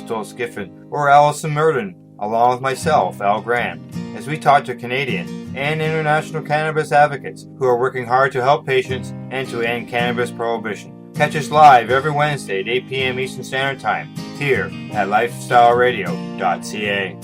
Crystal Skiffen, or Allison Murden, along with myself, Al Grant, as we talk to Canadian and international cannabis advocates who are working hard to help patients and to end cannabis prohibition. Catch us live every Wednesday at 8 p.m. Eastern Standard Time here at lifestyleradio.ca.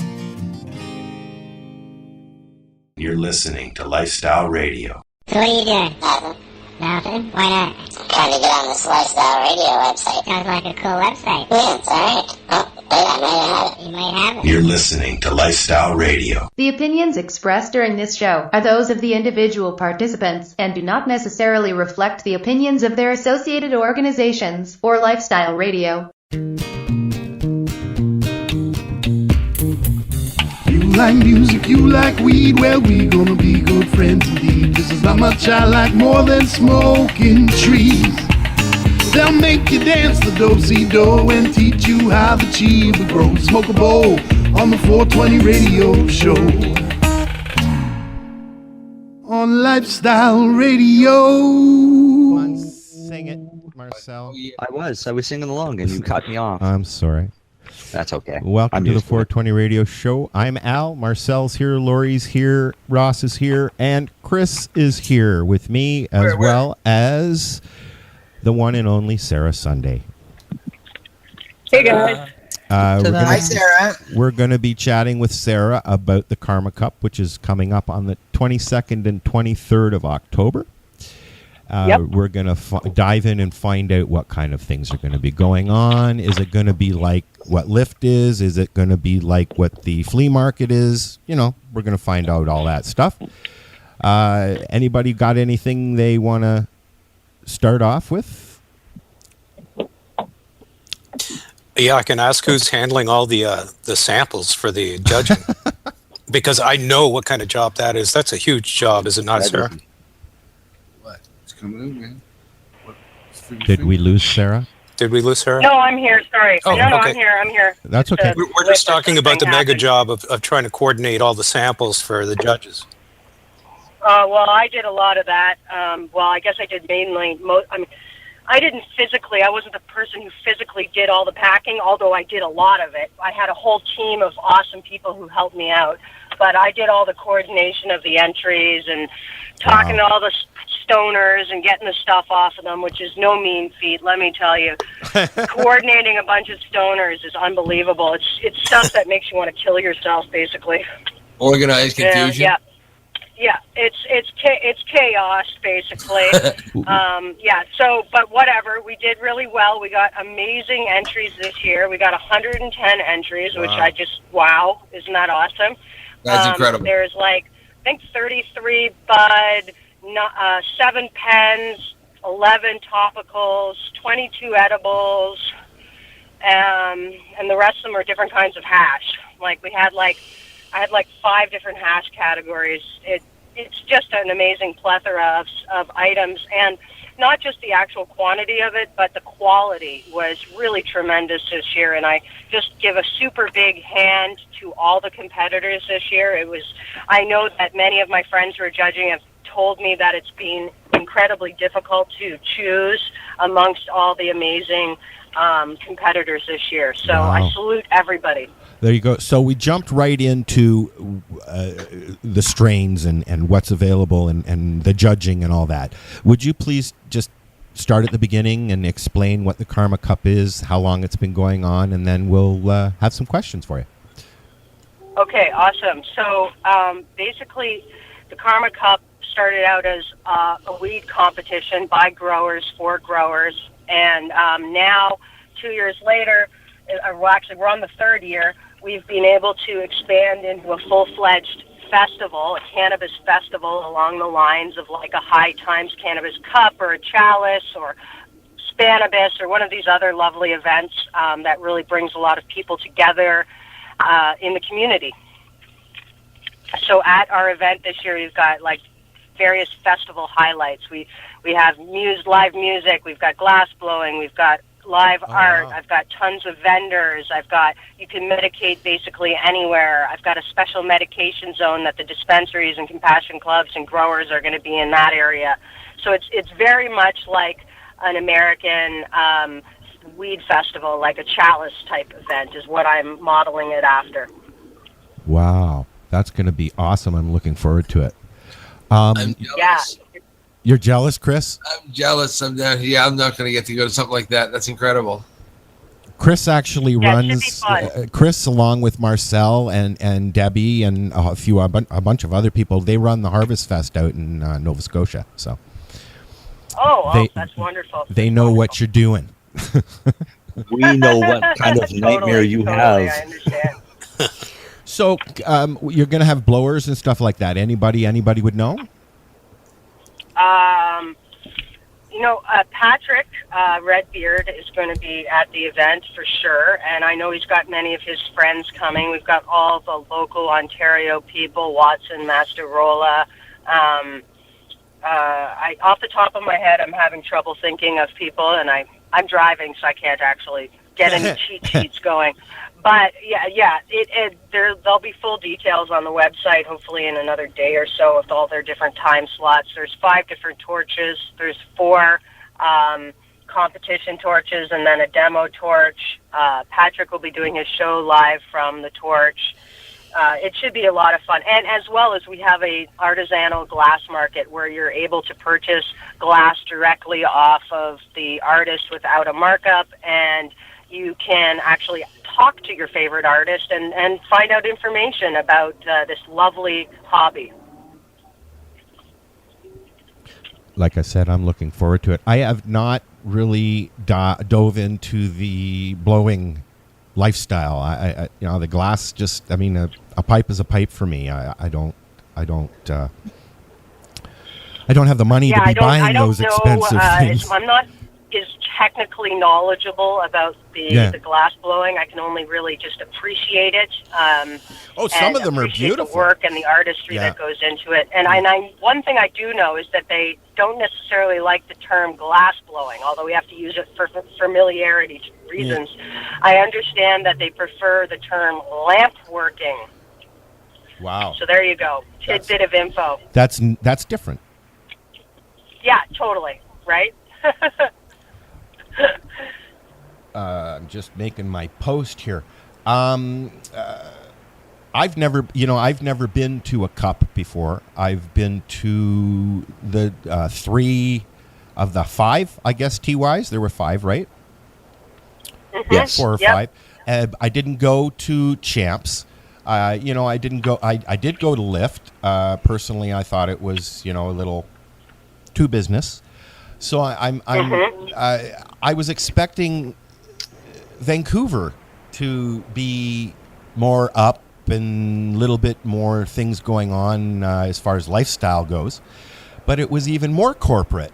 You're listening to Lifestyle Radio. So what are you doing? Nothing. Nothing? Why not? Trying to get on this Lifestyle Radio website. Sounds like a cool website. Yeah, it's alright. Oh, wait, I might have it. You might have it. You're listening to Lifestyle Radio. The opinions expressed during this show are those of the individual participants and do not necessarily reflect the opinions of their associated organizations or Lifestyle Radio. You like music, you like weed, well, we gonna be good friends indeed. This is not much I like more than smoking trees. They'll make you dance the do-si-do and teach you how the chiva grows. Smoke a bowl on the 420 radio show. On Lifestyle Radio. Come on, sing it, Marcel. I was singing along and you cut me off. I'm sorry. That's okay. Welcome to the 420 Radio Show. I'm Al. Marcel's here. Lori's here. Ross is here. And Chris is here with me, as well as the one and only Sarah Sunday. Hey, guys. Hi, Sarah. We're going to be chatting with Sarah about the Karma Cup, which is coming up on the 22nd and 23rd of October. We're going to dive in and find out what kind of things are going to be going on. Is it going to be like what Lyft is? Is it going to be like what the flea market is? You know, we're going to find out all that stuff. Anybody got anything they want to start off with? Yeah, I can ask who's handling all the samples for the judging. Because I know what kind of job that is. That's a huge job, is it not, Sarah? Coming in, man. Did we lose Sarah? Did we lose Sarah? No, I'm here. Sorry. Oh, no, okay. I'm here. That's okay. We're just talking about the mega job of trying to coordinate all the samples for the judges. Well, I did a lot of that. Well, I guess I did mainly. I didn't physically. I wasn't the person who physically did all the packing, although I did a lot of it. I had a whole team of awesome people who helped me out. But I did all the coordination of the entries and talking to all the stoners and getting the stuff off of them, which is no mean feat, let me tell you. Coordinating a bunch of stoners is unbelievable. It's stuff that makes you want to kill yourself, basically. Organized confusion. Yeah, it's chaos, basically. But whatever, we did really well. We got amazing entries this year. We got 110 entries, which wow, isn't that awesome? That's incredible. There's I think 33 bud, 7 pens, 11 topicals, 22 edibles, and the rest of them are different kinds of hash. I had 5 different hash categories. It's just an amazing plethora of items, and not just the actual quantity of it, but the quality was really tremendous this year. And I just give a super big hand to all the competitors this year. I know that many of my friends who are judging have told me that it's been incredibly difficult to choose amongst all the amazing competitors this year. So wow. I salute everybody. There you go. So we jumped right into the strains and what's available and the judging and all that. Would you please just start at the beginning and explain what the Karma Cup is, how long it's been going on, and then we'll have some questions for you. Okay, awesome. So basically the Karma Cup started out as a weed competition by growers for growers, and now 2 years later, we're on the 3rd year, we've been able to expand into a full-fledged festival, a cannabis festival along the lines of like a High Times Cannabis Cup or a Chalice or Cannabis or one of these other lovely events that really brings a lot of people together in the community. So at our event this year, we've got various festival highlights. We have live music, we've got glass blowing, we've got live art, I've got tons of vendors, you can medicate basically anywhere. I've got a special medication zone that the dispensaries and compassion clubs and growers are going to be in that area. So it's very much like an American weed festival, like a chalice type event, is what I'm modeling it after. Wow, that's going to be awesome. I'm looking forward to it. I'm jealous. Yeah. You're jealous, Chris? I'm jealous. I'm not going to get to go to something like that. That's incredible. Chris actually runs. Chris, along with Marcel and Debbie and a bunch of other people, they run the Harvest Fest out in Nova Scotia. So, that's wonderful. They know what you're doing. We know what kind of nightmare you have. I understand. So, you're going to have blowers and stuff like that. Anybody would know? Patrick Redbeard is going to be at the event for sure, and I know he's got many of his friends coming. We've got all the local Ontario people, Watson, Masterola. Off the top of my head, I'm having trouble thinking of people, and I'm driving, so I can't actually get any cheat sheets going. But there'll be full details on the website, hopefully in another day or so, with all their different time slots. There's 5 different torches. There's 4 competition torches, and then a demo torch. Patrick will be doing his show live from the torch. It should be a lot of fun. And as well as we have a artisanal glass market where you're able to purchase glass directly off of the artist without a markup, and you can actually talk to your favorite artist and find out information about this lovely hobby. Like I said, I'm looking forward to it. I have not really dove into the blowing lifestyle. I the glass just, a pipe is a pipe for me. I don't have the money to be buying those expensive things. I'm not as technically knowledgeable about the glass blowing. I can only really just appreciate it. Some of them are beautiful. The work and the artistry that goes into it. And one thing I do know is that they don't necessarily like the term glass blowing, although we have to use it for familiarity reasons. Yeah. I understand that they prefer the term lamp working. Wow. So there you go. Tidbit of info. That's different. Yeah, totally. Right? I'm just making my post here. I've never been to a cup before. I've been to the 3 of the 5, I guess, TYs. There were 5, right? Mm-hmm. Yes. 4 or 5. I didn't go to Champs. I didn't go. I did go to Lift. Personally, I thought it was a little too business. So I was expecting Vancouver to be more up and a little bit more things going on as far as lifestyle goes, but it was even more corporate.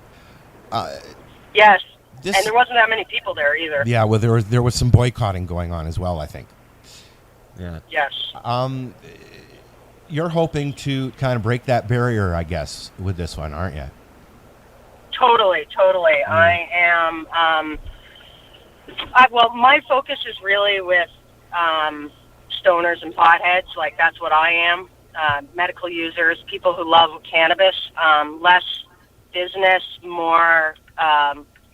Yes, and there wasn't that many people there either. Yeah, well, there was some boycotting going on as well, I think. Yeah. Yes. You're hoping to kind of break that barrier, I guess, with this one, aren't you? Totally. Mm. I am. My focus is really with stoners and potheads. Like, that's what I am. Medical users, people who love cannabis. Less business, more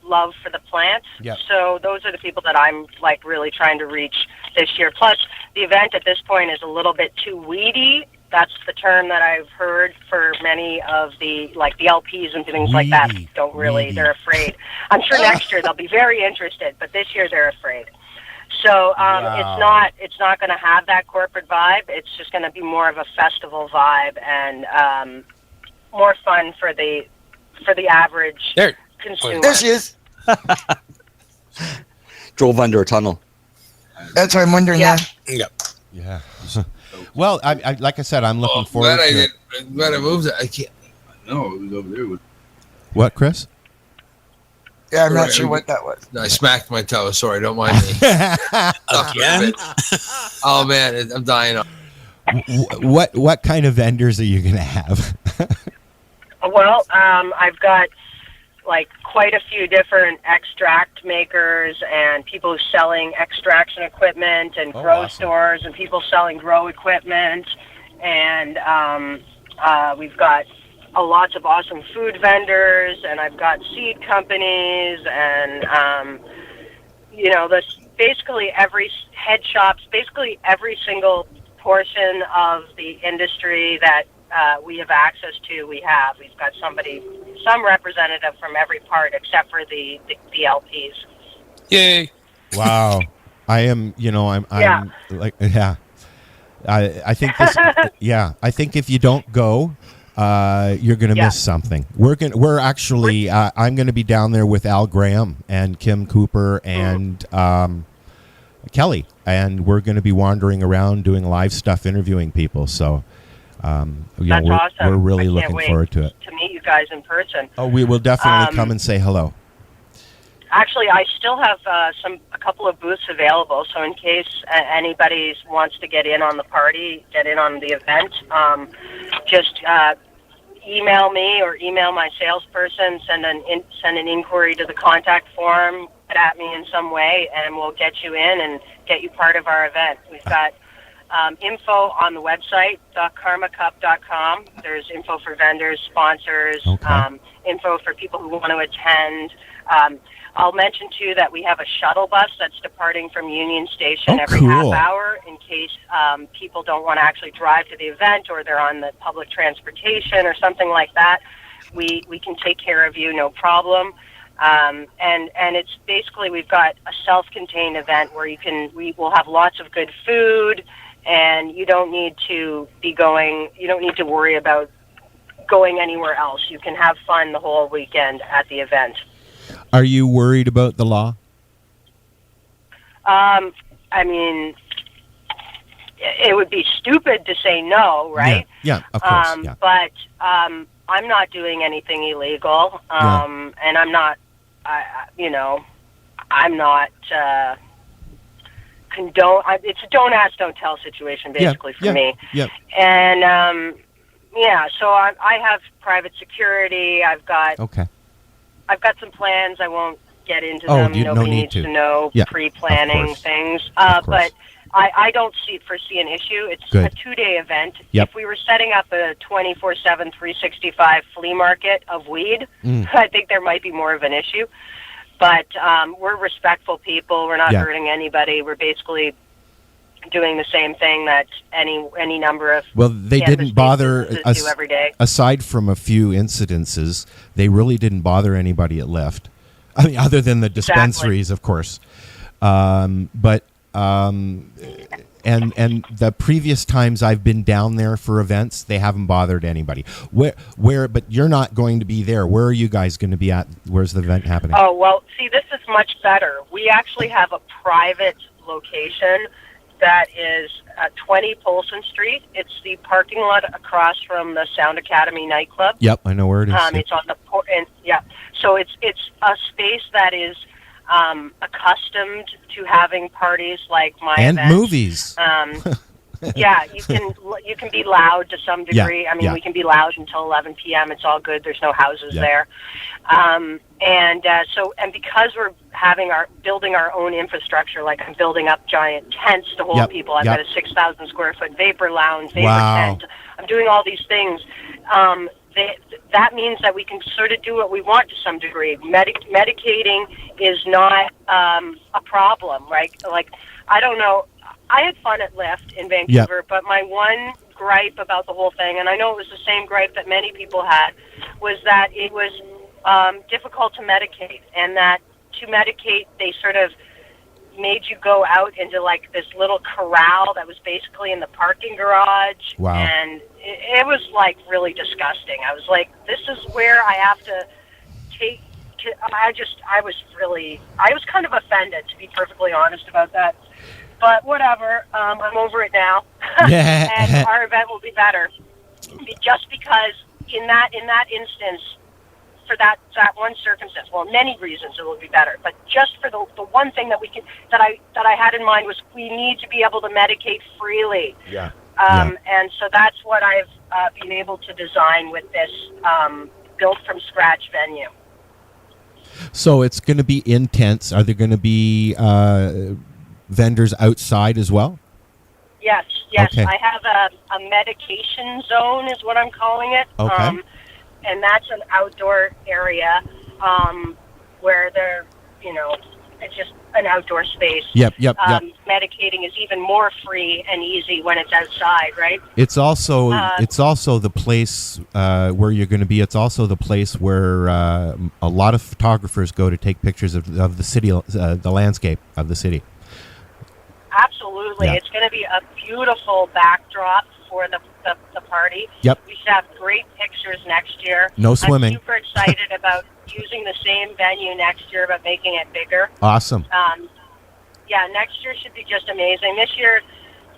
love for the plant. Yep. So those are the people that I'm really trying to reach this year. Plus, the event at this point is a little bit too weedy. That's the term that I've heard for many of the LPs and things like that. Don't really, they're afraid. I'm sure next year they'll be very interested, but this year they're afraid. So it's not going to have that corporate vibe. It's just going to be more of a festival vibe and more fun for the average consumer. There she is. Drove under a tunnel. That's what I'm wondering. Yeah. Yeah. Well, I like I said, I'm looking forward to it. I'm glad I moved it. I can't. No, it was over there. What, Chris? Yeah, I'm not sure what that was. No, I smacked my toe. Sorry, don't mind me. Again? Oh man, I'm dying. What kind of vendors are you going to have? Well, I've got quite a few different extract makers and people selling extraction equipment and grow stores and people selling grow equipment. And we've got lots of awesome food vendors, and I've got seed companies and basically every head shops, basically every single portion of the industry that we have access to, we've got some representative from every part except for the LPs. Yay! Wow, I am. I'm like, yeah. I think this. Yeah, I think if you don't go, you're going to miss something. We're actually. I'm going to be down there with Al Graham and Kim Cooper and Kelly, and we're going to be wandering around doing live stuff, interviewing people. So, that's awesome. We're really looking forward to it. To meet you guys in person. Oh, we will definitely come and say hello. Actually, I still have a couple of booths available, so in case anybody wants to get in on the party, get in on the event, just email me or email my salesperson, send an inquiry to the contact form, get at me in some way, and we'll get you in and get you part of our event. We've got info on the website, karmacup.com. There's info for vendors, sponsors, info for people who want to attend. I'll mention, too, that we have a shuttle bus that's departing from Union Station every half hour in case people don't want to actually drive to the event or they're on the public transportation or something like that. We can take care of you, no problem. And it's basically, we've got a self-contained event where we will have lots of good food, and you don't need to worry about going anywhere else. You can have fun the whole weekend at the event. Are you worried about the law? I mean, it would be stupid to say no, right? Yeah, of course. Yeah. But I'm not doing anything illegal, and I'm not, I'm not condone. It's a don't ask, don't tell situation, basically, for me. Yeah. And so I have private security. I've got some plans. I won't get into them. Nobody needs to know pre-planning things. But I don't foresee an issue. It's a 2-day event. Yep. If we were setting up a 24/7, 365 flea market of weed, I think there might be more of an issue. But we're respectful people. We're not hurting anybody. We're basically doing the same thing that any number of they didn't bother do every day. Aside from a few incidences, they really didn't bother anybody at Lyft. I mean, other than the dispensaries, of course. But the previous times I've been down there for events, they haven't bothered anybody. But you're not going to be there. Where are you guys going to be at? Where's the event happening? Oh, well, see, this is much better. We actually have a private location that is 20 Polson Street. It's the parking lot across from the Sound Academy nightclub. Yep, I know where it is. It's on the so it's a space that is accustomed to having parties like my and events. Movies. You can be loud to some degree. I mean, we can be loud until 11 p.m. It's all good. There's no houses there. And because we're building our own infrastructure, like I'm building up giant tents to hold people. I've got a 6,000 square foot vapor lounge, tent. I'm doing all these things. That means that we can sort of do what we want to some degree. Medicating is not a problem, right? Like, I don't know. I had fun at Lyft in Vancouver, but my one gripe about the whole thing, and I know it was the same gripe that many people had, was that it was difficult to medicate, and that to medicate, they sort of made you go out into like this little corral that was basically in the parking garage. Wow. And it was like really disgusting. I was like, this is where I have to take. I was kind of offended, to be perfectly honest about that. But whatever, I'm over it now, and our event will be better. Just because in that instance, for that one circumstance, well, many reasons it will be better. But just for the one thing that I had in mind was we need to be able to medicate freely. And so that's what I've been able to design with this built from scratch venue. So it's going to be intense. Are there going to be vendors outside as well? Yes. Okay. I have a medication zone is what I'm calling it. Okay. And that's an outdoor area where it's just an outdoor space. Yep. Medicating is even more free and easy when it's outside, right? It's also the place where you're going to be. It's also the place where a lot of photographers go to take pictures of the city, the landscape of the city. Absolutely. Yeah. It's going to be a beautiful backdrop for the party. Yep. We should have great pictures next year. No swimming. I'm super excited about using the same venue next year, but making it bigger. Awesome. Yeah, next year should be just amazing. This year,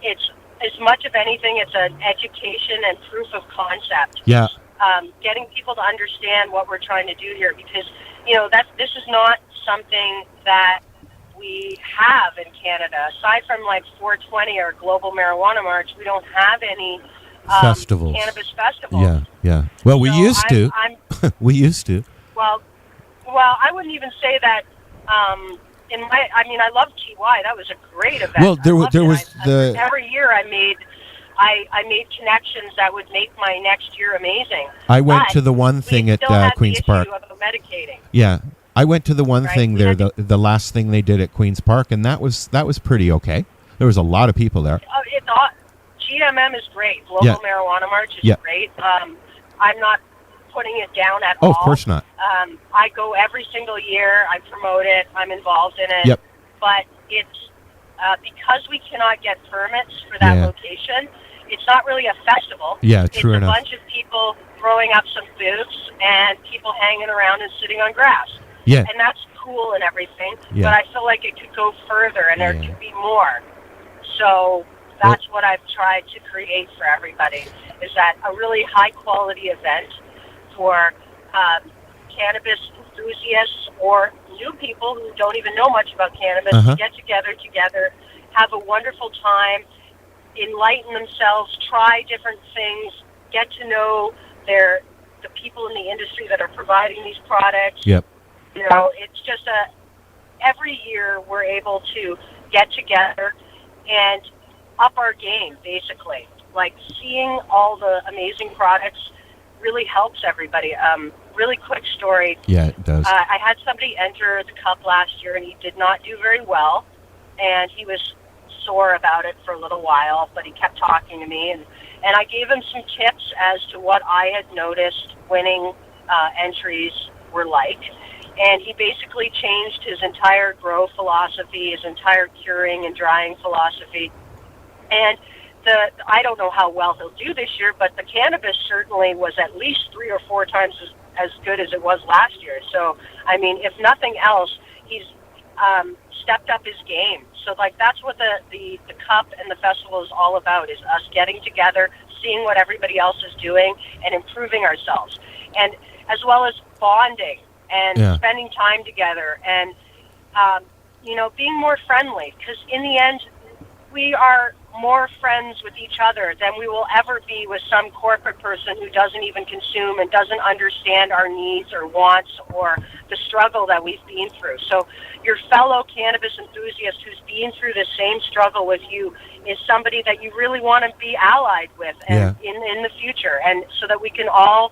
it's as much of anything, it's an education and proof of concept. Yeah. Getting people to understand what we're trying to do here, because this is not something that we have in Canada. Aside from like 420 or Global Marijuana March, we don't have any festivals. Cannabis festivals. Yeah. Well, we used to. We used to. Well, I wouldn't even say that. I love TY. That was a great event. Well, there was every year I made connections that would make my next year amazing. I went to the one thing at Queen's Park. About medicating. Yeah, I went to the one thing there. The last thing they did at Queen's Park, and that was pretty okay. There was a lot of people there. GMM is great. Global Marijuana March is great. I'm not putting it down at all. Oh, of course not. I go every single year. I promote it. I'm involved in it. Yep. But it's because we cannot get permits for that location. It's not really a festival. Yeah, true enough. It's a bunch of people throwing up some booths and people hanging around and sitting on grass. Yeah. And that's cool and everything. Yeah. But I feel like it could go further and there could be more. So that's what I've tried to create for everybody, is that a really high-quality event for cannabis enthusiasts or new people who don't even know much about cannabis to get together, have a wonderful time, enlighten themselves, try different things, get to know the people in the industry that are providing these products. Yep. It's just every year we're able to get together and up our game, basically. Like, seeing all the amazing products really helps everybody. Really quick story. Yeah, it does. I had somebody enter the cup last year, and he did not do very well, and he was sore about it for a little while, but he kept talking to me, and I gave him some tips as to what I had noticed winning entries were like. And he basically changed his entire grow philosophy, his entire curing and drying philosophy. And I don't know how well he'll do this year, but the cannabis certainly was at least 3 or 4 times as good as it was last year. So, I mean, if nothing else, he's stepped up his game. So, like, that's what the Cup and the festival is all about, is us getting together, seeing what everybody else is doing, and improving ourselves. And as well as bonding and spending time together and, being more friendly. Because in the end, we are more friends with each other than we will ever be with some corporate person who doesn't even consume and doesn't understand our needs or wants or the struggle that we've been through. So your fellow cannabis enthusiast who's been through the same struggle with you is somebody that you really want to be allied with and in the future, and so that we can all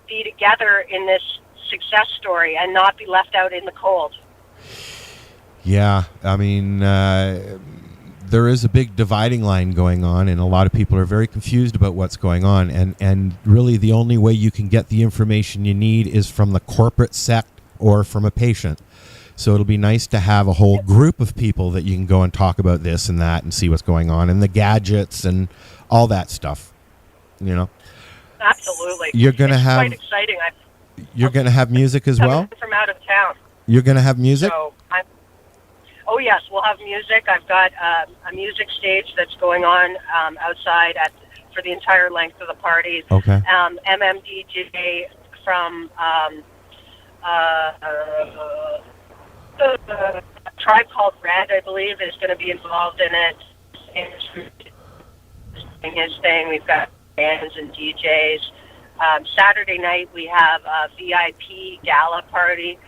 be together in this success story and not be left out in the cold. Yeah, I mean, there is a big dividing line going on, and a lot of people are very confused about what's going on. And really, the only way you can get the information you need is from the corporate sect or from a patient. So it'll be nice to have a whole group of people that you can go and talk about this and that and see what's going on, and the gadgets and all that stuff. Absolutely. You're going to have quite exciting. You're going to have music as well? From out of town. You're going to have music? Oh, yes, we'll have music. I've got a music stage that's going on outside for the entire length of the party. Okay. MMDJ from a tribe called Red, I believe, is going to be involved in it. Doing his thing. We've got bands and DJs. Saturday night we have a VIP gala party.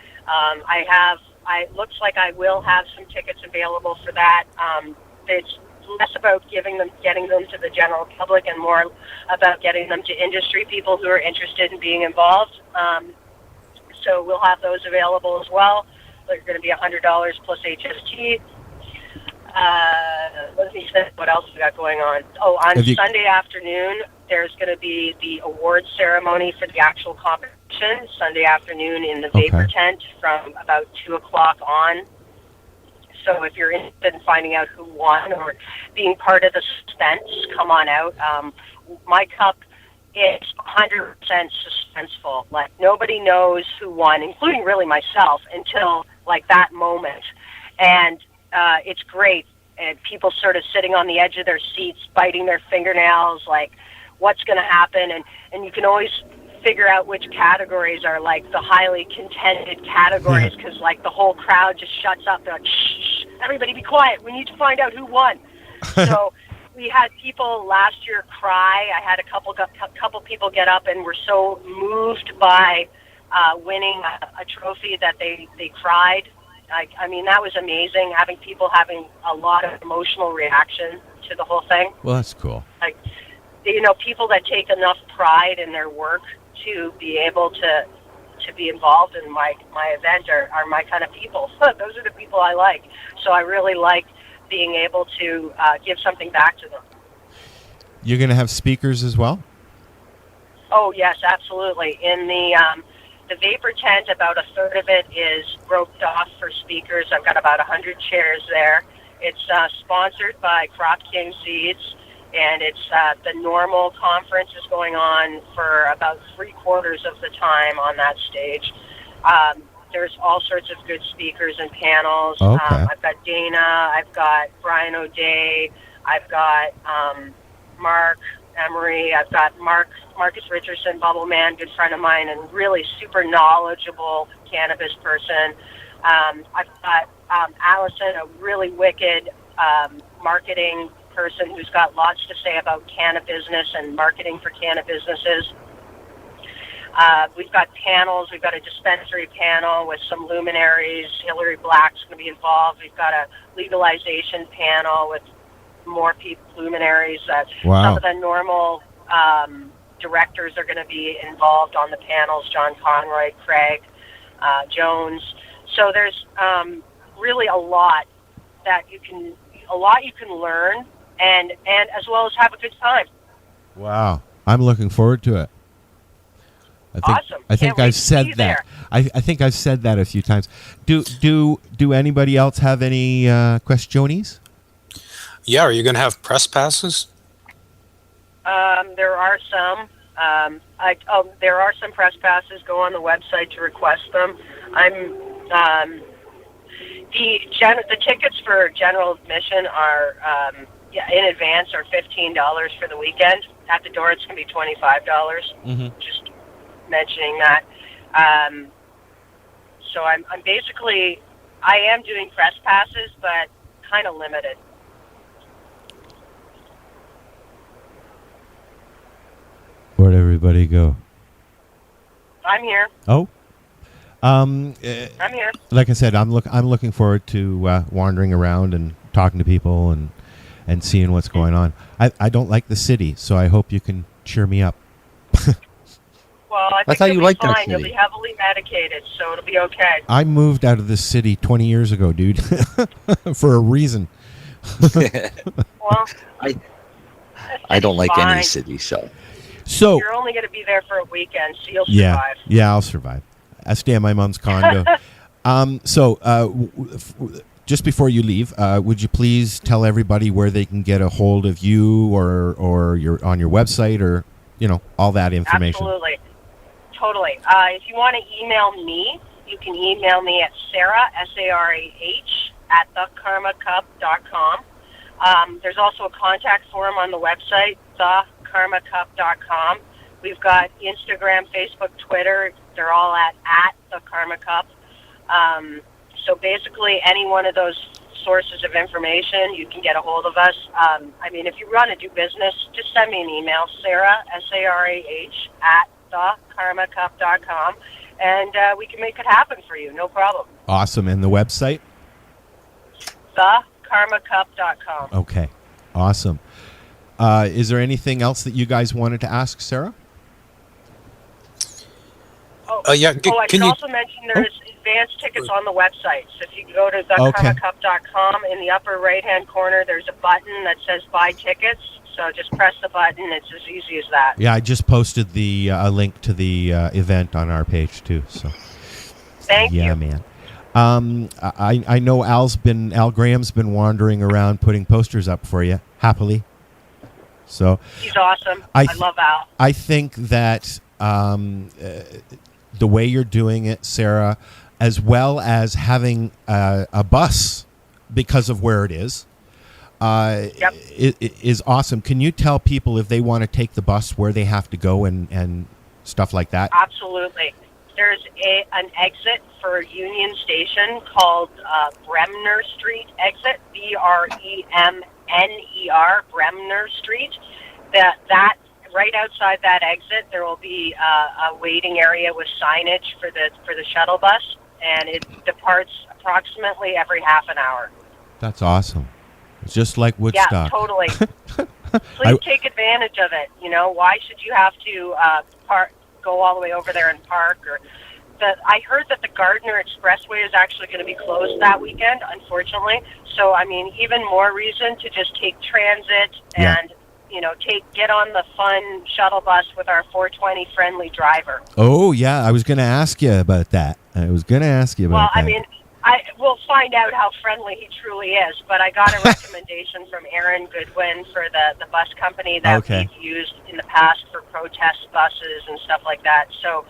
It looks like I will have some tickets available for that. It's less about getting them to the general public and more about getting them to industry people who are interested in being involved. So we'll have those available as well. They're going to be $100 plus HST. Let me see what else we got going on. Oh, on Sunday afternoon, there's going to be the award ceremony for the actual competition. Sunday afternoon in the Vapor Tent from about 2 o'clock on. So if you're interested in finding out who won or being part of the suspense, come on out. My cup is 100% suspenseful. Like, nobody knows who won, including really myself, until like that moment. And it's great. And people sort of sitting on the edge of their seats, biting their fingernails, like, what's going to happen? And you can always figure out which categories are like the highly contended categories, because like the whole crowd just shuts up. They're like, shh, everybody be quiet. We need to find out who won. So we had people last year cry. I had a couple people get up and were so moved by winning a trophy that they cried. I mean, that was amazing, having people having a lot of emotional reaction to the whole thing. Well, that's cool. Like, you know, people that take enough pride in their work to be able to be involved in my event are my kind of people. Those are the people I like. So I really like being able to give something back to them. You're going to have speakers as well? Oh, yes, absolutely. In the Vapor Tent, about a third of it is roped off for speakers. I've got about 100 chairs there. It's sponsored by Crop King Seeds, and it's the normal conference is going on for about 3/4 of the time on that stage. There's all sorts of good speakers and panels. Okay. I've got Dana, I've got Brian O'Day, I've got Mark Emery, I've got Marcus Richardson, Bubble Man, good friend of mine, and really super knowledgeable cannabis person. I've got Allison, a really wicked marketing person who's got lots to say about cannabis business and marketing for cannabis businesses. We've got panels. We've got a dispensary panel with some luminaries. Hillary Black's going to be involved. We've got a legalization panel with more luminaries. Wow. Some of the normal directors are going to be involved on the panels. John Conroy, Craig Jones. So there's really a lot you can learn and as well as have a good time. Wow. I'm looking forward to it. Awesome. I think I've said that. I think I've said that a few times. Do anybody else have any questions? Yeah, are you going to have press passes? There are some. There are some press passes. Go on the website to request them. The tickets for general admission are in advance are $15 for the weekend. At the door, it's going to be $25. Mm-hmm. Just mentioning that. So I'm basically, I am doing press passes, but kind of limited. Where'd everybody go? I'm here. Oh. I'm here. Like I said, I'm looking forward to wandering around and talking to people and seeing what's going on. I don't like the city, so I hope you can cheer me up. Well, I thought you liked that city. You'll be heavily medicated, so it'll be okay. I moved out of this city 20 years ago, dude, for a reason. Well, I don't like fine. any city, so you're only going to be there for a weekend, so you'll survive. Yeah, I'll survive. I stay at my mom's condo. Just before you leave, would you please tell everybody where they can get a hold of you or your on your website or all that information? Absolutely. Totally. If you want to email me, you can email me at Sarah, S-A-R-A-H, at thekarmacup.com. There's also a contact form on the website, thekarmacup.com. We've got Instagram, Facebook, Twitter. They're all at the Karma Cup. So basically, any one of those sources of information, you can get a hold of us. If you want to do business, just send me an email, Sarah, S-A-R-A-H, at thekarmacup.com, and we can make it happen for you, no problem. Awesome. And the website? thekarmacup.com. Okay. Awesome. Is there anything else that you guys wanted to ask, Sarah? I should also mention advance tickets on the website. So if you go to thekarmacup.com, in the upper right-hand corner, there's a button that says buy tickets. So just press the button. It's as easy as that. Yeah, I just posted the a link to the event on our page too. So thank you. Yeah, man. I know Al Graham's been wandering around putting posters up for you happily. So he's awesome. I love Al. I think that the way you're doing it, Sarah, as well as having a bus because of where it is, is awesome. Can you tell people if they want to take the bus where they have to go and stuff like that? Absolutely. There's an exit for Union Station called Bremner Street exit, Bremner, Bremner Street. That right outside that exit, there will be a waiting area with signage for the shuttle bus, and it departs approximately every half an hour. That's awesome. It's just like Woodstock. Yeah, totally. Please take advantage of it. You know, why should you have to go all the way over there and park? I heard that the Gardner Expressway is actually going to be closed that weekend, unfortunately. So, I mean, even more reason to just take transit and, get on the fun shuttle bus with our 420 friendly driver. Oh, yeah. I was going to ask you about that. Well, I mean, we'll find out how friendly he truly is, but I got a recommendation from Aaron Goodwin for the bus company that we've used in the past for protest buses and stuff like that. So,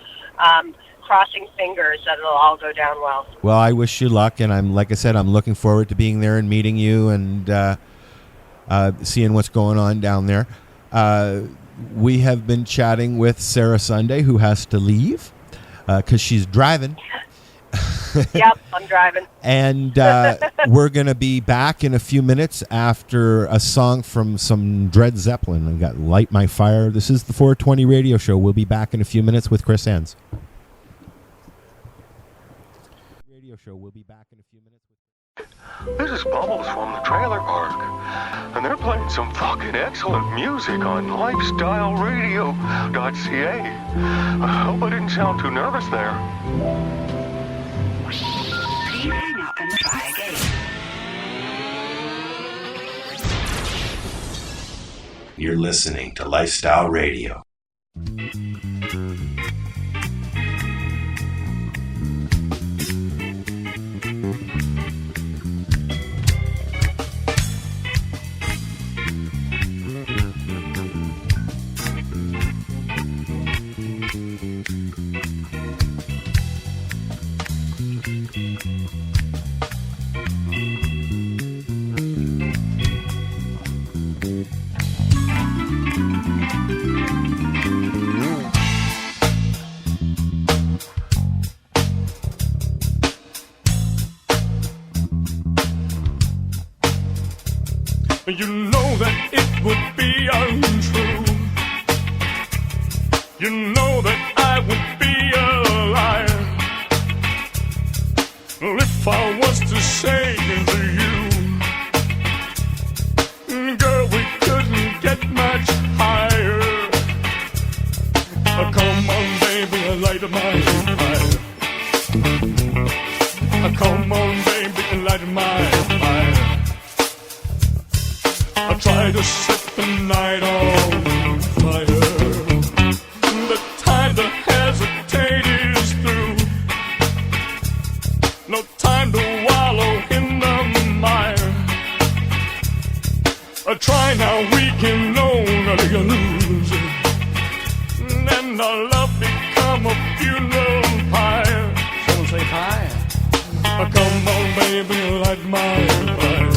crossing fingers that it'll all go down well. Well, I wish you luck, and like I said, I'm looking forward to being there and meeting you and seeing what's going on down there. We have been chatting with Sarah Sunday, who has to leave because she's driving. Yep, I'm driving. And we're going to be back in a few minutes after a song from some Dred Zeppelin. I got Light My Fire. This is the 420 Radio Show. We'll be back in a few minutes with Chris Enns. This is Bubbles from the trailer park, and they're playing some fucking excellent music on lifestyleradio.ca. I hope I didn't sound too nervous there. Please hang up and try again. You're listening to Lifestyle Radio. You know that it would be untrue. You know that I would be a liar if I was to say to you, girl, we couldn't get much higher. Come on, baby, light my fire. Come on, baby, light my fire. I try to set the night on fire. The time to hesitate is through. No time to wallow in the mire. Try now, we can only lose. And our love become a funeral pyre. Someone say pie. Come on, baby, light my fire.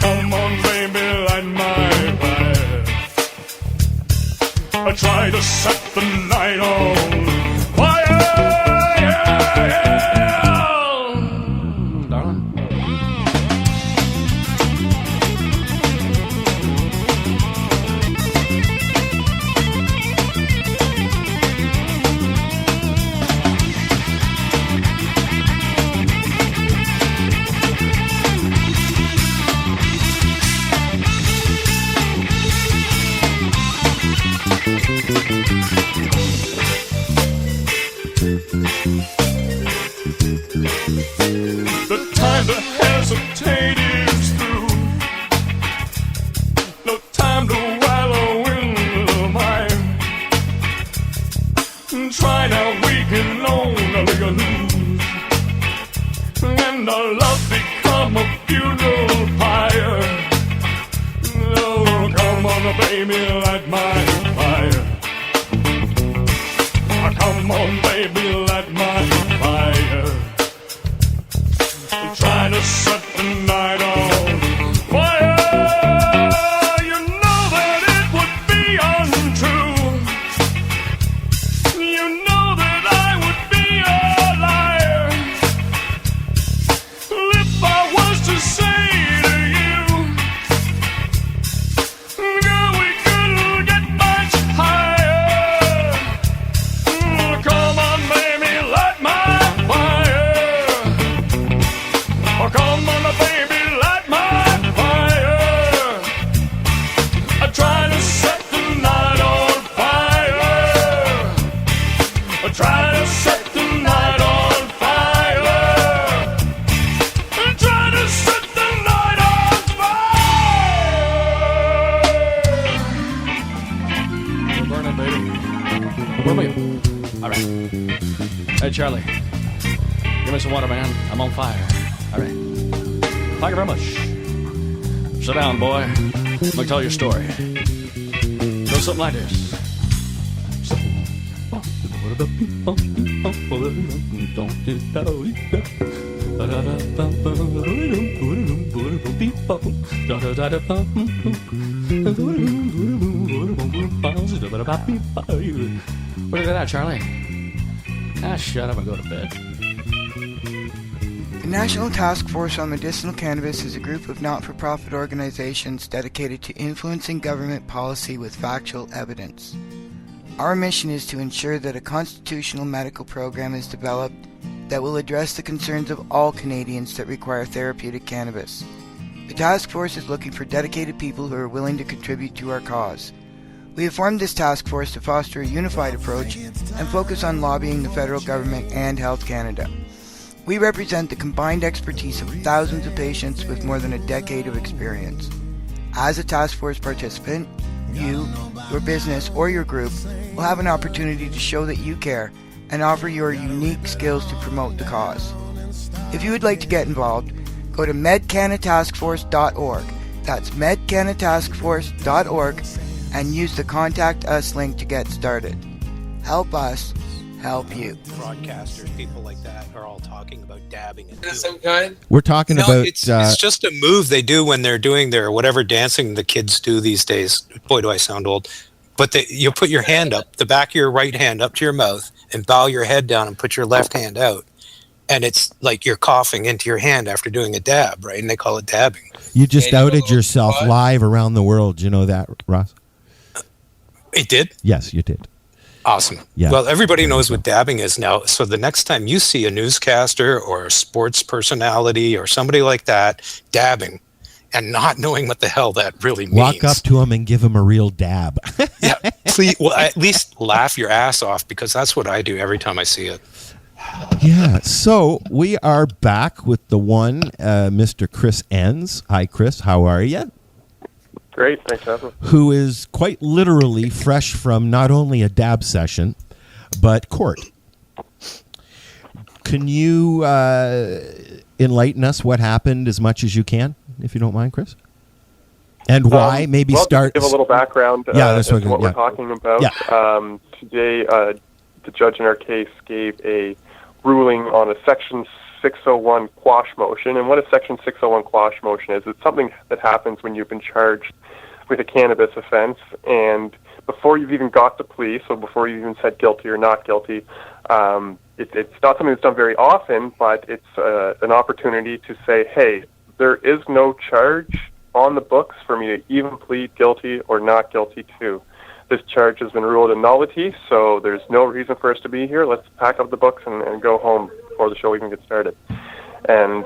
Come on, baby, light my fire. I try to set the night on fire. Darling. baby, light my fire. Come on, baby, light my fire. I'm trying to set the night on fire. You know that it would be untrue. You know that I would be a liar if I was to say to you, girl, we couldn't get much higher. Come on, baby, light my fire. Oh, come on, baby, light my fire. I try to set the night on fire. I try to set the night on fire. I try to set the night on fire. Burn it, baby. Where are we? All right. Hey, Charlie. Give me some water, man. I'm on fire. All right. Thank you very much. Sit down, boy. Let me tell you a story. It goes something like this. What is that, Charlie? Ah, shut up and go to bed. The National Task Force on Medicinal Cannabis is a group of not-for-profit organizations dedicated to influencing government policy with factual evidence. Our mission is to ensure that a constitutional medical program is developed that will address the concerns of all Canadians that require therapeutic cannabis. The task force is looking for dedicated people who are willing to contribute to our cause. We have formed this task force to foster a unified approach and focus on lobbying the federal government and Health Canada. We represent the combined expertise of thousands of patients with more than a decade of experience. As a task force participant, you, your business, or your group will have an opportunity to show that you care and offer your unique skills to promote the cause. If you would like to get involved, go to medcanataskforce.org. That's medcanataskforce.org and use the Contact Us link to get started. Help us help you. Broadcasters, people like that, are all talking about dabbing. And some kind? We're talking about... It's just a move they do when they're doing their whatever dancing the kids do these days. Boy, do I sound old. But you put your hand up, the back of your right hand up to your mouth, and bow your head down and put your left hand out. And it's like you're coughing into your hand after doing a dab, right? And they call it dabbing. You just outed yourself live around the world. You know that, Ross? It did? Yes, you did. Awesome. Yeah. Well, everybody knows what dabbing is now. So the next time you see a newscaster or a sports personality or somebody like that dabbing and not knowing what the hell that really means. Walk up to him and give him a real dab. Yeah, please. Well, at least laugh your ass off, because that's what I do every time I see it. Yeah. So we are back with the one, Mr. Chris Enns. Hi, Chris. How are you? Great, thanks, Evan. Who is quite literally fresh from not only a dab session, but court. Can you enlighten us what happened as much as you can, if you don't mind, Chris? And why? Maybe start... Give a little background that's as to what we're talking about. Yeah. Today, the judge in our case gave a ruling on a Section 601 quash motion. And what a Section 601 quash motion is, it's something that happens when you've been charged with a cannabis offense, and before you've even got the plea, so before you've even said guilty or not guilty, it's not something that's done very often, but it's an opportunity to say, hey, there is no charge on the books for me to even plead guilty or not guilty to. This charge has been ruled a nullity, so there's no reason for us to be here. Let's pack up the books and go home before the show even gets started. And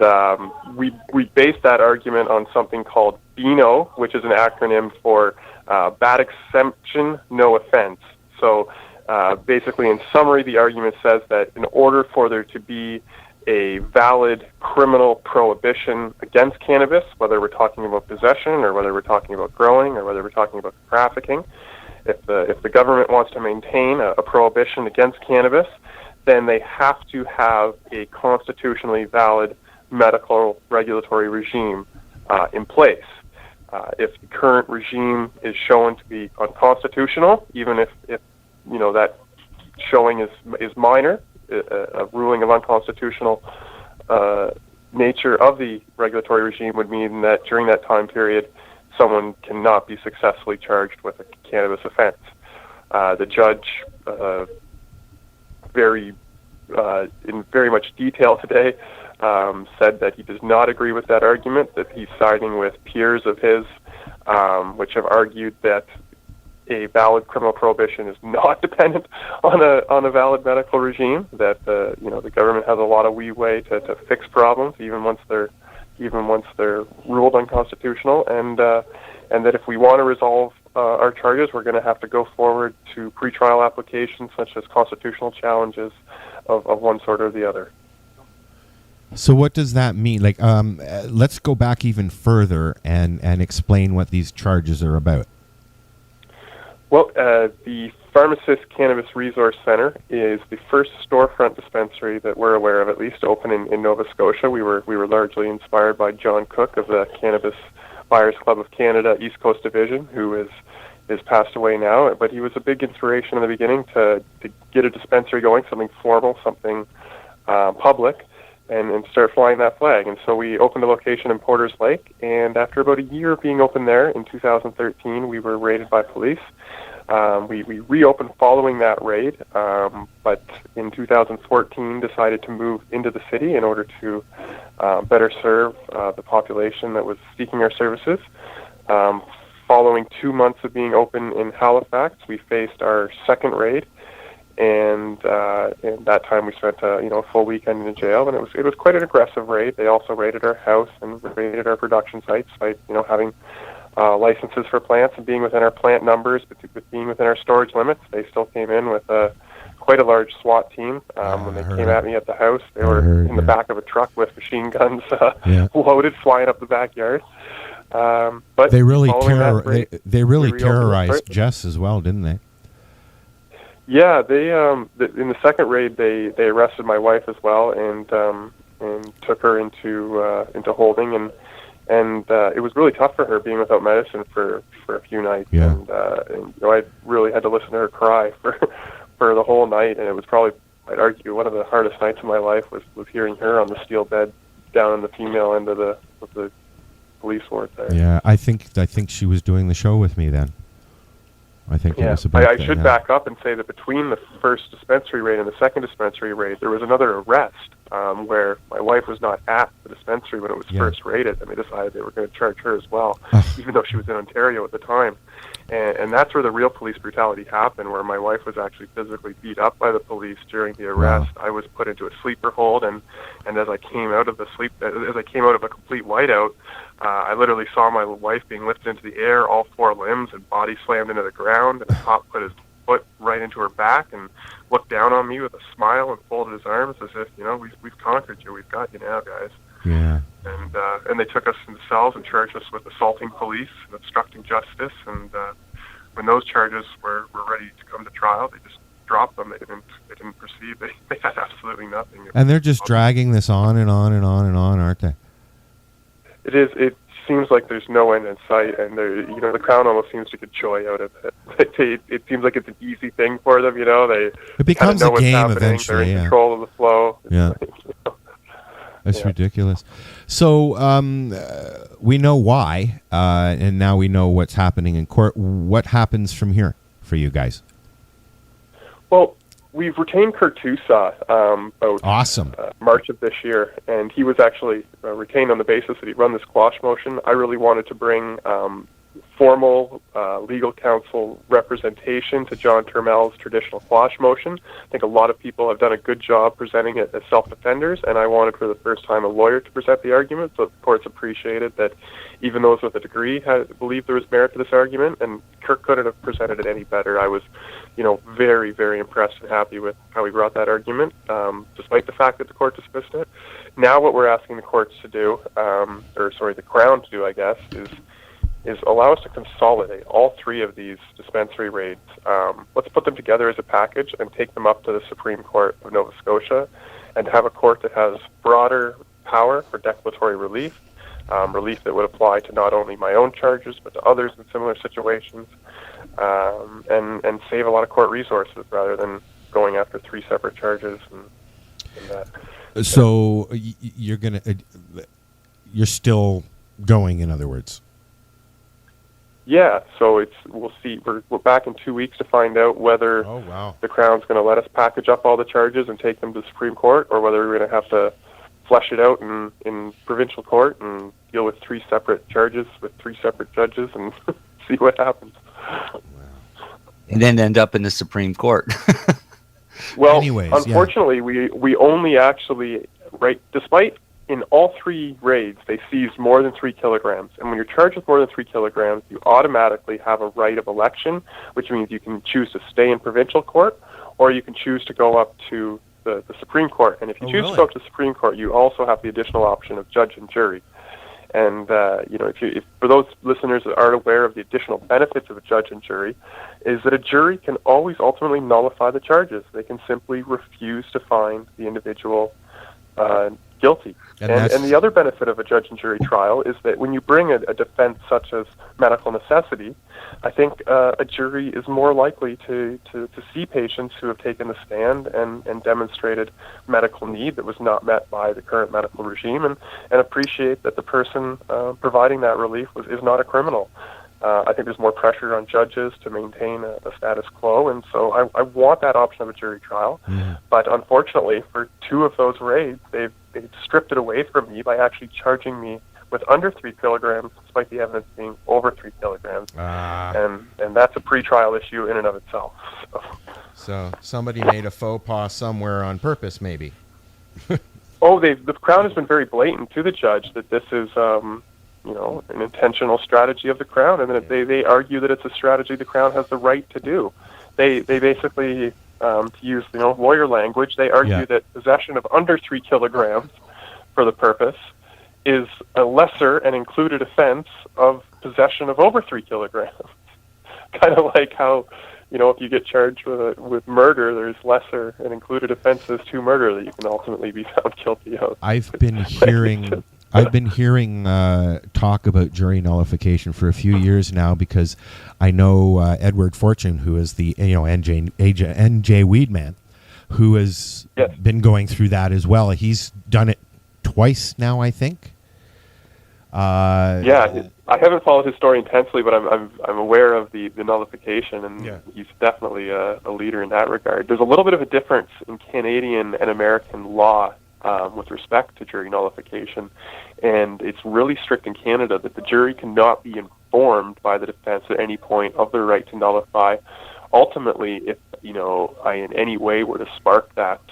we based that argument on something called BINO, which is an acronym for Bad Exemption, No Offense. So basically, in summary, the argument says that in order for there to be a valid criminal prohibition against cannabis, whether we're talking about possession or whether we're talking about growing or whether we're talking about trafficking, if the government wants to maintain a prohibition against cannabis, then they have to have a constitutionally valid medical regulatory regime in place. If the current regime is shown to be unconstitutional, even if that showing is minor, a ruling of unconstitutional nature of the regulatory regime would mean that during that time period, someone cannot be successfully charged with a cannabis offense. The judge, in very much detail today, said that he does not agree with that argument, that he's siding with peers of his, which have argued that a valid criminal prohibition is not dependent on a valid medical regime, that the government has a lot of leeway to fix problems even once they're ruled unconstitutional, and that if we want to resolve our charges, we're going to have to go forward to pretrial applications such as constitutional challenges of one sort or the other. So what does that mean? Like, let's go back even further and explain what these charges are about. Well, the Pharmacist Cannabis Resource Center is the first storefront dispensary that we're aware of, at least, open in Nova Scotia. We were largely inspired by John Cook of the Cannabis Buyers Club of Canada East Coast Division, who is passed away now. But he was a big inspiration in the beginning to get a dispensary going, something formal, something public, and start flying that flag. And so we opened a location in Porters Lake, and after about a year of being open there in 2013, we were raided by police. We reopened following that raid, but in 2014 decided to move into the city in order to better serve the population that was seeking our services. Following 2 months of being open in Halifax, we faced our second raid, and that time we spent a full weekend in jail, and it was quite an aggressive raid. They also raided our house and raided our production sites by having licenses for plants and being within our plant numbers, but being within our storage limits. They still came in with quite a large SWAT team. When they came at me at the house, they were in the back of a truck with machine guns loaded, flying up the backyard. But they really terrorized Jess as well, didn't they? Yeah, they in the second raid they arrested my wife as well and took her into holding, and it was really tough for her being without medicine for a few nights, and I really had to listen to her cry for the whole night, and it was probably, I'd argue, one of the hardest nights of my life was hearing her on the steel bed down in the female end of the police ward there. Yeah, I think she was doing the show with me then. I think it was about I should back up and say that between the first dispensary raid and the second dispensary raid, there was another arrest where my wife was not at the dispensary when it was first raided, and they decided they were going to charge her as well, even though she was in Ontario at the time. And that's where the real police brutality happened, where my wife was actually physically beat up by the police during the arrest. Wow. I was put into a sleeper hold, and as I came out of a complete whiteout, I literally saw my wife being lifted into the air, all four limbs, and body slammed into the ground, and the cop put his foot right into her back and looked down on me with a smile and folded his arms as if, we've conquered you, we've got you now, guys. Yeah. And they took us into cells and charged us with assaulting police and obstructing justice, and when those charges were ready to come to trial, they just dropped them. They didn't proceed. They had absolutely nothing. And they're just dragging this on and on and on and on, aren't they? It is. It seems like there's no end in sight, and the Crown almost seems to get joy out of it. It seems like it's an easy thing for them. It becomes know a game happening. eventually. They're in control of the flow. Yeah. That's ridiculous. So we know why, and now we know what's happening in court. What happens from here for you guys? Well, we've retained Kurt Tusa about March of this year, and he was actually retained on the basis that he'd run this quash motion. I really wanted to bring formal legal counsel representation to John Turmel's traditional quash motion. I think a lot of people have done a good job presenting it as self-defenders, and I wanted for the first time a lawyer to present the argument, so the courts appreciated that even those with a degree believed there was merit to this argument, and Kirk couldn't have presented it any better. I was very, very impressed and happy with how he brought that argument, despite the fact that the court dismissed it. Now what we're asking the courts to do, the Crown to do, I guess, is allow us to consolidate all three of these dispensary raids. Let's put them together as a package and take them up to the Supreme Court of Nova Scotia and have a court that has broader power for declaratory relief, relief that would apply to not only my own charges but to others in similar situations, and save a lot of court resources rather than going after 3 separate charges and that. So you're still going, in other words. Yeah, so we'll see. We're back in 2 weeks to find out whether the Crown's going to let us package up all the charges and take them to the Supreme Court, or whether we're going to have to flesh it out in provincial court and deal with 3 separate charges with 3 separate judges and see what happens. And then end up in the Supreme Court. Well, unfortunately, we only actually, despite in all 3 raids, they seized more than 3 kilograms. And when you're charged with more than 3 kilograms, you automatically have a right of election, which means you can choose to stay in provincial court, or you can choose to go up to the Supreme Court. And if you choose to go up to the Supreme Court, you also have the additional option of judge and jury. And if for those listeners that aren't aware of the additional benefits of a judge and jury, is that a jury can always ultimately nullify the charges. They can simply refuse to find the individual guilty. And the other benefit of a judge and jury trial is that when you bring a defense such as medical necessity, I think a jury is more likely to see patients who have taken the stand and demonstrated medical need that was not met by the current medical regime, and appreciate that the person providing that relief is not a criminal. I think there's more pressure on judges to maintain a status quo, and so I want that option of a jury trial. But unfortunately, for 2 of those raids, they've stripped it away from me by actually charging me with under 3 kilograms, despite the evidence being over 3 kilograms. And that's a pre-trial issue in and of itself. So somebody made a faux pas somewhere on purpose, maybe. The Crown has been very blatant to the judge that this is an intentional strategy of the Crown, and that they argue that it's a strategy the Crown has the right to do. They basically, to use lawyer language, they argue that possession of under 3 kilograms for the purpose is a lesser and included offense of possession of over 3 kilograms. Kind of like how, if you get charged with murder, there's lesser and included offenses to murder that you can ultimately be found guilty of. I've been hearing talk about jury nullification for a few years now, because I know Edward Fortune, who is the NJ Weedman, who has been going through that as well. He's done it twice now, I think. I haven't followed his story intensely, but I'm aware of the nullification, and he's definitely a leader in that regard. There's a little bit of a difference in Canadian and American law with respect to jury nullification, and it's really strict in Canada that the jury cannot be informed by the defense at any point of their right to nullify. Ultimately, if I in any way were to spark that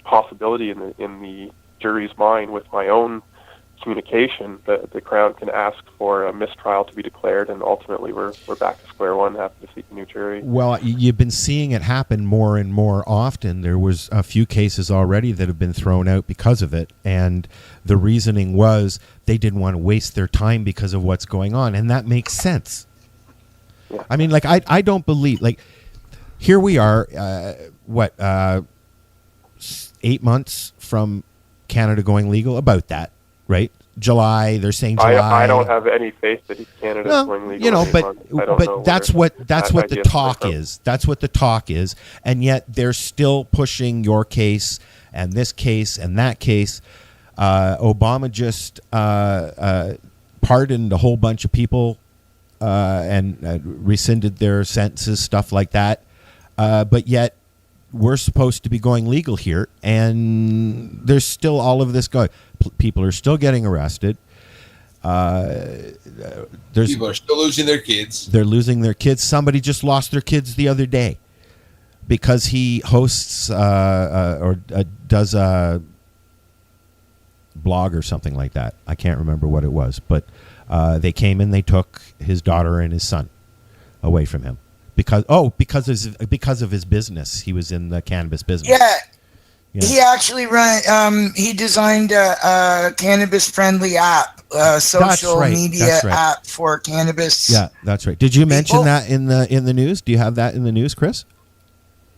possibility in the jury's mind with my own communication, the Crown can ask for a mistrial to be declared, and ultimately we're back to square one, having to seek a new jury. Well, you've been seeing it happen more and more often. There was a few cases already that have been thrown out because of it, and the reasoning was they didn't want to waste their time because of what's going on, and that makes sense. Yeah. I mean, I don't believe, here we are, 8 months from Canada going legal, about that. Right, July. They're saying July. I don't have any faith that Canada's going legal. But that's what the talk is. That's what the talk is, and yet they're still pushing your case and this case and that case. Obama just pardoned a whole bunch of people and rescinded their sentences, stuff like that. But yet we're supposed to be going legal here, and there's still all of this going. People are still getting arrested. People are still losing their kids. They're losing their kids. Somebody just lost their kids the other day because he hosts does a blog or something like that. I can't remember what it was, but they came and they took his daughter and his son away from him because of his business. He was in the cannabis business. Yeah. He actually he designed a cannabis-friendly app, social media app for cannabis. Yeah, that's right. Did you mention that in the news? Do you have that in the news, Chris?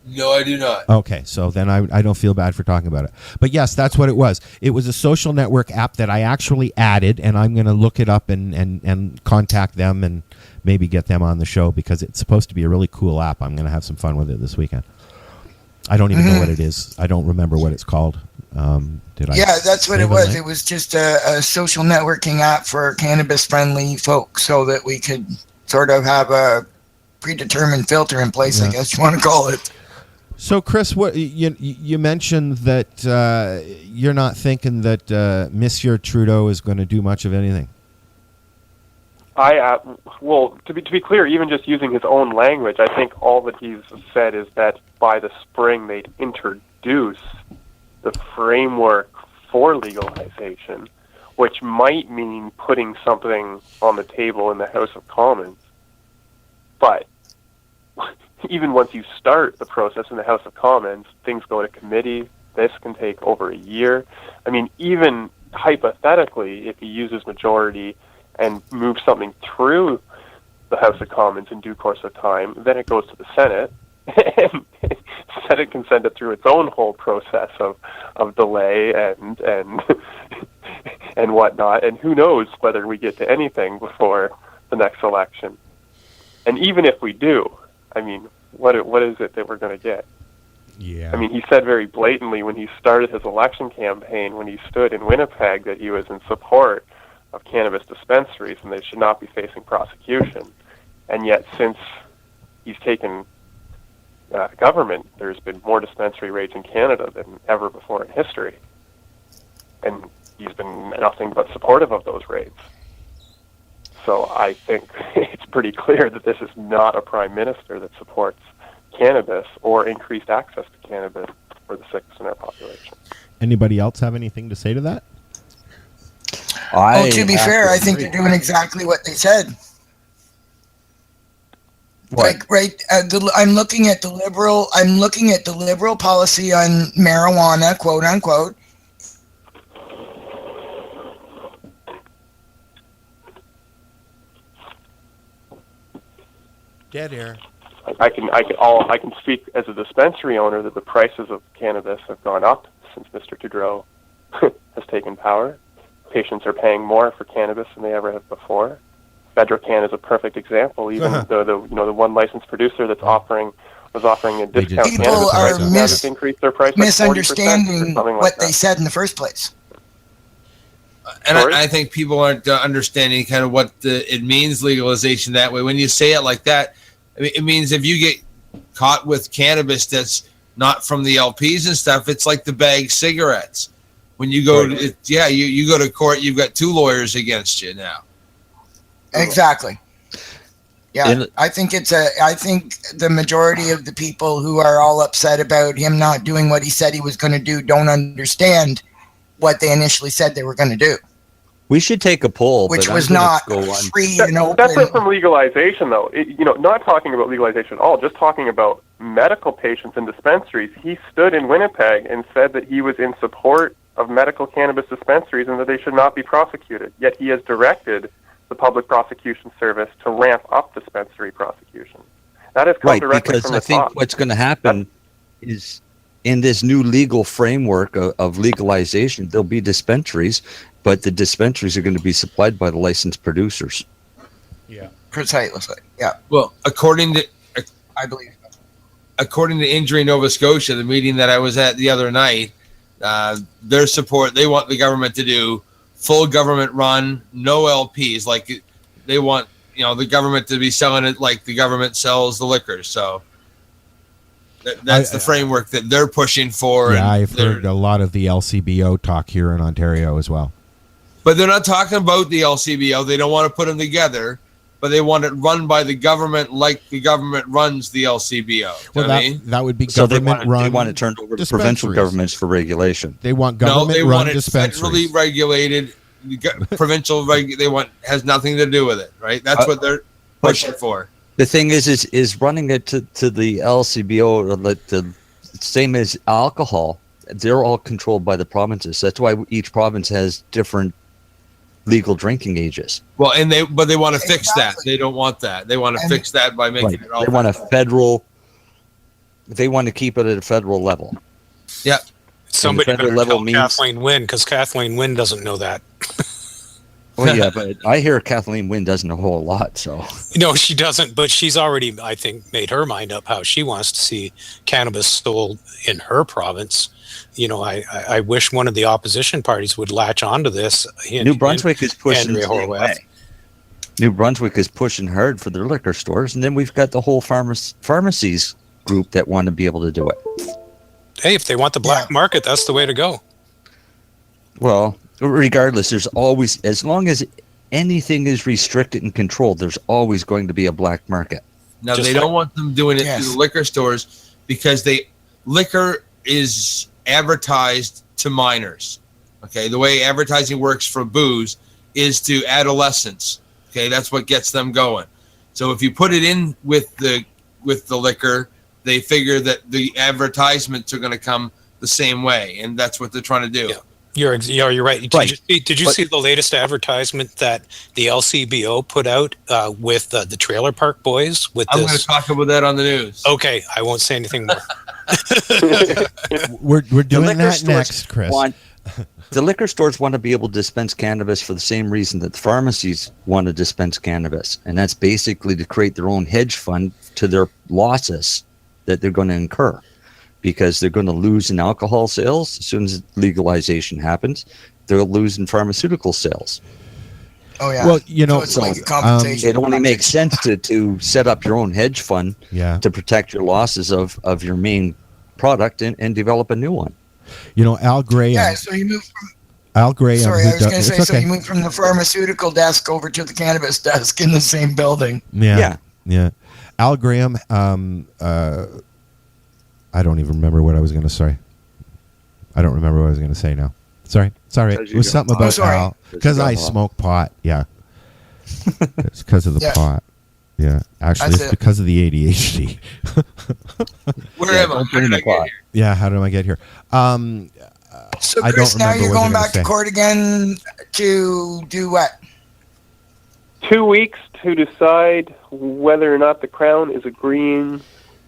No, I do not. Okay, so then I don't feel bad for talking about it. But yes, that's what it was. It was a social network app that I actually added, and I'm going to look it up and contact them and maybe get them on the show because it's supposed to be a really cool app. I'm going to have some fun with it this weekend. I don't even know what it is. I don't remember what it's called. Did I? Yeah, that's what say it the was. link? It was just a social networking app for cannabis-friendly folks so that we could sort of have a predetermined filter in place, I guess you want to call it. So, Chris, what you mentioned that you're not thinking that Monsieur Trudeau is going to do much of anything. Well, to be clear, even just using his own language, I think all that he's said is that by the spring they'd introduce the framework for legalization, which might mean putting something on the table in the House of Commons. But even once you start the process in the House of Commons, things go to committee. This can take over a year. I mean, even hypothetically, if he uses majority and moves something through the House of Commons in due course of time, then it goes to the Senate, and the Senate can send it through its own whole process of delay and and whatnot. And who knows whether we get to anything before the next election. And even if we do, I mean, what is it that we're going to get? Yeah. I mean, he said very blatantly when he started his election campaign, when he stood in Winnipeg, that he was in support of cannabis dispensaries and they should not be facing prosecution. And yet, since he's taken government, there's been more dispensary raids in Canada than ever before in history. And he's been nothing but supportive of those raids. So I think it's pretty clear that this is not a prime minister that supports cannabis or increased access to cannabis for the sickest in our population. Anybody else have anything to say to that? To be fair, I think they're doing exactly what they said. What? I'm looking at the liberal policy on marijuana, quote unquote. Dead air. I can speak as a dispensary owner that the prices of cannabis have gone up since Mr. Trudeau has taken power. Patients are paying more for cannabis than they ever have before. Bedrocan is a perfect example. Even the one licensed producer was offering a discount. People are increased their price misunderstanding by 40% or what they said in the first place. And I think people aren't understanding kind of what it means, legalization that way. When you say it like that, I mean, it means if you get caught with cannabis that's not from the LPs and stuff, it's like the bag cigarettes. When you go, you go to court, you've got two lawyers against you now. Exactly. Yeah, I think the majority of the people who are all upset about him not doing what he said he was going to do don't understand what they initially said they were going to do. We should take a poll, which was not free and open. Separate from legalization, though, not talking about legalization at all, just talking about medical patients in dispensaries. He stood in Winnipeg and said that he was in support of medical cannabis dispensaries and that they should not be prosecuted. Yet he has directed the Public Prosecution Service to ramp up dispensary prosecution. That has come directly from the top. Because I think what's going to happen is in this new legal framework of legalization, there'll be dispensaries, but the dispensaries are going to be supplied by the licensed producers. Yeah, precisely. Yeah. Well, according to Injury Nova Scotia, the meeting that I was at the other night, their support, they want the government to do full government run, no LPs. Like they want, the government to be selling it like the government sells the liquor. So that's the framework that they're pushing for. Yeah, I've heard a lot of the LCBO talk here in Ontario as well. But they're not talking about the LCBO. They don't want to put them together, but they want it run by the government like the government runs the LCBO. Well, that would be government run. They want it turned over to provincial governments for regulation. They want government run dispensaries. Federally regulated, provincial. Has nothing to do with it, right? That's what they're pushing for. The thing is running it to the LCBO, the same as alcohol. They're all controlled by the provinces. That's why each province has different legal drinking ages. Well, but they want to fix that. They don't want that. They want to fix that by making it all. They want a federal they want to keep it at a federal level. Yeah. Somebody federal better level tell means- Kathleen Wynne, because Kathleen Wynne doesn't know that. Well, yeah, but I hear Kathleen Wynne doesn't know a whole lot, so. No, she doesn't, but she's already, I think, made her mind up how she wants to see cannabis sold in her province. You know, I wish one of the opposition parties would latch onto this. New Brunswick is pushing Andrea the same Horwath. way. New Brunswick is pushing hard for their liquor stores, and then we've got the whole pharmacies group that want to be able to do it. Hey, if they want the black market, that's the way to go. Well, regardless, there's always, as long as anything is restricted and controlled, there's always going to be a black market. Now, they don't want them doing it through the liquor stores because liquor is advertised to minors. Okay, the way advertising works for booze is to adolescents. Okay, that's what gets them going. So if you put it in with the liquor, they figure that the advertisements are going to come the same way, and that's what they're trying to do. Yeah. You're right. Did you see the latest advertisement that the LCBO put out with the Trailer Park Boys? I'm going to talk about that on the news. Okay, I won't say anything more. We're doing that next, Chris. The liquor stores want to be able to dispense cannabis for the same reason that the pharmacies want to dispense cannabis, and that's basically to create their own hedge fund to their losses that they're going to incur, because they're going to lose in alcohol sales as soon as legalization happens. They'll lose in pharmaceutical sales. Oh yeah. Well, you know, so it's like a compensation. It only makes sense to set up your own hedge fund to protect your losses of your main product and develop a new one. You know, Al Graham. Yeah, so you move from. Al Graham. Sorry, I was going to say, it's so okay. you move from the pharmaceutical desk over to the cannabis desk in the same building. Yeah. Al Graham. I don't even remember what I was going to say. I don't remember what I was going to say now. Sorry. It was something about Al. Because I smoke pot. Yeah. It's because of the pot. Yeah. Actually, it's because of the ADHD. Where am I? How did I get here? Yeah. How did I get here? So, I Chris, don't now remember you're what I going was back to gonna say. court again to do what? 2 weeks to decide whether or not the Crown is agreeing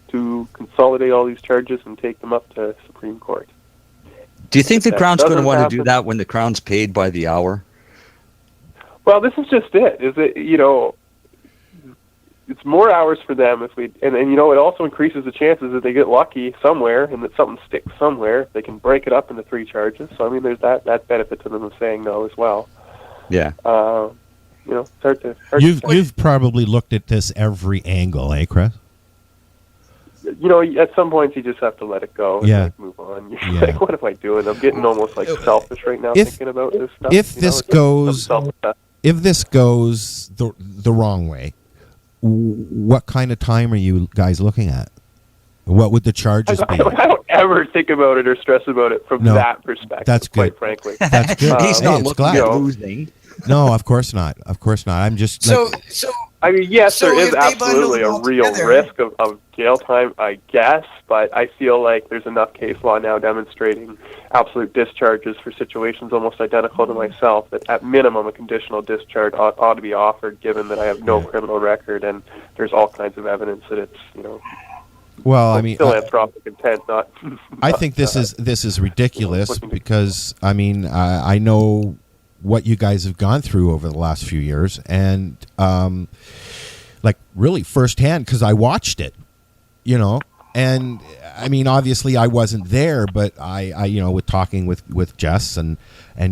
to consolidate all these charges and take them up to Supreme Court. Do you think the That Crown's going to doesn't want to do happen. that when the Crown's paid by the hour? Well, this is just it. Is it, you know, it's more hours for them if we, and you know, it also increases the chances that they get lucky somewhere and that something sticks somewhere. They can break it up into 3 charges. So I mean, there's that benefit to them of saying no as well. Yeah. You know, it's hard to You've probably looked at this every angle, eh, Chris? you know, at some points you just have to let it go and like, move on. You're Yeah. like, what am I doing? I'm getting almost like selfish right now thinking about this stuff. If you know? this It's goes, self-assessment. if this goes the wrong way, what kind of time are you guys looking at? What would the charges be? I don't ever think about it or stress about it from that perspective. That's good. Quite frankly, That's good. He's Hey, not it's looking glad. at losing. No, of course not. Of course not. I'm just So, like, so I mean, yes, So there is if they bundle absolutely them a all real together- risk of jail time, I guess, but I feel like there's enough case law now demonstrating absolute discharges for situations almost identical to myself that at minimum a conditional discharge ought to be offered, given that I have no criminal record and there's all kinds of evidence that it's, you know, well, I mean, philanthropic intent, not. I think this is ridiculous because I mean I know what you guys have gone through over the last few years, and like really firsthand because I watched it, you know. And I mean, obviously, I wasn't there, but I you know, with talking with Jess and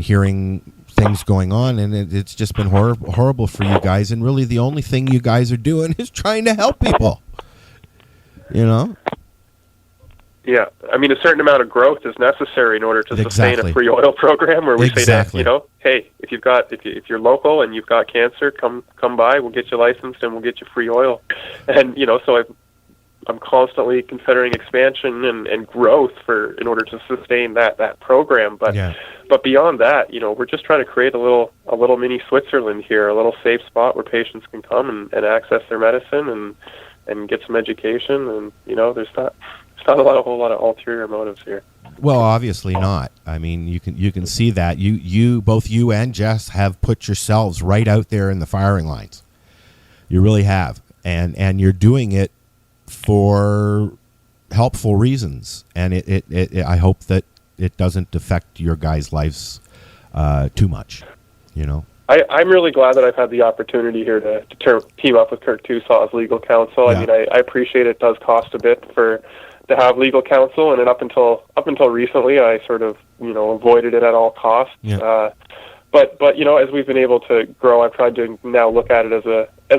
hearing things going on, and it's just been horrible for you guys. And really, the only thing you guys are doing is trying to help people, you know. Yeah, I mean, a certain amount of growth is necessary in order to sustain a free oil program. Where we say that, you know, hey, if you're local and you've got cancer, come by. We'll get you licensed and we'll get you free oil. And you know, so I'm constantly considering expansion and growth in order to sustain that program. But beyond that, you know, we're just trying to create a little mini Switzerland here, a little safe spot where patients can come and access their medicine and get some education. And you know, there's not a whole lot of ulterior motives here. Well, obviously not. I mean, you can see that both you and Jess have put yourselves right out there in the firing lines. You really have, and you're doing it for helpful reasons, and it I hope that it doesn't affect your guys' lives too much. I'm really glad that I've had the opportunity here to team up with Kirk Tusaw as legal counsel. Yeah. I mean, I appreciate it does cost a bit to have legal counsel, and then up until recently, I sort of avoided it at all costs. Yeah. But as we've been able to grow, I've tried to now look at it as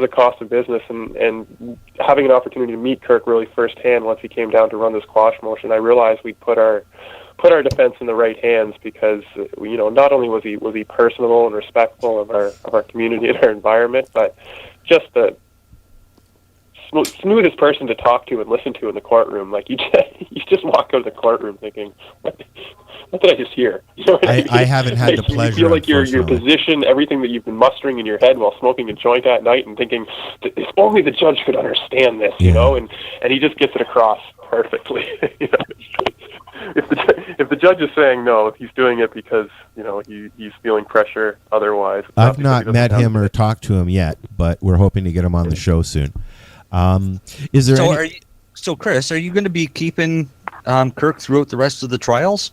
a cost of business, and having an opportunity to meet Kirk really firsthand once he came down to run this quash motion, I realized we'd put our defense in the right hands, because not only was he personable and respectful of our community and our environment, but just the smoothest person to talk to and listen to in the courtroom. Like you just walk out of the courtroom thinking, what did I just hear? I haven't had the pleasure. You feel like your position, everything that you've been mustering in your head while smoking a joint at night and thinking, if only the judge could understand this, and he just gets it across perfectly. If the judge is saying no, he's doing it because he's feeling pressure. Otherwise, I've not met him or talked to him yet, but we're hoping to get him on the show soon. Is there So, Chris, are you going to be keeping Kirk throughout the rest of the trials?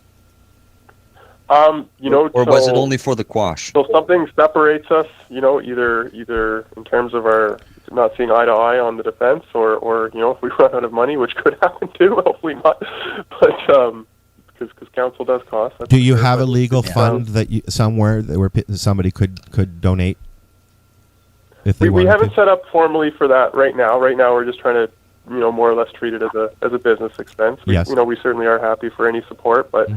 Or was it only for the quash? So something separates us, either in terms of our not seeing eye to eye on the defense, or if we run out of money, which could happen too. Hopefully not, but because counsel does cost. Do you have a legal fund that somewhere where somebody could donate? If we haven't set up formally for that right now. Right now, we're just trying to more or less treat it as a business expense. We certainly are happy for any support, but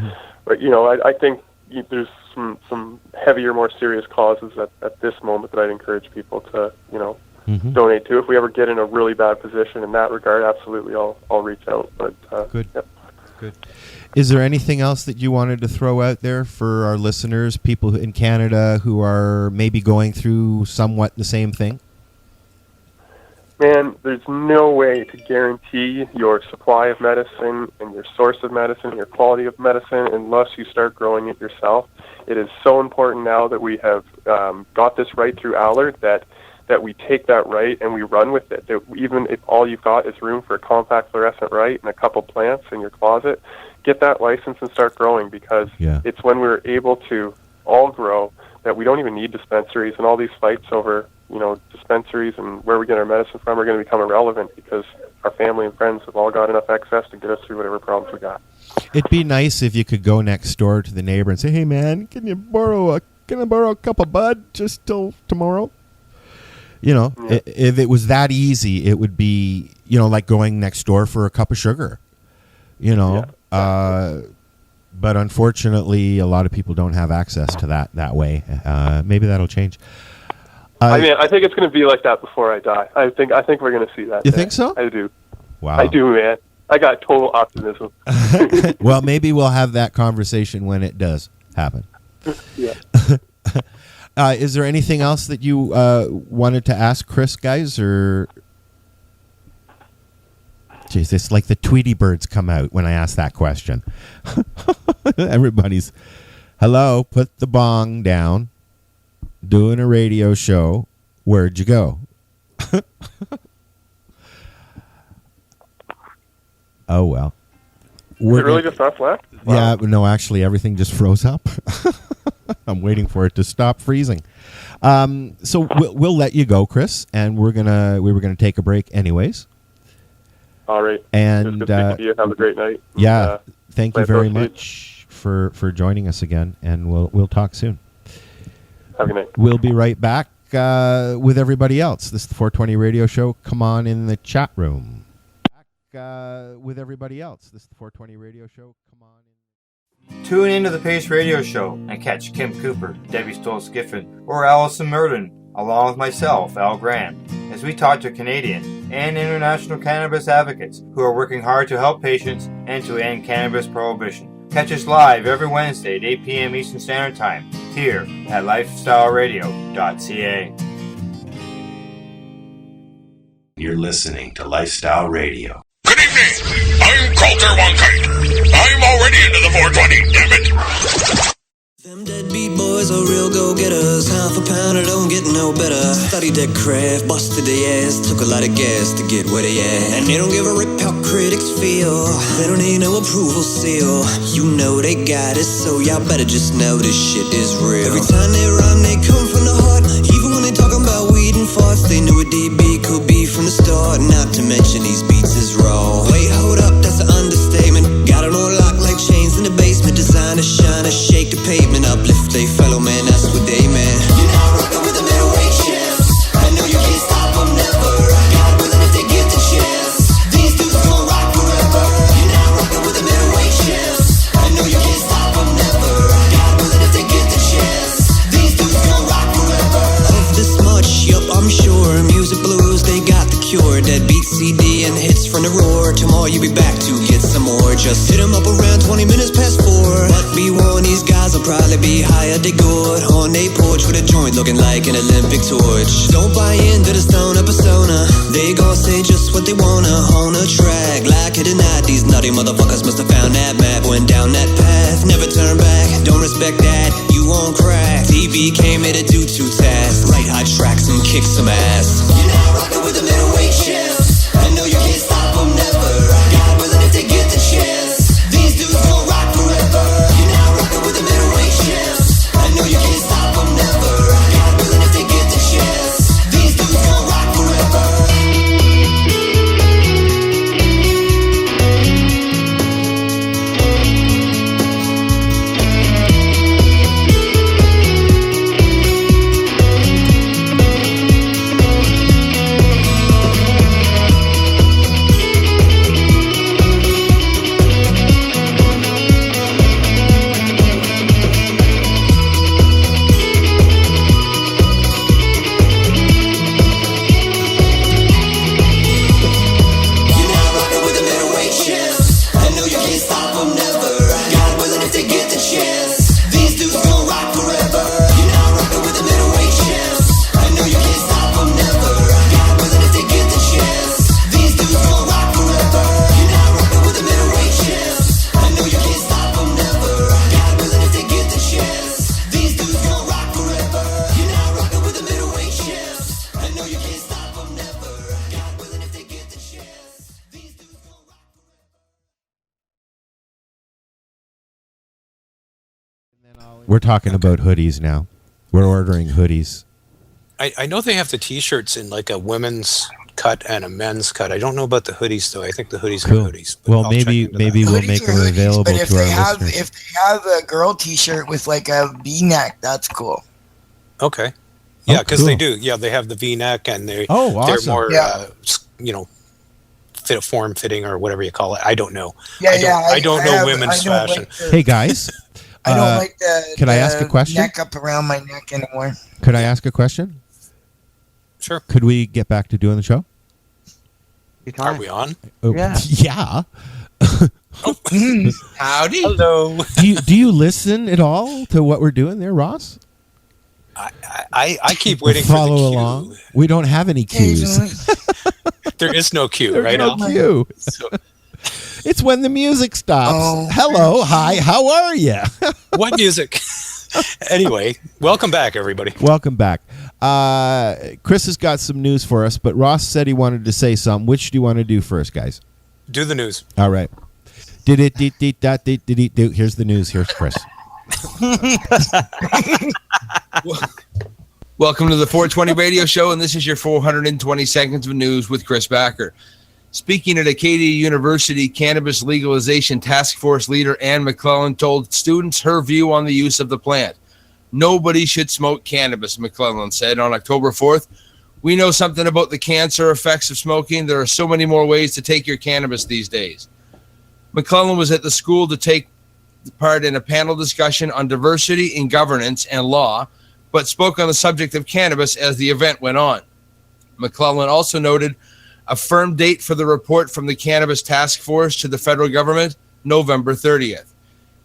I think there's some heavier, more serious causes at this moment that I'd encourage people to donate to. If we ever get in a really bad position in that regard, absolutely I'll reach out. But good. Yep. Good. Is there anything else that you wanted to throw out there for our listeners, people in Canada who are maybe going through somewhat the same thing? Man, there's no way to guarantee your supply of medicine and your source of medicine, your quality of medicine, unless you start growing it yourself. It is so important now that we have got this right through Allard that we take that right and we run with it. That even if all you've got is room for a compact fluorescent right and a couple plants in your closet, get that license and start growing, because it's when we're able to all grow that we don't even need dispensaries, and all these fights over dispensaries and where we get our medicine from are going to become irrelevant, because our family and friends have all got enough excess to get us through whatever problems we got. It'd be nice if you could go next door to the neighbor and say, "Hey man, can I borrow a cup of bud just till tomorrow?" If it was that easy, it would be like going next door for a cup of sugar. But unfortunately, a lot of people don't have access to that way. Maybe that'll change. I think it's going to be like that before I die. I think we're going to see that. You think so? I do. Wow. I do, man. I got total optimism. Well, maybe we'll have that conversation when it does happen. Yeah. Is there anything else that you wanted to ask Chris, guys? Or jeez, it's like the Tweety birds come out when I ask that question. Everybody's, hello, put the bong down. Doing a radio show. Where'd you go? Oh, well. Is it really just us left? Wow. Yeah, no, actually, everything just froze up. I'm waiting for it to stop freezing. So we'll let you go, Chris, and we were gonna take a break anyways. All right. And good speaking to you. Have a great night. Yeah, thank you very much for joining us again, and we'll talk soon. Have a good night. We'll be right back with everybody else. This is the 420 Radio Show. Come on in the chat room. Back with everybody else. This is the 420 Radio Show. Come on in. Tune into the Pace Radio Show and catch Kim Cooper, Debbie Stoll-Skiffen, or Allison Murden, along with myself, Al Grant, as we talk to Canadian and international cannabis advocates who are working hard to help patients and to end cannabis prohibition. Catch us live every Wednesday at 8 p.m. Eastern Standard Time here at lifestyleradio.ca. You're listening to Lifestyle Radio. Good evening. I'm Coulter Wonkite. I'm already into the 420, damn it. Them deadbeat boys are real go-getters. Half a pound, I don't get no better. Studied their craft, busted their ass, took a lot of gas to get where they at. And they don't give a rip how critics feel. They don't need no approval seal. You know they got it, so y'all better just know this shit is real. Every time they rhyme, they come from the heart. Even when they talking about weed and farts, they knew a DB could be from the start. Not to mention these beats is raw. Wait, hold up, that's an understatement. Got it on lock like chains in the basement. Designer, shiner, shake the pavement. Uplift they fellow man, that's what they meant. You're now rocking with the middleweight champs. I know you can't stop them, never. God willing if they get the chance. These dudes gon' rock forever. You're now rocking with the middleweight champs. I know you can't stop them, never. God willing if they get the chance. These dudes gon' rock forever. Of this much, yup, I'm sure. Music blues, they got the cure. That beat CD and hits from the roar. Tomorrow you be back to get some more. Just hit 'em up around 20 minutes past 4. But be warned, these guys will probably be higher they good. On they porch with a joint looking like an Olympic torch. Don't buy into the stoner persona. They gon' say just what they wanna on a track. Like it or not, these nutty motherfuckers must have found that map. Went down that path, never turn back. Don't respect that, you won't crack. TV came here to do two tasks. Write hot tracks and kick some ass. You're now rocking with the middleweight champs. I know you can't stop them, never. God willing if they get the chance. These dudes gon' rock forever. You're now rocking with the middleweight champs. I know you can't stop them, never. God willing if they get the chance. These dudes gon' rock forever. We're talking about hoodies now. We're ordering hoodies. I know they have the T-shirts in like a women's cut and a men's cut. I don't know about the hoodies though. I think the hoodies are hoodies. Well, maybe we'll make them available But if to our they have listeners. if they have a girl T-shirt with like a V-neck, that's cool. Okay. Yeah, because cool. they do. Yeah, they have the V-neck and they're awesome. more Yeah. form fitting or whatever you call it. I don't know. Yeah, I don't know women's fashion. Hey guys, I don't like the can I ask a question? neck up around my neck anymore. Could I ask a question? Sure. Could we get back to doing the show? Are we on? Oh, Yeah. Yeah. Howdy. Hello. Do you listen at all to what we're doing there, Ross? I keep waiting Follow for the cue. along. We don't have any cues. There is no cue, There's right? no Al? cue. So, It's when the music stops. Oh. Hello, hi, how are you? what music? Anyway, welcome back, everybody. Welcome back. Chris has got some news for us, but Ross said he wanted to say something. Which do you want to do first, guys? Do the news. All right. Here's the news. Here's Chris. Welcome to the 420 Radio Show, and this is your 420 seconds of news with Chris Backer. Speaking at Acadia University, Cannabis Legalization Task Force leader Ann McClellan told students her view on the use of the plant. Nobody should smoke cannabis, McClellan said on October 4th. We know something about the cancer effects of smoking. There are so many more ways to take your cannabis these days. McClellan was at the school to take part in a panel discussion on diversity in governance and law, but spoke on the subject of cannabis as the event went on. McClellan also noted a firm date for the report from the Cannabis Task Force to the federal government, November 30th.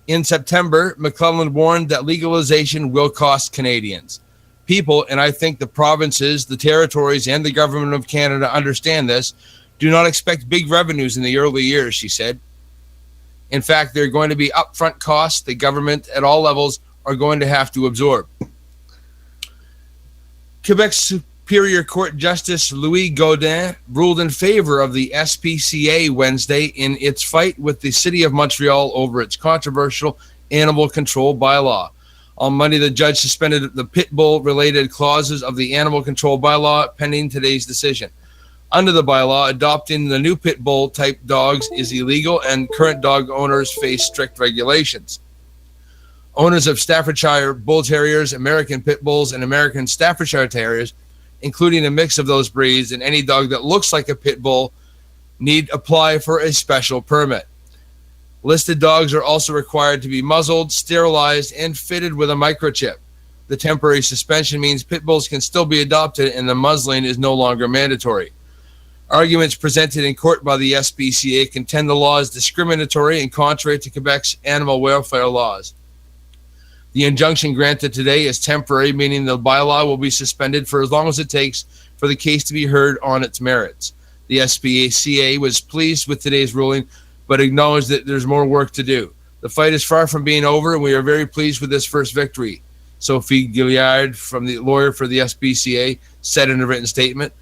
In September, McClellan warned that legalization will cost Canadians. People, and I think the provinces, the territories, and the government of Canada understand this, do not expect big revenues in the early years, she said. In fact, there are going to be upfront costs. The government at all levels are going to have to absorb. Quebec's Superior Court Justice Louis Gaudin ruled in favor of the SPCA Wednesday in its fight with the City of Montreal over its controversial animal control bylaw. On Monday, the judge suspended the pit bull-related clauses of the animal control bylaw pending today's decision. Under the bylaw, adopting the new pit bull-type dogs is illegal, and current dog owners face strict regulations. Owners of Staffordshire Bull Terriers, American Pit Bulls, and American Staffordshire Terriers, including a mix of those breeds, and any dog that looks like a pit bull, need apply for a special permit. Listed dogs are also required to be muzzled, sterilized, and fitted with a microchip. The temporary suspension means pit bulls can still be adopted, and the muzzling is no longer mandatory. Arguments presented in court by the SPCA contend the law is discriminatory and contrary to Quebec's animal welfare laws. The injunction granted today is temporary, meaning the bylaw will be suspended for as long as it takes for the case to be heard on its merits. The SPCA was pleased with today's ruling, but acknowledged that there's more work to do. The fight is far from being over, and we are very pleased with this first victory, Sophie Gilliard, from the lawyer for the SPCA, said in a written statement.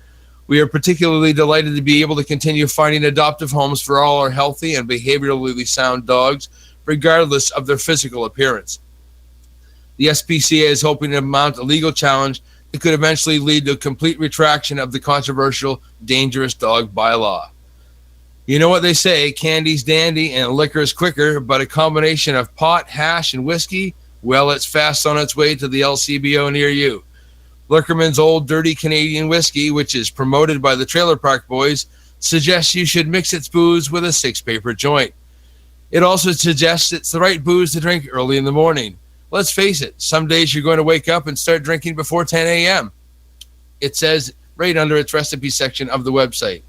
We are particularly delighted to be able to continue finding adoptive homes for all our healthy and behaviorally sound dogs, regardless of their physical appearance. The SPCA is hoping to mount a legal challenge that could eventually lead to a complete retraction of the controversial dangerous dog bylaw. You know what they say, candy's dandy and liquor's quicker, but a combination of pot, hash, and whiskey, well, it's fast on its way to the LCBO near you. Liquorman's Old Dirty Canadian Whiskey, which is promoted by the Trailer Park Boys, suggests you should mix its booze with a 6-paper joint. It also suggests it's the right booze to drink early in the morning. Let's face it, some days you're going to wake up and start drinking before 10 a.m. It says right under its recipe section of the website.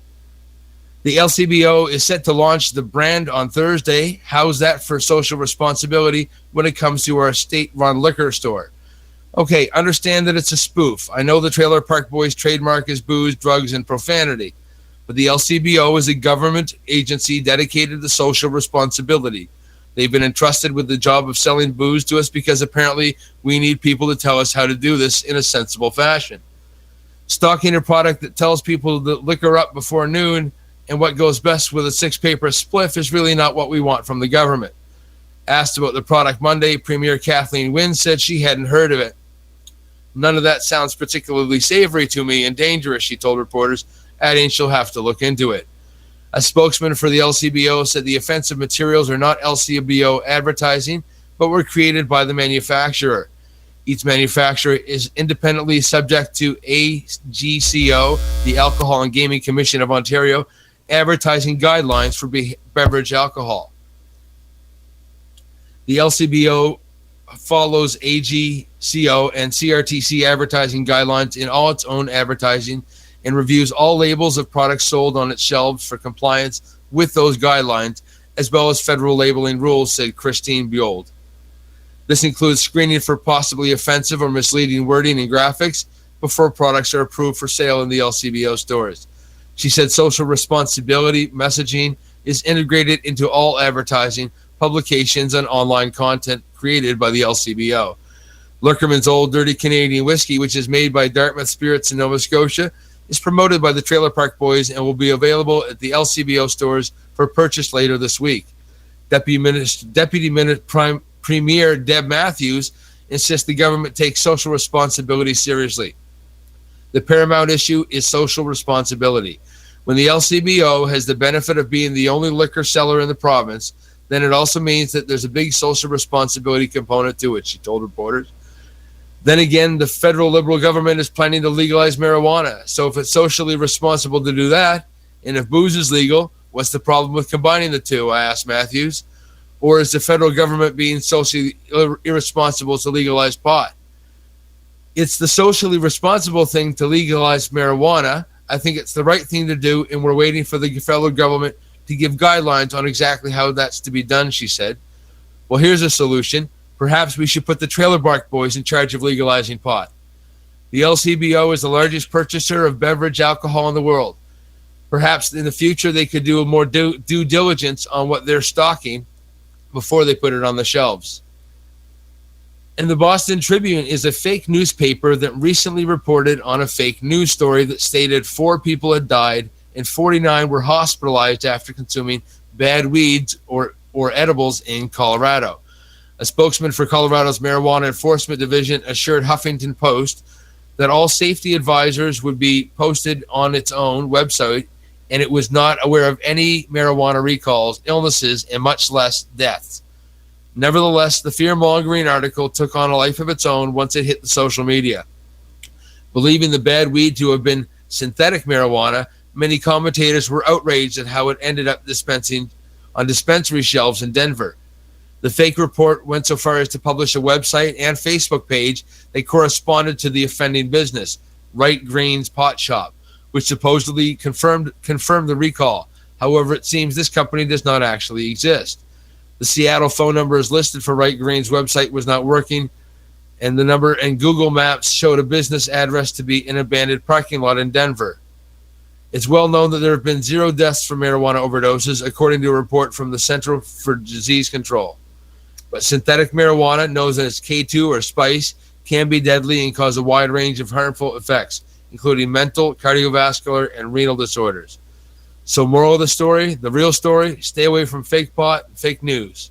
The LCBO is set to launch the brand on Thursday. How's that for social responsibility when it comes to our state-run liquor store? Okay, understand that it's a spoof. I know the Trailer Park Boys trademark is booze, drugs, and profanity, but the LCBO is a government agency dedicated to social responsibility. They've been entrusted with the job of selling booze to us because apparently we need people to tell us how to do this in a sensible fashion. Stocking a product that tells people to liquor up before noon and what goes best with a 6-paper spliff is really not what we want from the government. Asked about the product Monday, Premier Kathleen Wynne said she hadn't heard of it. None of that sounds particularly savory to me and dangerous, she told reporters, adding she'll have to look into it. A spokesman for the LCBO said the offensive materials are not LCBO advertising, but were created by the manufacturer. Each manufacturer is independently subject to AGCO, the Alcohol and Gaming Commission of Ontario, advertising guidelines for beverage alcohol. The LCBO follows AGCO and CRTC advertising guidelines in all its own advertising and reviews all labels of products sold on its shelves for compliance with those guidelines, as well as federal labeling rules, said Christine Biold. This includes screening for possibly offensive or misleading wording and graphics before products are approved for sale in the LCBO stores. She said social responsibility messaging is integrated into all advertising, publications, and online content created by the LCBO. Liquorman's Old Dirty Canadian Whiskey, which is made by Dartmouth Spirits in Nova Scotia, is promoted by the Trailer Park Boys and will be available at the LCBO stores for purchase later this week. Premier Deb Matthews insists the government takes social responsibility seriously. The paramount issue is social responsibility. When the LCBO has the benefit of being the only liquor seller in the province, then it also means that there's a big social responsibility component to it, she told reporters. Then again, the federal Liberal government is planning to legalize marijuana. So if it's socially responsible to do that, and if booze is legal, what's the problem with combining the two, I asked Matthews. Or is the federal government being socially irresponsible to legalize pot? It's the socially responsible thing to legalize marijuana. I think it's the right thing to do, and we're waiting for the federal government to give guidelines on exactly how that's to be done, she said. Well, here's a solution. Perhaps we should put the Trailer Park Boys in charge of legalizing pot. The LCBO is the largest purchaser of beverage alcohol in the world. Perhaps in the future they could do more due diligence on what they're stocking before they put it on the shelves. And the Boston Tribune is a fake newspaper that recently reported on a fake news story that stated 4 people had died and 49 were hospitalized after consuming bad weeds or edibles in Colorado. A spokesman for Colorado's Marijuana Enforcement Division assured Huffington Post that all safety advisors would be posted on its own website, and it was not aware of any marijuana recalls, illnesses, and much less deaths. Nevertheless, the fear-mongering article took on a life of its own once it hit the social media. Believing the bad weed to have been synthetic marijuana, many commentators were outraged at how it ended up dispensing on dispensary shelves in Denver. The fake report went so far as to publish a website and Facebook page that corresponded to the offending business, Right Greens Pot Shop, which supposedly confirmed the recall. However, it seems this company does not actually exist. The Seattle phone number is listed for Right Green's website was not working, and the number and Google Maps showed a business address to be an abandoned parking lot in Denver. It's well known that there have been 0 deaths from marijuana overdoses, according to a report from the Center for Disease Control. But synthetic marijuana, known as K2 or spice, can be deadly and cause a wide range of harmful effects, including mental, cardiovascular, and renal disorders. So moral of the story, the real story, stay away from fake pot and fake news.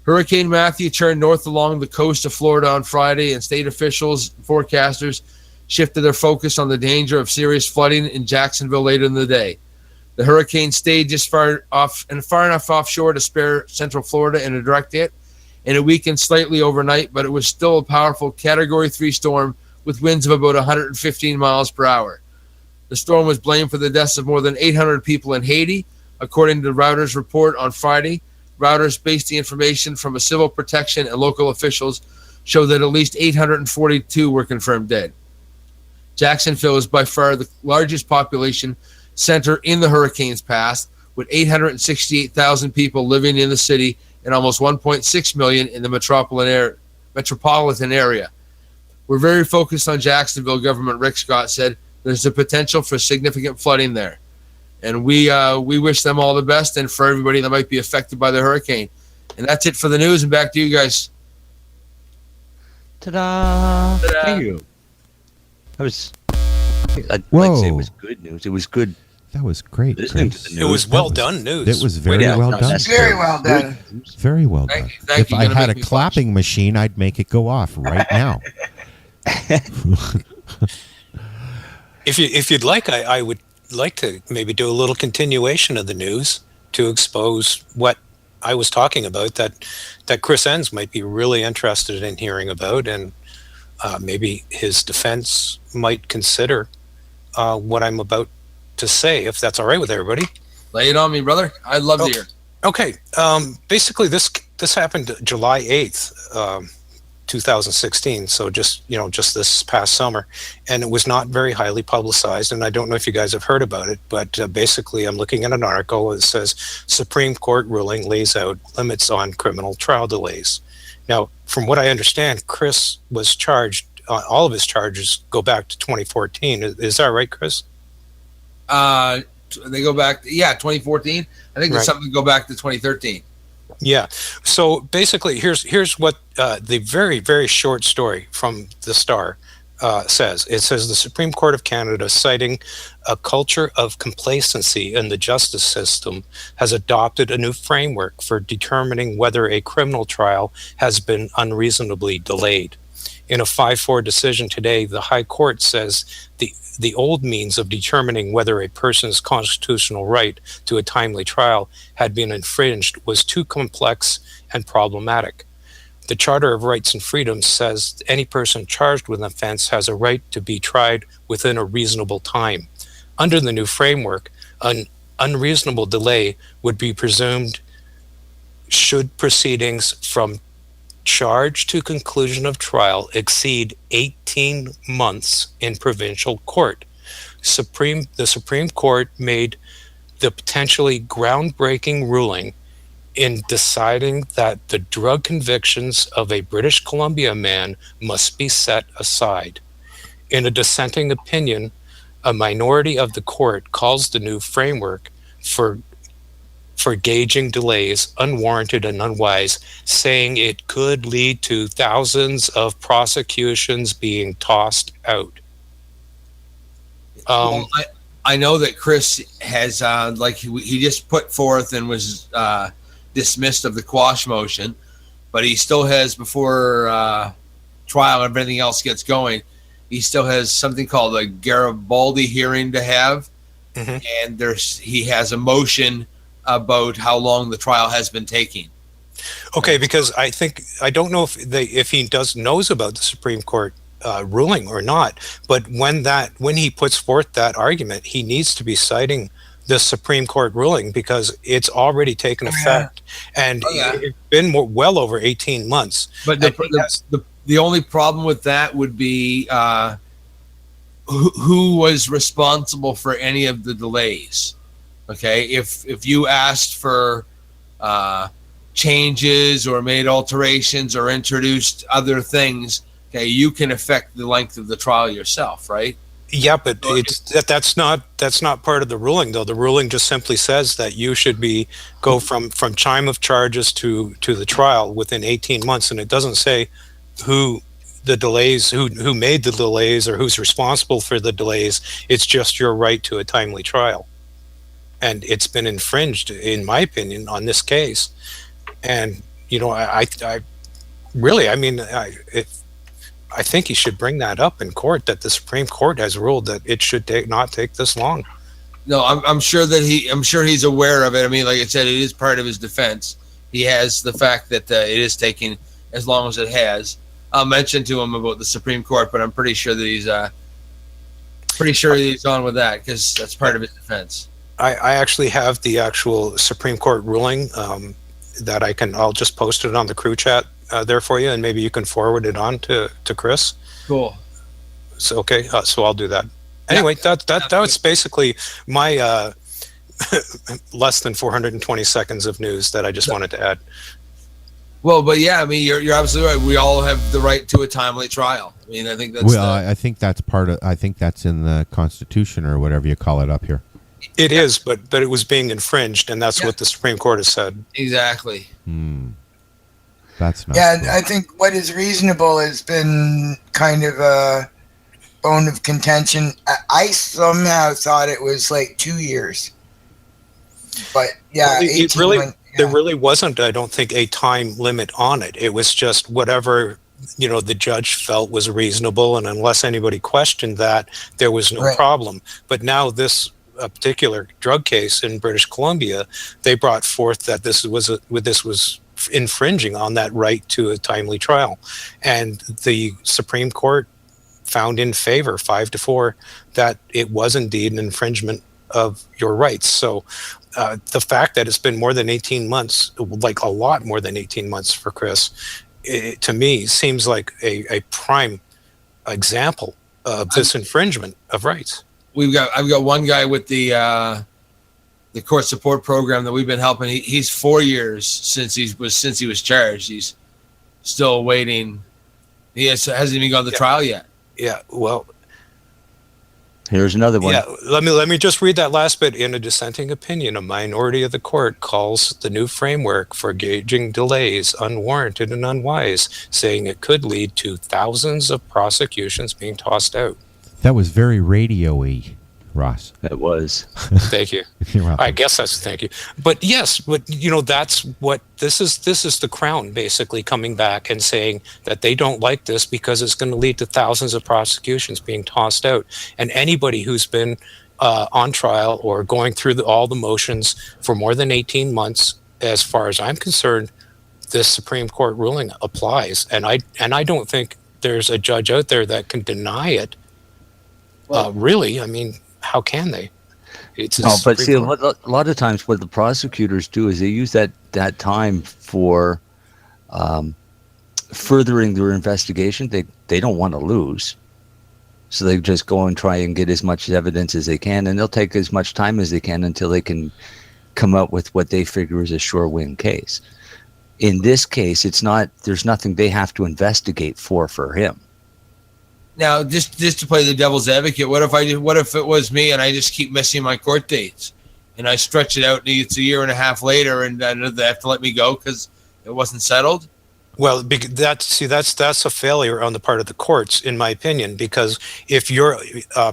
Hurricane Matthew turned north along the coast of Florida on Friday, and state officials and forecasters shifted their focus on the danger of serious flooding in Jacksonville later in the day. The hurricane stayed just far enough offshore to spare Central Florida in a direct hit, and it weakened slightly overnight, but it was still a powerful Category 3 storm with winds of about 115 miles per hour. The storm was blamed for the deaths of more than 800 people in Haiti, according to Reuters' report on Friday. Reuters based the information from a civil protection and local officials show that at least 842 were confirmed dead. Jacksonville is by far the largest population center in the hurricane's path, with 868,000 people living in the city and almost 1.6 million in the metropolitan area. We're very focused on Jacksonville, Governor Rick Scott said. There's a potential for significant flooding there. And we wish them all the best, and for everybody that might be affected by the hurricane. And that's it for the news, and back to you guys. Ta-da! Ta-da. Thank you. I'd like to say it was good news. It was good. That was great. Listening to Chris. the news. It was well done news. It was very Yeah, well no, done. that's Very well done. Very well done. Thank If you. I You're gonna had a make me clapping machine, I'd make it go off right now. If you'd like, I would like to maybe do a little continuation of the news to expose what I was talking about that Chris Enns might be really interested in hearing about, and maybe his defense might consider what I'm about to say, if that's all right with everybody. Lay it on me, brother. I'd love to hear. Okay. Basically, this happened July 8th, 2016. So just this past summer, and it was not very highly publicized. And I don't know if you guys have heard about it, but basically, I'm looking at an article that says Supreme Court ruling lays out limits on criminal trial delays. Now, from what I understand, Chris was charged. All of his charges go back to 2014. Is that right, Chris? They go back, 2014. I think there's Right. something to go back to 2013. Yeah. So basically, here's what the very, very short story from the Star says. It says the Supreme Court of Canada, citing a culture of complacency in the justice system, has adopted a new framework for determining whether a criminal trial has been unreasonably delayed. In a 5-4 decision today, the High Court says the old means of determining whether a person's constitutional right to a timely trial had been infringed was too complex and problematic. The Charter of Rights and Freedoms says any person charged with an offense has a right to be tried within a reasonable time. Under the new framework, an unreasonable delay would be presumed should proceedings from charge to conclusion of trial exceed 18 months in provincial court. The Supreme Court made the potentially groundbreaking ruling in deciding that the drug convictions of a British Columbia man must be set aside. In a dissenting opinion, a minority of the court calls the new framework for for gauging delays, unwarranted and unwise, saying it could lead to thousands of prosecutions being tossed out. Well, I know that Chris has, he just put forth and was dismissed of the quash motion, but he still has, before trial and everything else gets going, he still has something called a Garibaldi hearing to have, and he has a motion about how long the trial has been taking. Okay, because I don't know if he knows about the Supreme Court ruling or not, but when he puts forth that argument, he needs to be citing the Supreme Court ruling because it's already taken effect, and it's been well over 18 months. But the only problem with that would be who was responsible for any of the delays. Okay, if you asked for changes or made alterations or introduced other things, okay, you can affect the length of the trial yourself, right? Yeah, but that's not part of the ruling, though. The ruling just simply says that you should go from time of charges to the trial within 18 months, and it doesn't say who made the delays or who's responsible for the delays. It's just your right to a timely trial, and it's been infringed, in my opinion, on this case. And I think he should bring that up in court, that the Supreme Court has ruled that it should not take this long. No, I'm sure he's aware of it. I mean, like I said, it is part of his defense. He has the fact that it is taking as long as it has. I'll mention to him about the Supreme Court, but I'm pretty sure that he's on with that because that's part of his defense. I actually have the actual Supreme Court ruling that I'll just post it on the crew chat there for you, and maybe you can forward it on to Chris. Cool. So okay, so I'll do that. Anyway, that was basically my less than 420 seconds of news that I just wanted to add. Well, but yeah, I mean, you're absolutely right. We all have the right to a timely trial. I mean, I think that's. Well, I think that's I think that's in the Constitution or whatever you call it up here. It is, but it was being infringed, and that's what the Supreme Court has said. Exactly. That's not. Yeah, cool. I think what is reasonable has been kind of a bone of contention. I somehow thought it was like 2 years, but yeah, well, there really wasn't, I don't think, a time limit on it. It was just whatever the judge felt was reasonable, and unless anybody questioned that, there was no problem. But now this particular drug case in British Columbia, they brought forth that this was infringing on that right to a timely trial, and the Supreme Court found in favor 5-4 that it was indeed an infringement of your rights. So the fact that it's been more than 18 months, like a lot more than 18 months for Chris, to me seems like a prime example of this infringement of rights. I've got one guy with the court support program that we've been helping. He's 4 years since he was charged. He's still waiting. He hasn't even gone to trial yet. Yeah. Well, here's another one. Yeah. Let me just read that last bit. In a dissenting opinion, a minority of the court calls the new framework for gauging delays unwarranted and unwise, saying it could lead to thousands of prosecutions being tossed out. That was very radio-y, Ross. It was. Thank you. You're welcome. I guess thank you. But yes, that's what this is the Crown basically coming back and saying that they don't like this because it's going to lead to thousands of prosecutions being tossed out. And anybody who's been on trial or going through all the motions for more than 18 months, as far as I'm concerned, this Supreme Court ruling applies. And I don't think there's a judge out there that can deny it. Really, I mean, how can they? But see, a lot of times what the prosecutors do is they use that time for furthering their investigation. They don't want to lose, so they just go and try and get as much evidence as they can, and they'll take as much time as they can until they can come up with what they figure is a sure win case. In this case, there's nothing they have to investigate for him. Now, just to play the devil's advocate, what if it was me and I just keep missing my court dates, and I stretch it out, and it's a year and a half later, and then they have to let me go because it wasn't settled. Well, that's a failure on the part of the courts, in my opinion, because if you're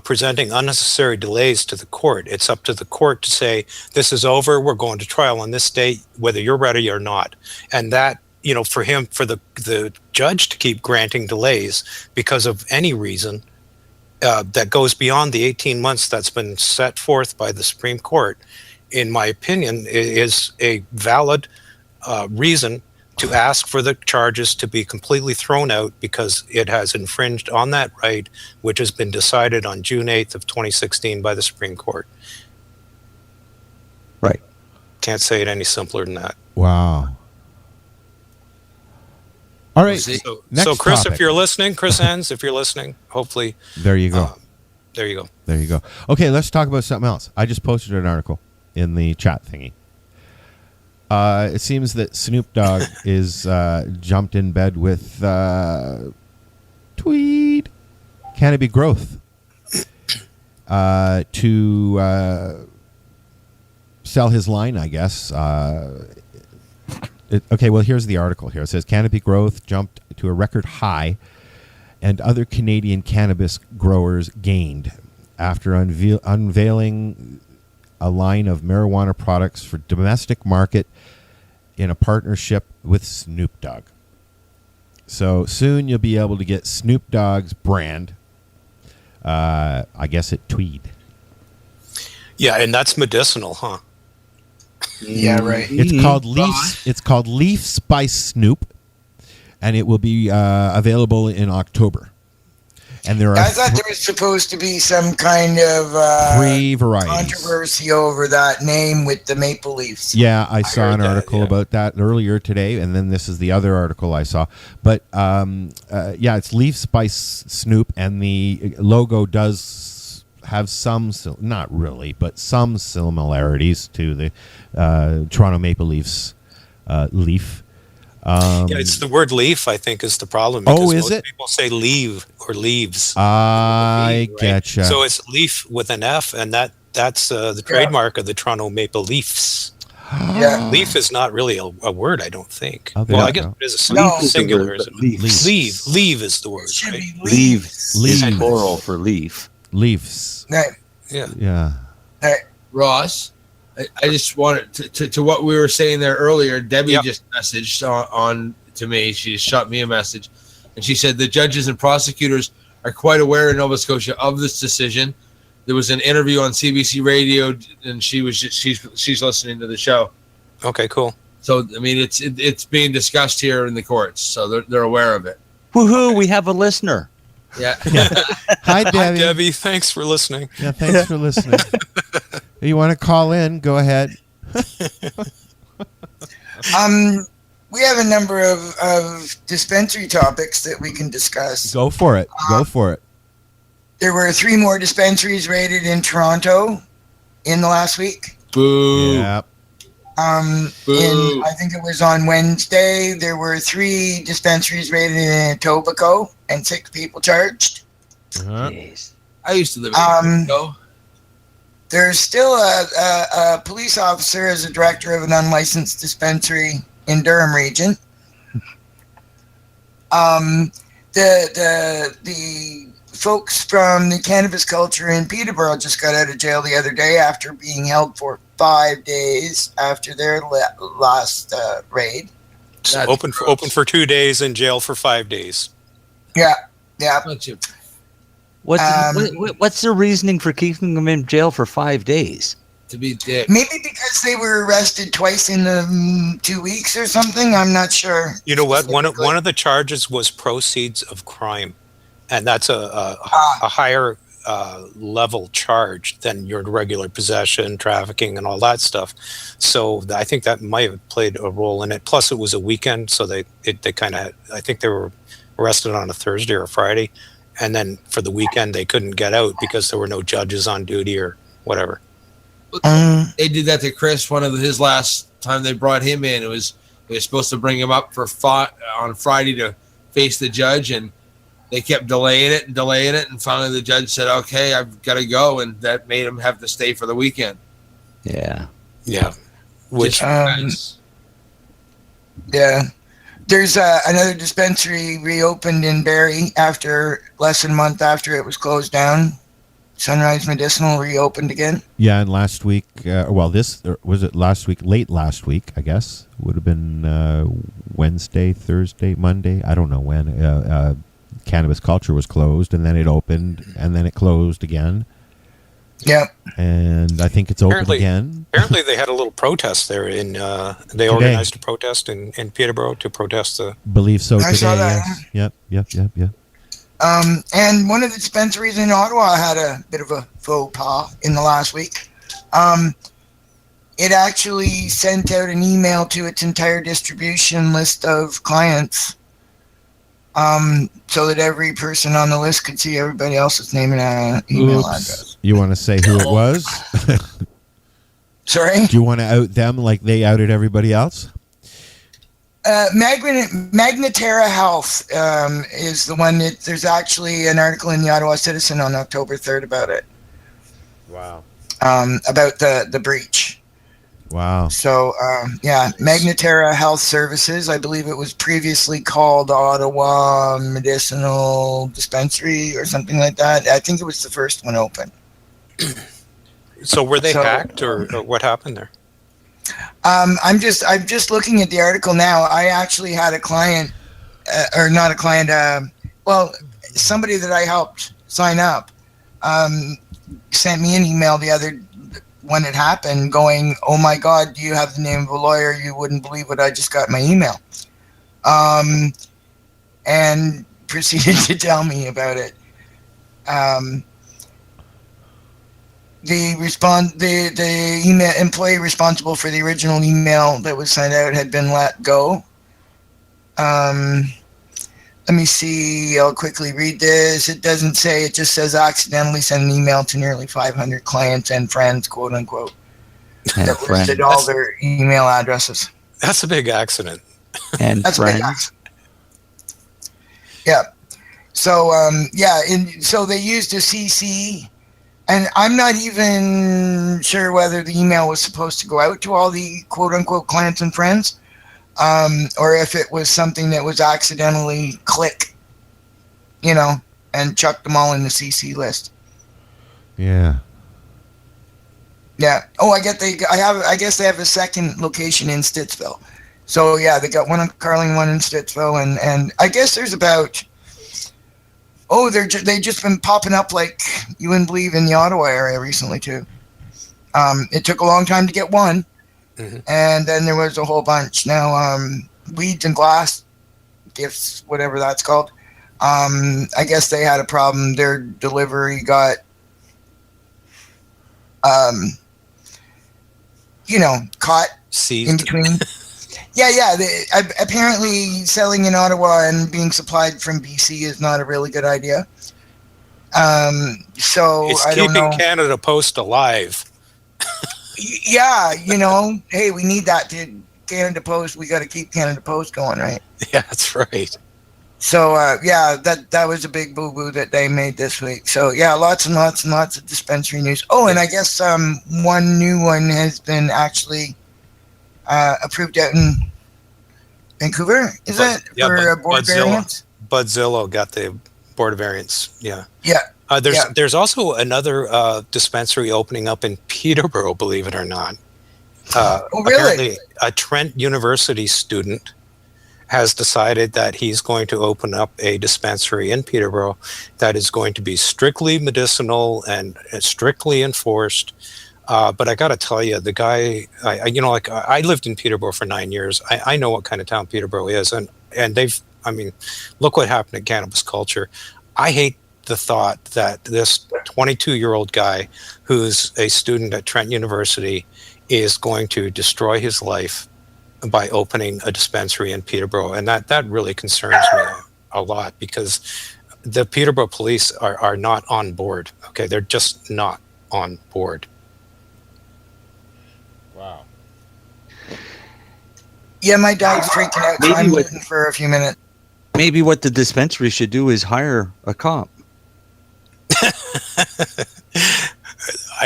presenting unnecessary delays to the court, it's up to the court to say, this is over, we're going to trial on this date, whether you're ready or not. And that, for the judge to keep granting delays because of any reason that goes beyond the 18 months that's been set forth by the Supreme Court, in my opinion, is a valid reason to ask for the charges to be completely thrown out because it has infringed on that right, which has been decided on June 8th of 2016 by the Supreme Court. Right. Can't say it any simpler than that. Wow. All right. So next Chris, topic. if you're listening, Chris Enns, if you're listening, hopefully. There you go. There you go. There you go. Okay, let's talk about something else. I just posted an article in the chat thingy. It seems that Snoop Dogg is jumped in bed with Tweed Cannabis growth to sell his line, I guess. Okay, well, here's the article here. It says Cannabis growth jumped to a record high and other Canadian cannabis growers gained after unveiling a line of marijuana products for domestic market in a partnership with Snoop Dogg. So soon you'll be able to get Snoop Dogg's brand, I guess at Tweed. Yeah, and that's medicinal, huh? Yeah, right. It's called Leafs. It's called Leafs by Snoop, and it will be available in October. And there are I thought there was supposed to be some kind of 3 varieties. controversy over that name with the maple leaves. Yeah, I saw an article about that earlier today, and then this is the other article I saw. But yeah, it's Leafs by Snoop, and the logo does have some, not really, but some similarities to the Toronto Maple Leafs leaf. Yeah, it's the word leaf, I think, is the problem. Oh, is it? People say leave or leaves. I right? getcha. So it's leaf with an F, and that's the trademark of the Toronto Maple Leafs. Yeah. Leaf is not really a word, I don't think. Oh, Well, I guess it is a singular, isn't it? Leave is the word, right? Leave is plural for leaf. Leafs. Right. Yeah. Yeah. Right. Ross, I just wanted to what we were saying there earlier. Debbie just messaged on to me. She just shot me a message, and she said the judges and prosecutors are quite aware in Nova Scotia of this decision. There was an interview on CBC Radio, and she's listening to the show. Okay, cool. So I mean, it's being discussed here in the courts, so they're aware of it. Woohoo! We have a listener. Yeah. Hi, Debbie. Hi, Debbie. Thanks for listening. Yeah, thanks for listening. You want to call in? Go ahead. We have a number of dispensary topics that we can discuss. Go for it. Go for it. There were 3 more dispensaries raided in Toronto in the last week. Boo. Yeah. I think it was on Wednesday. There were 3 dispensaries raided in Etobicoke and 6 people charged. I used to live in Etobicoke. There's still a police officer as a director of an unlicensed dispensary in Durham region. The folks from the cannabis culture in Peterborough just got out of jail the other day after being held for 5 days after their last raid. So open for 2 days, in jail for 5 days. Yeah. What's the reasoning for keeping them in jail for 5 days? To be dick. Maybe because they were arrested twice in the 2 weeks or something. I'm not sure. You know what? One of the charges was proceeds of crime, and that's a higher level charge than your regular possession, trafficking, and all that stuff. So I think that might have played a role in it. Plus, it was a weekend, so they kind of. I think they were arrested on a Thursday or a Friday, and then for the weekend they couldn't get out because there were no judges on duty or whatever. They did that to Chris. His last time they brought him in, they were supposed to bring him up on Friday to face the judge, and they kept delaying it, and finally the judge said, "Okay, I've got to go," and that made him have to stay for the weekend. Yeah. Yeah. Which yeah. There's another dispensary reopened in Barrie after less than a month after it was closed down. Sunrise Medicinal reopened again. Yeah, and last week, was it last week? Late last week, I guess. Would have been Wednesday, Thursday, Monday. I don't know when. Cannabis Culture was closed, and then it opened, and then it closed again. Yep. And I think it's open again. Apparently, they had a little protest there. They organized a protest in Peterborough to protest the. Believe so I today. saw that. Yes. Yep. And one of the dispensaries in Ottawa had a bit of a faux pas in the last week. It actually sent out an email to its entire distribution list of clients, so that every person on the list could see everybody else's name and email address. You want to say who it was? Sorry? Do you want to out them like they outed everybody else? Magnetera Health is the one that there's actually an article in the Ottawa Citizen on October 3rd about it. Wow. About the breach. Wow. So, Magnetera Health Services, I believe it was previously called Ottawa Medicinal Dispensary or something like that. I think it was the first one open. So were they hacked or what happened there? I'm just looking at the article now. I actually had a client, or not a client, somebody that I helped sign up, sent me an email when it happened going, "Oh my God, do you have the name of a lawyer? You wouldn't believe what I just got in my email." And proceeded to tell me about it. The email employee responsible for the original email that was sent out had been let go. Let me see. I'll quickly read this. It doesn't say. It just says accidentally sent an email to nearly 500 clients and friends, quote unquote, that listed all their email addresses. That's a big accident. And That's friends. a big accident. Yeah. So so they used a CC. And I'm not even sure whether the email was supposed to go out to all the quote-unquote clients and friends, or if it was something that was accidentally click, and chucked them all in the CC list. Yeah. Yeah. Oh, I guess they have a second location in Stittsville. So yeah, they got one in Carling, one in Stittsville, and I guess there's about. Oh, they've just been popping up like you wouldn't believe in the Ottawa area recently too. It took a long time to get one, and then there was a whole bunch. Now, Weeds and Glass Gifts, whatever that's called. I guess they had a problem. Their delivery got, caught seized in between. Yeah. Apparently, selling in Ottawa and being supplied from BC is not a really good idea. So it's I don't know. keeping Canada Post alive. Yeah, hey, we need that to Canada Post. We got to keep Canada Post going, right? Yeah, that's right. So that was a big boo boo that they made this week. So yeah, lots and lots and lots of dispensary news. Oh, and I guess one new one has been actually approved out in Vancouver. Is that for a board variance? Budzilla got the board of variance. Yeah. Yeah. There's also another dispensary opening up in Peterborough, believe it or not. Oh, really? Apparently, a Trent University student has decided that he's going to open up a dispensary in Peterborough that is going to be strictly medicinal and strictly enforced. But I got to tell you, the guy, I lived in Peterborough for 9 years. I know what kind of town Peterborough is. And look what happened at Cannabis Culture. I hate the thought that this 22-year-old guy who's a student at Trent University is going to destroy his life by opening a dispensary in Peterborough. And that really concerns me a lot, because the Peterborough police are not on board. Okay, they're just not on board. Wow. Yeah, my dog's freaking out, so I'm waiting for a few minutes. Maybe what the dispensary should do is hire a cop.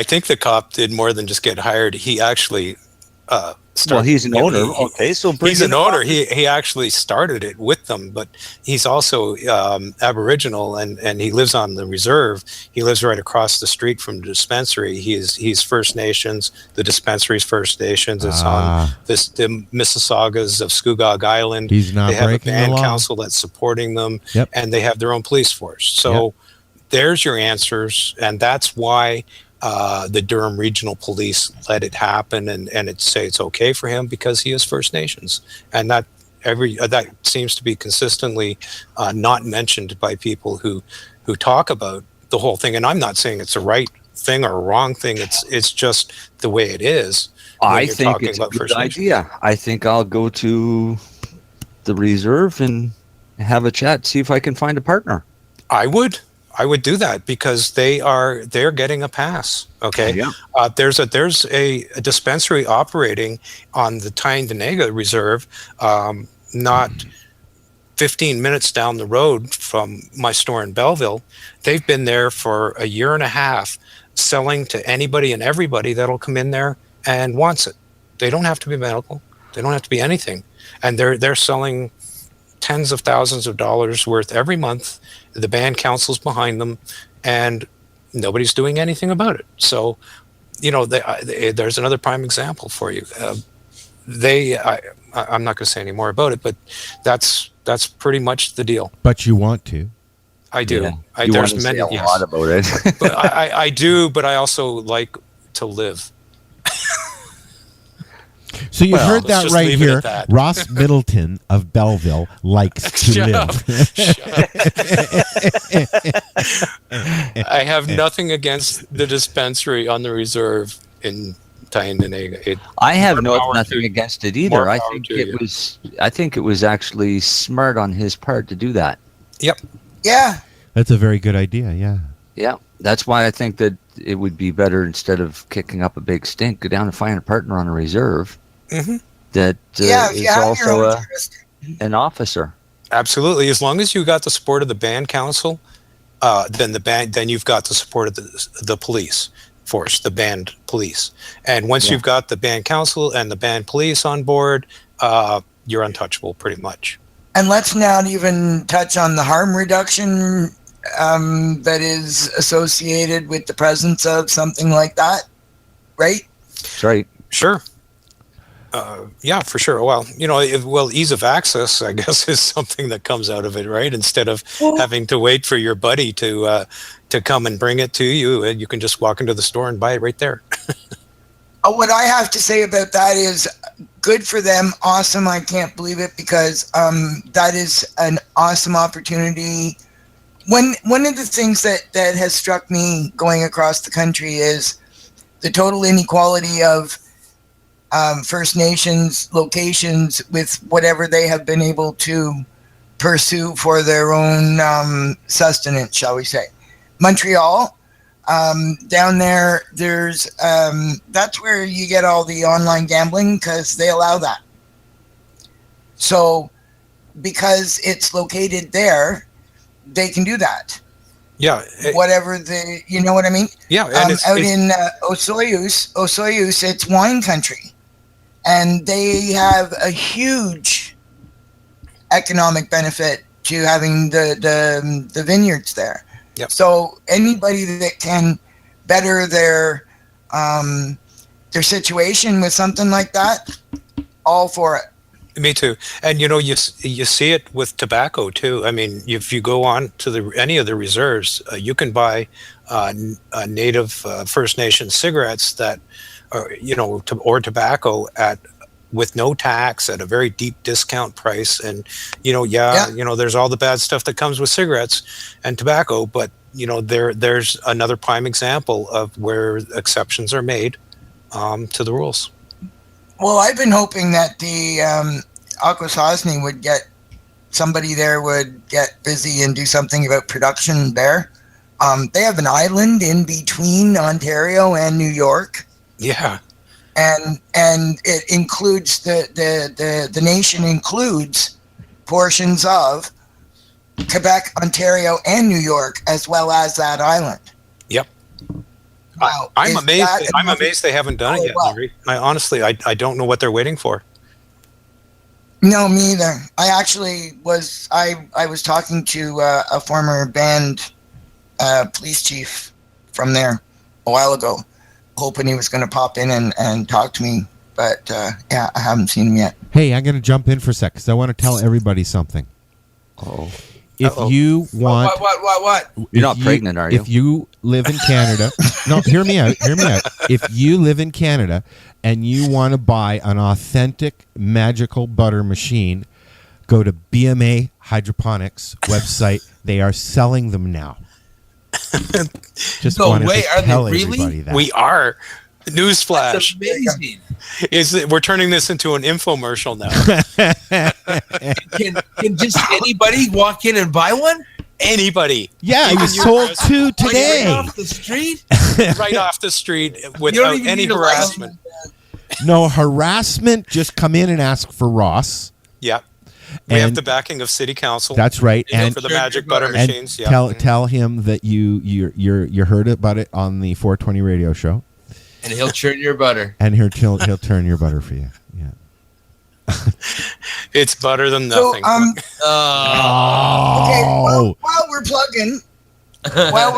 I think the cop did more than just get hired. He actually well, he's an owner. Okay, so bring he's in an a owner. cop. He actually started it with them, but he's also Aboriginal, and he lives on the reserve. He lives right across the street from the dispensary. He's First Nations. The dispensary's First Nations. It's on the Mississaugas of Scugog Island. He's not they have breaking a the band law. council that's supporting them, Yep. and they have their own police force. So there's your answers, and that's why the Durham Regional Police let it happen and say it's okay for him because he is First Nations, and that seems to be consistently not mentioned by people who talk about the whole thing. And I'm not saying it's a right thing or a wrong thing. It's just the way it is. I think it's a good idea. I think I'll go to the reserve and have a chat, see if I can find a partner. I would do that because they're getting a pass. Okay. Yeah. There's a dispensary operating on the Tyendinaga Reserve, not 15 minutes down the road from my store in Belleville. They've been there for a year and a half, selling to anybody and everybody that'll come in there and wants it. They don't have to be medical. They don't have to be anything, and they're selling tens of thousands of dollars worth every month. The band council's behind them, and nobody's doing anything about it. So, there's another prime example for you. I'm not going to say any more about it, but that's pretty much the deal. But you want to? I do. Yeah. You want to say a lot about it. But I do, but I also like to live. So you heard let's that just right leave it here. at that. Ross Middleton of Belleville likes to Shut live. up. I have nothing against the dispensary on the reserve in Tyendinaga. I have nothing against it either. More I power think to you. I think it was actually smart on his part to do that. Yep. Yeah. That's a very good idea. Yeah. Yeah. That's why I think that it would be better, instead of kicking up a big stink, go down and find a partner on a reserve that is also an officer. Absolutely. As long as you got the support of the band council, then you've got the support of the police force, the band police. And once you've got the band council and the band police on board, you're untouchable pretty much. And let's not even touch on the harm reduction that is associated with the presence of something like that, right? That's right. Sure. Yeah, for sure. Well, ease of access, I guess, is something that comes out of it, right? Instead of having to wait for your buddy to come and bring it to you, and you can just walk into the store and buy it right there. What I have to say about that is good for them. Awesome. I can't believe it, because that is an awesome opportunity. One of the things that has struck me going across the country is the total inequality of First Nations locations with whatever they have been able to pursue for their own sustenance, shall we say. Montreal, down there's that's where you get all the online gambling, because they allow that. So because it's located there, they can do that. Yeah. Whatever you know what I mean? Yeah. And out in Osoyoos, it's wine country. And they have a huge economic benefit to having the vineyards there. Yep. So anybody that can better their situation with something like that, all for it. Me too. And you see it with tobacco too. I mean, if you go on to any of the reserves, you can buy native First Nation cigarettes that, or tobacco with no tax at a very deep discount price. And there's all the bad stuff that comes with cigarettes and tobacco, but there's another prime example of where exceptions are made to the rules. Well, I've been hoping that the Akwesasne somebody there would get busy and do something about production there. They have an island in between Ontario and New York. Yeah. And it includes the nation includes portions of Quebec, Ontario, and New York, as well as that island. Yep. I'm amazed. I'm amazed they haven't done it yet, Larry. I honestly, I don't know what they're waiting for. No, me either. I actually was. I was talking to a former band police chief from there a while ago, hoping he was going to pop in and talk to me. But yeah, I haven't seen him yet. Hey, I'm going to jump in for a sec because I want to tell everybody something. Oh. If you want... What? You're not pregnant, are you? If you live in Canada... No, hear me out. If you live in Canada and you want to buy an authentic magical butter machine, go to BMA Hydroponics website. They are selling them now. Just wanted to tell everybody that. We are. Newsflash. That's amazing. We're turning this into an infomercial now. Can just anybody walk in and buy one? Anybody. Yeah, you sold 2 today. Right off the street? Right off the street without any harassment. No harassment. Just come in and ask for Ross. Yeah. We have the backing of City Council. That's right. And for the magic butter machines. Yeah. Tell him that you heard about it on the 420 radio show. And he'll churn your butter. And he'll turn your butter for you. Yeah. It's better than nothing. Okay. Well, while we're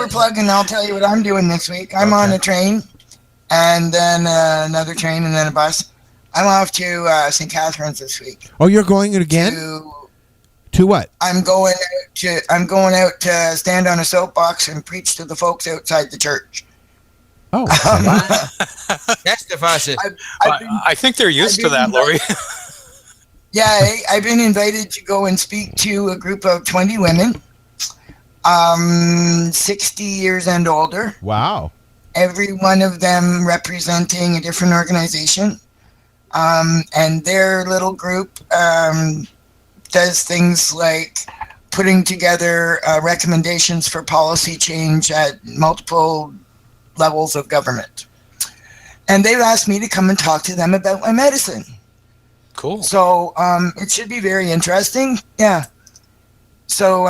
plugging, I'll tell you what I'm doing this week. I'm on a train, and then another train, and then a bus. I'm off to St. Catharines this week. Oh, you're going again? To what? I'm going out to stand on a soapbox and preach to the folks outside the church. Oh, Testify. I think they're used to that, Lori. Yeah, I've been invited to go and speak to a group of 20 women, 60 years and older. Wow. Every one of them representing a different organization. And their little group does things like putting together recommendations for policy change at multiple levels of government. And they've asked me to come and talk to them about my medicine. Cool. So it should be very interesting. Yeah. So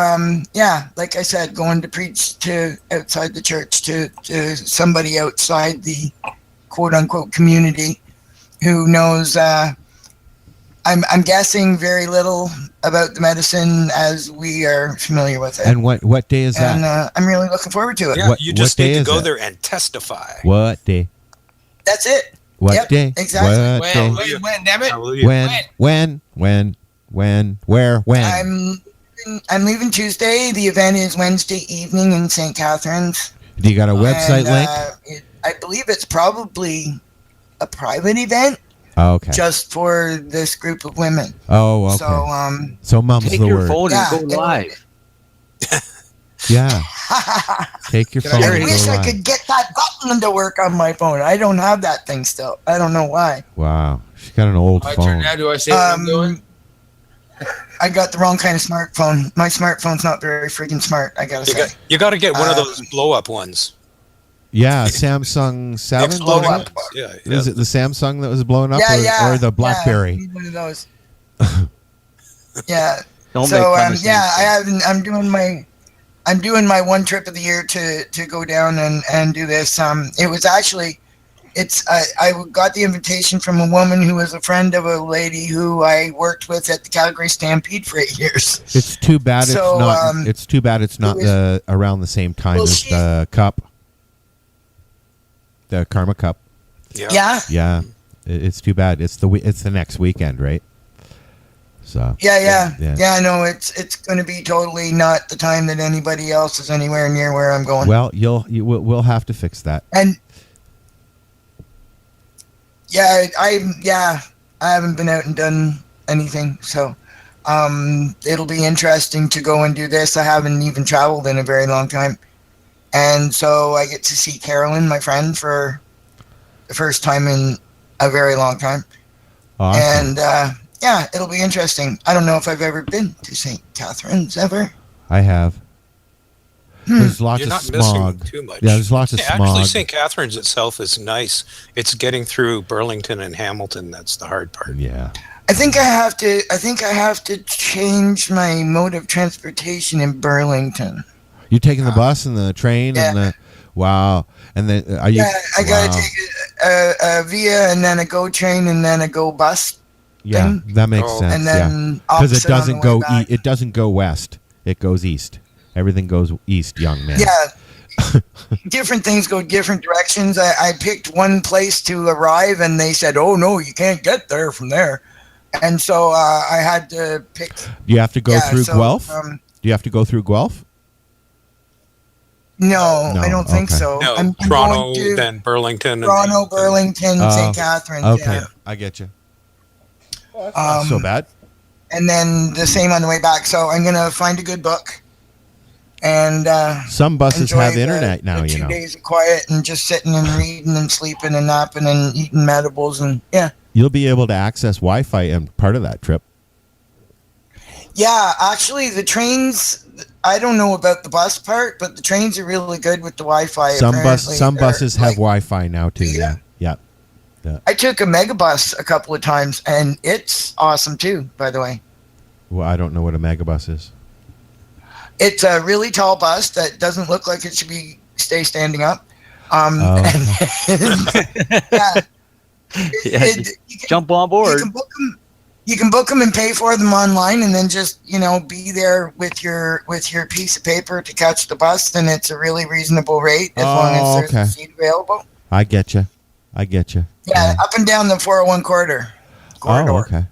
yeah, like I said, going to preach to outside the church to somebody outside the quote unquote community who knows I'm guessing very little about the medicine as we are familiar with it. And what day is that? And I'm really looking forward to it. Yeah, you just need to go there and testify. What day? That's it. What day? Exactly. When, damn it? When, where, when? I'm leaving Tuesday. The event is Wednesday evening in St. Catharines. Do you got a website link? I believe it's probably a private event. Oh, okay. Just for this group of women. Oh, okay. So mum's take the your word. phone and go live. Yeah. Take your phone. I and wish go I live. could get that button to work on my phone. I don't have that thing still. I don't know why. Wow. She's got an old My phone. turn now. Do I say what I'm doing? I got the wrong kind of smartphone. My smartphone's not very freaking smart, I gotta say. You got to get one of those blow-up ones. Yeah, Samsung 7. Exploding was it? ones. Yeah. Is it the Samsung that was blown up Yeah, or the BlackBerry? Yeah, one of those. Yeah. Don't So make fun of I'm doing my one trip of the year to go down and do this. It was actually I got the invitation from a woman who was a friend of a lady who I worked with at the Calgary Stampede for 8 years. It's too bad So, it's too bad it's not around the same time as the cup. The Karma Cup. Yeah. Yeah. It's too bad. It's the next weekend, right? So. Yeah. No, it's going to be totally not the time that anybody else is anywhere near where I'm going. Well, we'll have to fix that. And yeah, I haven't been out and done anything, so it'll be interesting to go and do this. I haven't even traveled in a very long time, and so I get to see Carolyn, my friend, for the first time in a very long time. Awesome. And yeah, it'll be interesting. I don't know if I've ever been to St. Catharines ever. I have. There's lots You're of not smog. missing too much. Yeah, there's lots of smog. Actually, St. Catharines itself is nice. It's getting through Burlington and Hamilton that's the hard part. Yeah. I think I have to change my mode of transportation in Burlington. You're taking the bus and the train and the Wow. And then are you? Yeah, I gotta take a Via and then a GO train and then a GO bus. Yeah, thing. that makes sense. And then because it opposite on doesn't the way go back. it doesn't go west. It goes east. Everything goes east, young man. Yeah. Different things go different directions. I picked one place to arrive and they said, "Oh no, you can't get there from there." And so I had to pick. Do you have to go through Guelph? Do you have to go through Guelph? No, No, I don't think okay. so. No, I'm Toronto, going to then Burlington. Toronto, Burlington, St. Catharines. Okay, Yeah. I get you. Not so bad. And then the same on the way back. So I'm gonna find a good book. And Some buses enjoy have the- internet now, the you 2 know. days of quiet and just sitting and reading and sleeping and napping and eating edibles and yeah. You'll be able to access Wi-Fi and part of that trip. Yeah, actually, the trains. I don't know about the bus part, but the trains are really good with the Wi-Fi. Some apparently. buses have Wi-Fi now too. Yeah. I took a megabus a couple of times, and it's awesome too. By the way, Well, I don't know what a megabus is. it's a really tall bus that doesn't look like it should stay standing up. Yeah, jump on board. You can book them and pay for them online, and then just be there with your piece of paper to catch the bus, and it's a really reasonable rate as long as there's a seat available. I get you. Yeah, up and down the 401 corridor. Oh, okay.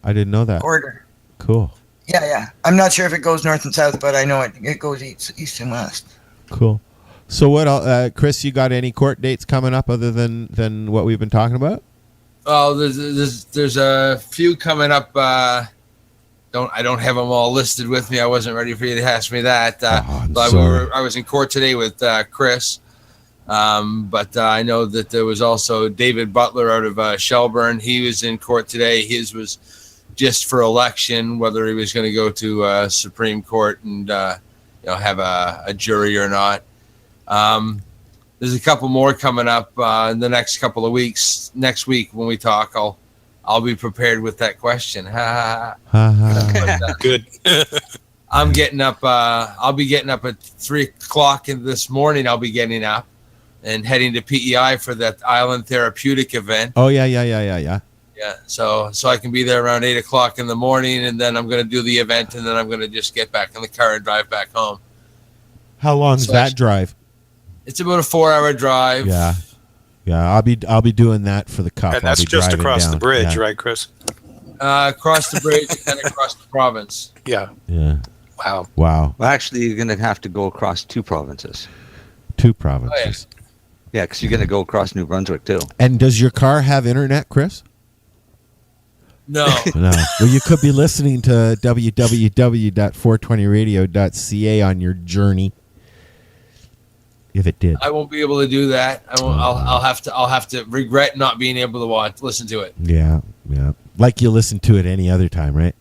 I didn't know that. Corridor. Cool. Yeah. I'm not sure if it goes north and south, but I know it goes east and west. Cool. So what else, Chris, you got any court dates coming up other than what we've been talking about? Oh, there's a few coming up. I don't have them all listed with me. I wasn't ready for you to ask me that. But I was in court today with Chris. But I know that there was also David Butler out of Shelburne. He was in court today. His was just for election, whether he was going to go to Supreme Court and have a jury or not. There's a couple more coming up in the next couple of weeks. Next week when we talk, I'll be prepared with that question. Good. I'm getting up. I'll be getting up at 3:00 this morning. I'll be getting up and heading to PEI for that Island Therapeutic event. Oh yeah. Yeah. So I can be there around 8:00 in the morning, and then I'm going to do the event, and then I'm going to just get back in the car and drive back home. How long's that drive? It's about a 4-hour drive. Yeah. I'll be doing that for the cup. And that's I'll be just driving across down. the bridge, Yeah. right, Chris? Across the bridge and then across the province. Yeah. Yeah. Wow. Wow. Well, actually, you're going to have to go across 2 provinces. 2 provinces. Yeah, because you're going to go across New Brunswick too. And does your car have internet, Chris? No. No. Well, you could be listening to www.420radio.ca on your journey. If it did. I won't be able to do that. I'll have to regret not being able to listen to it. Yeah. Like you listen to it any other time, right?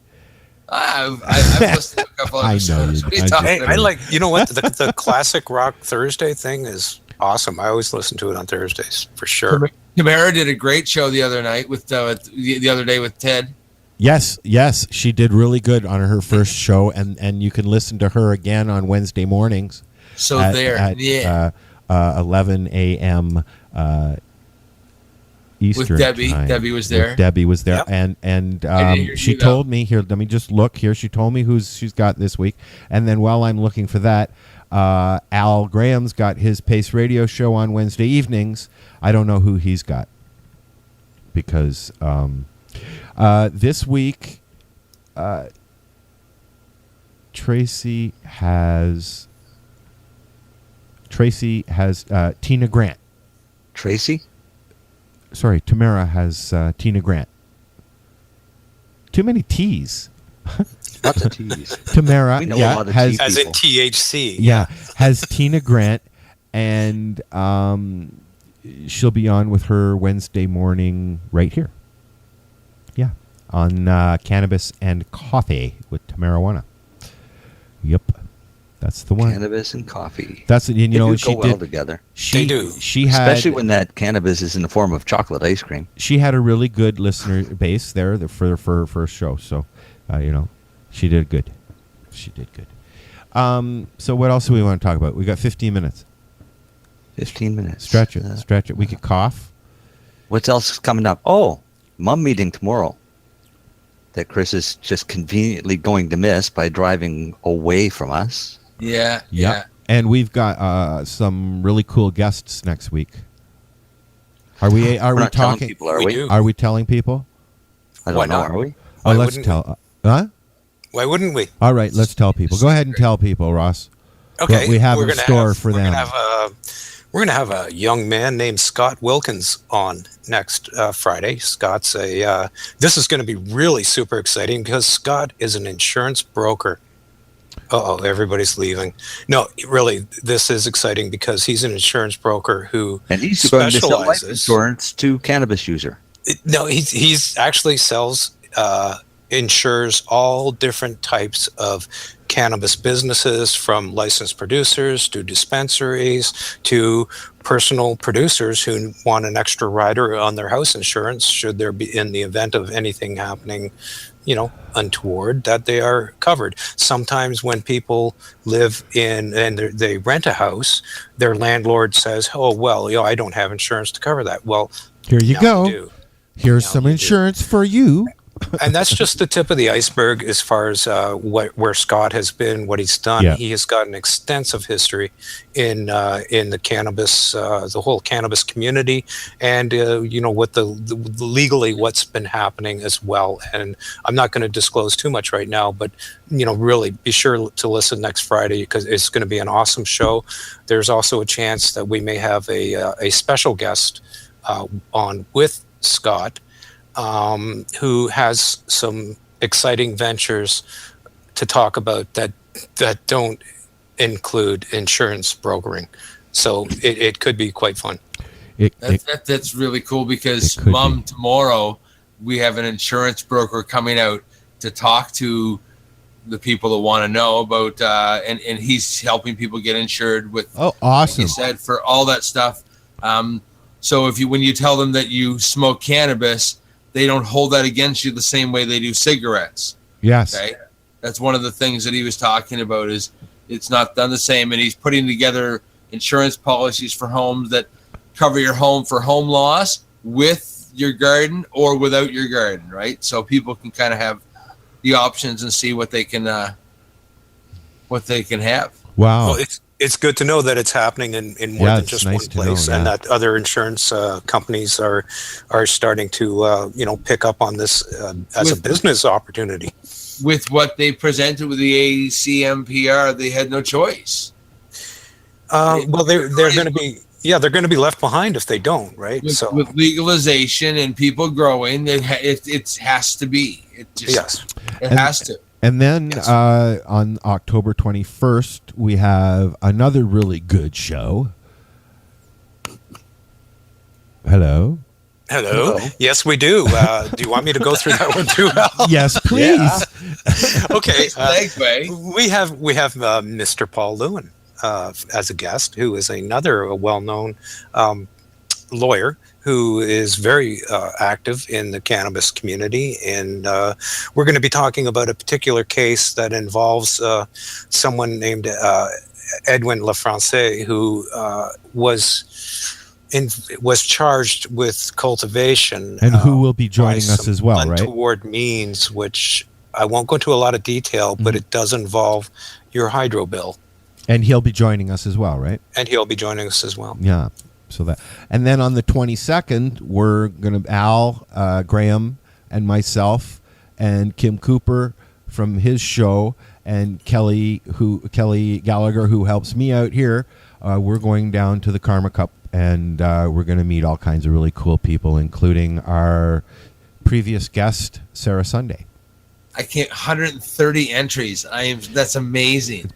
I've listened to a couple of I know episodes. you- What are you I- talking Hey, about? I like, you know what? The Classic Rock Thursday thing is awesome. I always listen to it on Thursdays for sure. Tamara did a great show the other night with the other day with Ted. Yes, she did really good on her first show, and you can listen to her again on Wednesday mornings. So at 11 a.m. Eastern with Debbie. time. Debbie was there. Debbie was there, Yep. and I didn't hear she you, though. told me here. Let me just look here. She told me she's got this week, and then while I'm looking for that, Al Graham's got his Pace Radio show on Wednesday evenings. I don't know who he's got because this week Tracy has Tina Grant. Tracy? Sorry, Tamara has Tina Grant. Too many T's. Lots of T's. Tamara, We know a yeah, lot of has T As in people. THC. yeah, has Tina Grant, and she'll be on with her Wednesday morning right here. Yeah, on Cannabis and Coffee with Tamarawana. Yep, that's the one. Cannabis and coffee. That's and, you They know do she go well did. together. She, They do. She had Especially when that cannabis is in the form of chocolate ice cream. she had a really good listener base there for her first show. So, she did good. She did good. So what else do we want to talk about? We got 15 minutes. 15 minutes. Stretch it. We could cough. What else is coming up? Oh, mom meeting tomorrow. That Chris is just conveniently going to miss by driving away from us. Yeah. And we've got some really cool guests next week. Are we not telling talking? people, are we? Are we telling people? I don't know. Are we? Oh, let's tell. Huh? Why wouldn't we? All right, let's tell people. Go ahead and tell people, Ross. Okay. What we have in store for them. We're going to have a young man named Scott Wilkins on next Friday. Scott's this is going to be really super exciting because Scott is an insurance broker. Everybody's leaving. No, really, this is exciting because he's an insurance broker who and he's going to sell life insurance to cannabis user. No, he's actually insures all different types of cannabis businesses, from licensed producers to dispensaries to personal producers who want an extra rider on their house insurance should there be, in the event of anything happening, untoward, that they are covered. Sometimes when people live in and they rent a house, their landlord says, I don't have insurance to cover that. Well, here you go. Here's some insurance for you. And that's just the tip of the iceberg as far as where Scott has been, what he's done. Yeah. He has got an extensive history in the cannabis, the whole cannabis community, and what the legally what's been happening as well. And I'm not going to disclose too much right now, but really be sure to listen next Friday because it's going to be an awesome show. There's also a chance that we may have a special guest on with Scott. Who has some exciting ventures to talk about that don't include insurance brokering. So it could be quite fun. That's really cool because tomorrow we have an insurance broker coming out to talk to the people that want to know about, and he's helping people get insured with. Oh, awesome! Like you said, for all that stuff. So when you tell them that you smoke cannabis, they don't hold that against you the same way they do cigarettes. Yes. Okay? That's one of the things that he was talking about is it's not done the same. And he's putting together insurance policies for homes that cover your home for home loss with your garden or without your garden, right? So people can kind of have the options and see what they can have. Wow. Well, it's good to know that it's happening in more than just one place, and that other insurance companies are starting to pick up on this as a business opportunity. With what they presented with the ACMPR, they had no choice. They're going to be they're going to be left behind if they don't, right? With legalization and people growing, it has to be. It has to. And then on October 21st, we have another really good show. Hello? Hello. Yes, we do. Do you want me to go through that one too, Al? Yes, please. Yeah. Okay. Segue. We have Mr. Paul Lewin as a guest, who is another well-known lawyer who is very active in the cannabis community. And we're going to be talking about a particular case that involves someone named Edwin Lafrancais, who was charged with cultivation. And who will be joining us as well, right? Untoward means, which I won't go into a lot of detail, but it does involve your hydro bill. And he'll be joining us as well, right? And he'll be joining us as well. Yeah. And then on the 22nd, we're going to Al, Graham, and myself, and Kim Cooper from his show, and Kelly Gallagher, who helps me out here. We're going down to the Karma Cup, and we're going to meet all kinds of really cool people, including our previous guest, Sarah Sunday. I can't. 130 entries. That's amazing.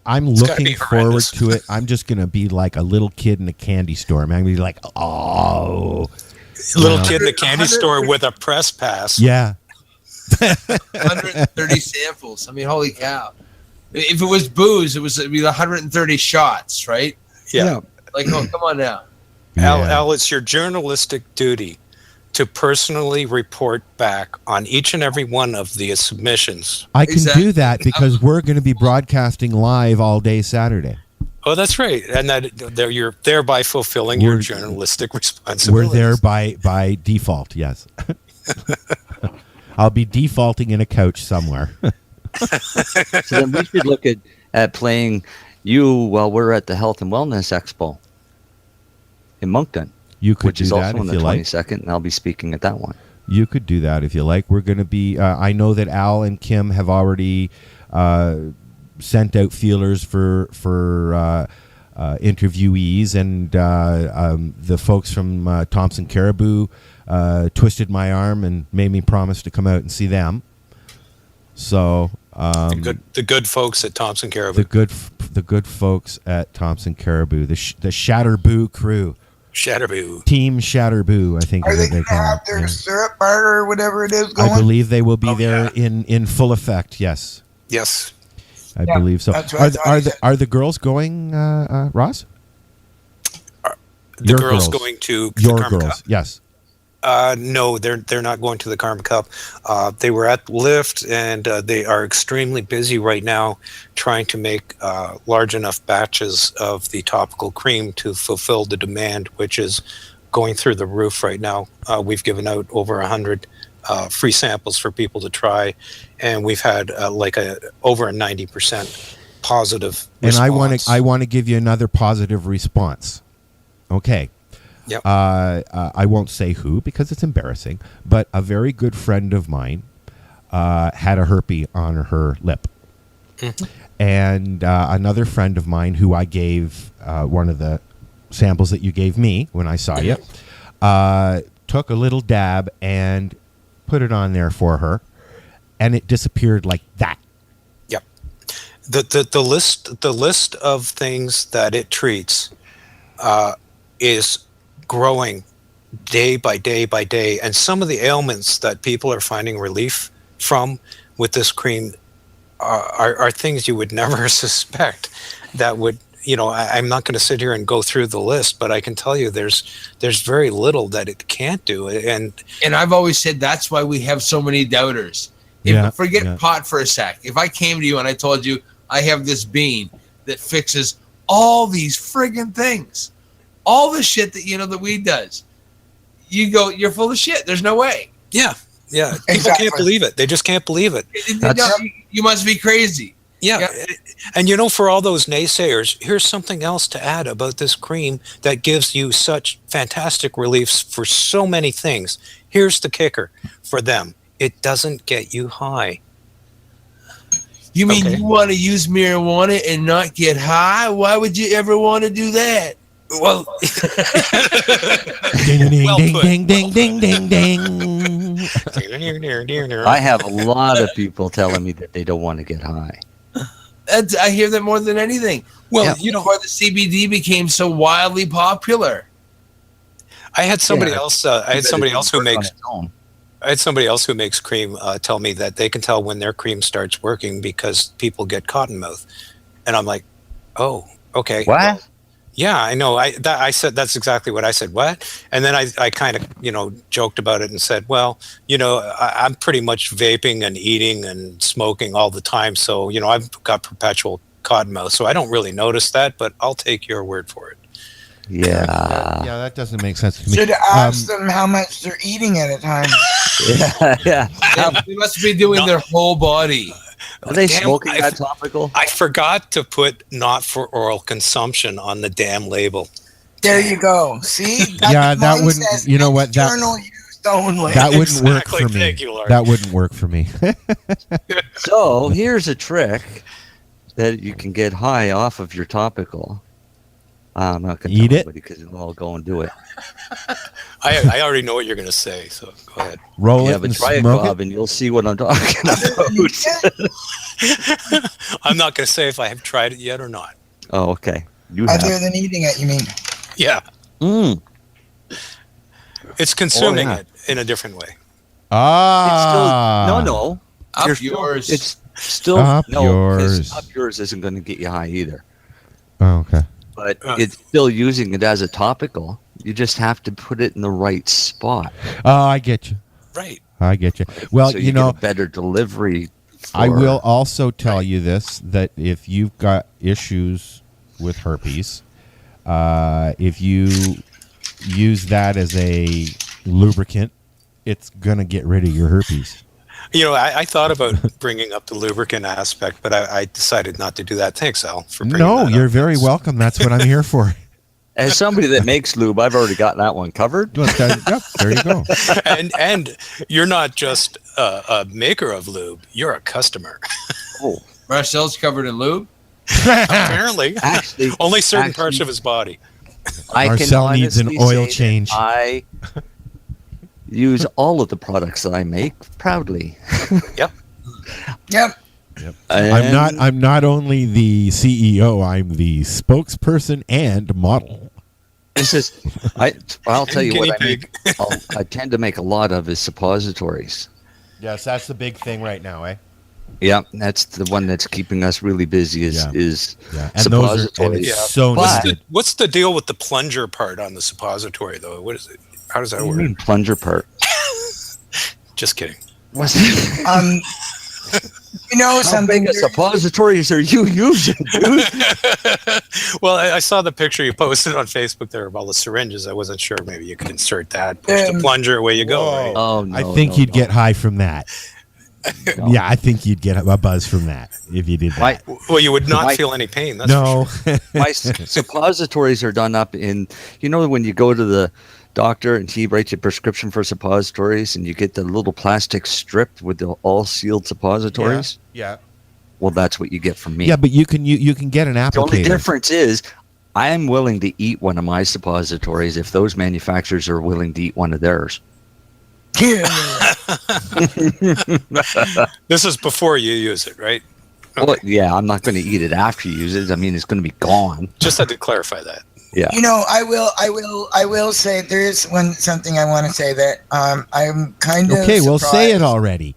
I'm looking forward to it. I'm just going to be like a little kid in a candy store. I'm going to be like, little kid in a candy store with a press pass. Yeah. 130 samples. I mean, holy cow. If it was booze, it'd be 130 shots, right? Yeah. Like, come on now. Al, it's your journalistic duty to personally report back on each and every one of the submissions. I can do that because we're going to be broadcasting live all day Saturday. Oh, that's right, and you're thereby fulfilling your journalistic We're responsibilities. there by default. Yes. I'll be defaulting in a couch somewhere. So then we should look at playing you while we're at the Health and Wellness Expo in Moncton. You could which do is that also on if the you like. 22nd, and I'll be speaking at that one. You could do that if you like. We're going to be. I know that Al and Kim have already sent out feelers for interviewees, and the folks from Thompson Caribou twisted my arm and made me promise to come out and see them. So the good folks at Thompson Caribou. The good folks at Thompson Caribou. The Shatterboo crew. Shatterboo. Team Shatterboo, I think Are is they what they going to call have it. their Yeah. syrup bar or whatever it is going? I believe they will be there in full effect. Yes. Yes. I believe so. that's what I thought Are the girls going, Ross? The girls going to the your Karma girls? Cup? Yes. No, they're not going to the Karma Cup. They were at Lyft, and they are extremely busy right now trying to make large enough batches of the topical cream to fulfill the demand, which is going through the roof right now. We've given out over 100 free samples for people to try, and we've had over a 90% positive response. And I want to give you another positive response. Okay. Yep. I won't say who because it's embarrassing, but a very good friend of mine had a herpes on her lip. Mhm. And another friend of mine who I gave one of the samples that you gave me when I saw you, took a little dab and put it on there for her, and it disappeared like that. Yep. The list of things that it treats is growing day by day by day, and some of the ailments that people are finding relief from with this cream are things you would never suspect that would, I'm not going to sit here and go through the list, but I can tell you there's very little that it can't do. And I've always said that's why we have so many doubters. Forget pot for a sec. If I came to you and I told you I have this bean that fixes all these friggin' things, all the shit that that weed does, you go, you're full of shit. There's no way. Yeah. People can't believe it. They just can't believe it. You must be crazy. Yeah. And for all those naysayers, here's something else to add about this cream that gives you such fantastic reliefs for so many things. Here's the kicker for them. It doesn't get you high. You mean you want to use marijuana and not get high? Why would you ever want to do that? Well, ding, ding, ding, ding, ding, ding. I have a lot of people telling me that they don't want to get high. I hear that more than anything. Well, why the CBD became so wildly popular. I had somebody else. I had somebody else who makes cream tell me that they can tell when their cream starts working because people get cotton mouth, and I'm like, oh, okay. What? Well, yeah, I know. I said that's exactly what I said. What? And then I kind of joked about it and said, well, I'm pretty much vaping and eating and smoking all the time, so I've got perpetual cotton mouth, so I don't really notice that, but I'll take your word for it. Yeah. Yeah, that doesn't make sense to me. Should ask them how much they're eating at a time. Yeah. They must be doing their whole body. Are they smoking that topical? I forgot to put not for oral consumption on the damn label. There you go. See? Yeah, that wouldn't. You know what? External use only. That wouldn't work for me. That wouldn't work for me. So here's a trick that you can get high off of your topical. I'm not going to Eat tell it? anybody because they'll all go and do it. I already know what you're going to say, so go ahead. Roll Yeah, it but and try it, smoke Bob, it. and you'll see what I'm talking about. I'm not going to say if I have tried it yet or not. Oh, okay. You have. Other than eating it, you mean? Yeah. Mm. It's consuming yeah. it in a different way. Ah. No. Up You're still- yours. It's still Up no. 'Cause yours. Up yours isn't going to get you high either. Oh, okay. But it's still using it as a topical. You just have to put it in the right spot. Oh, I get you. Right. I get you. Well, so you know, get a better delivery. I will also tell you this, that if you've got issues with herpes. If you use that as a lubricant, it's going to get rid of your herpes. I thought about bringing up the lubricant aspect, but I decided not to do that. Thanks, Al, for bringing No, that you're up. very welcome. That's what I'm here for. As somebody that makes lube, I've already got that one covered. Yep, there you go. And you're not just a maker of lube; you're a customer. Oh, Marcel's covered in lube. Apparently, actually, only certain parts of his body. Marcel needs an oil change. I use all of the products that I make proudly. Yep. I'm not only the CEO, I'm the spokesperson and model. This is I'll tell you Guinea what I tend to make a lot of is suppositories. Yes, that's the big thing right now, eh? Yeah, that's the one that's keeping us really busy is And suppositories. those are so needed. What's the deal with the plunger part on the suppository, though? What is it? How does that What do work? you mean plunger part? Just kidding. How something. big of suppositories are you using, dude? Well, I saw the picture you posted on Facebook there of all the syringes. I wasn't sure. Maybe you could insert that, push the plunger, away you go. Right? Oh, no, I think you'd get high from that. No. Yeah, I think you'd get a buzz from that if you did that. Well, you would not feel any pain. That's no. for sure. My suppositories are done up in, when you go to the doctor and he writes a prescription for suppositories and you get the little plastic strip with the all sealed suppositories. Yeah. Well, that's what you get from me. Yeah, but you can get an applicator. The only difference is I am willing to eat one of my suppositories if those manufacturers are willing to eat one of theirs. This is before you use it, right? Okay. Well, yeah, I'm not going to eat it after you use it. I mean, it's going to be gone. Just had to clarify that. Yeah. I will say there is something I want to say that I'm kind of Okay, well, surprised. say it already.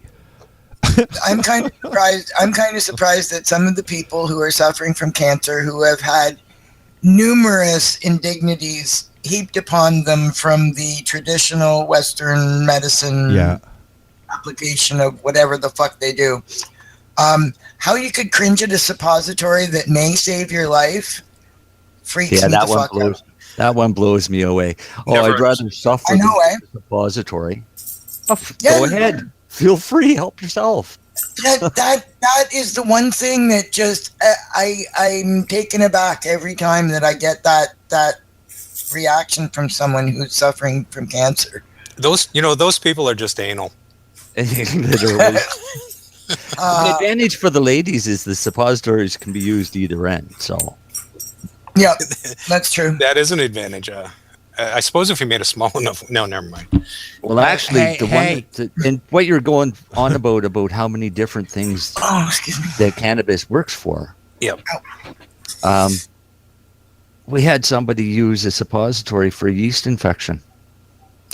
I'm kind of surprised. I'm kind of surprised that some of the people who are suffering from cancer, who have had numerous indignities heaped upon them from the traditional Western medicine application of whatever the fuck they do, how you could cringe at a suppository that may save your life freaks me the fuck out. That one blows me away. I'd rather suffer than a suppository. Go ahead. Feel free. Help yourself. That is the one thing that just I'm taken aback every time that I get that reaction from someone who's suffering from cancer. Those people are just anal. Literally. The advantage for the ladies is the suppositories can be used either end. So. Yeah, that's true. That is an advantage. I suppose if you made a small enough. No, never mind. Well, actually, and what you're going on about how many different things that cannabis works for. Yep. We had somebody use a suppository for a yeast infection.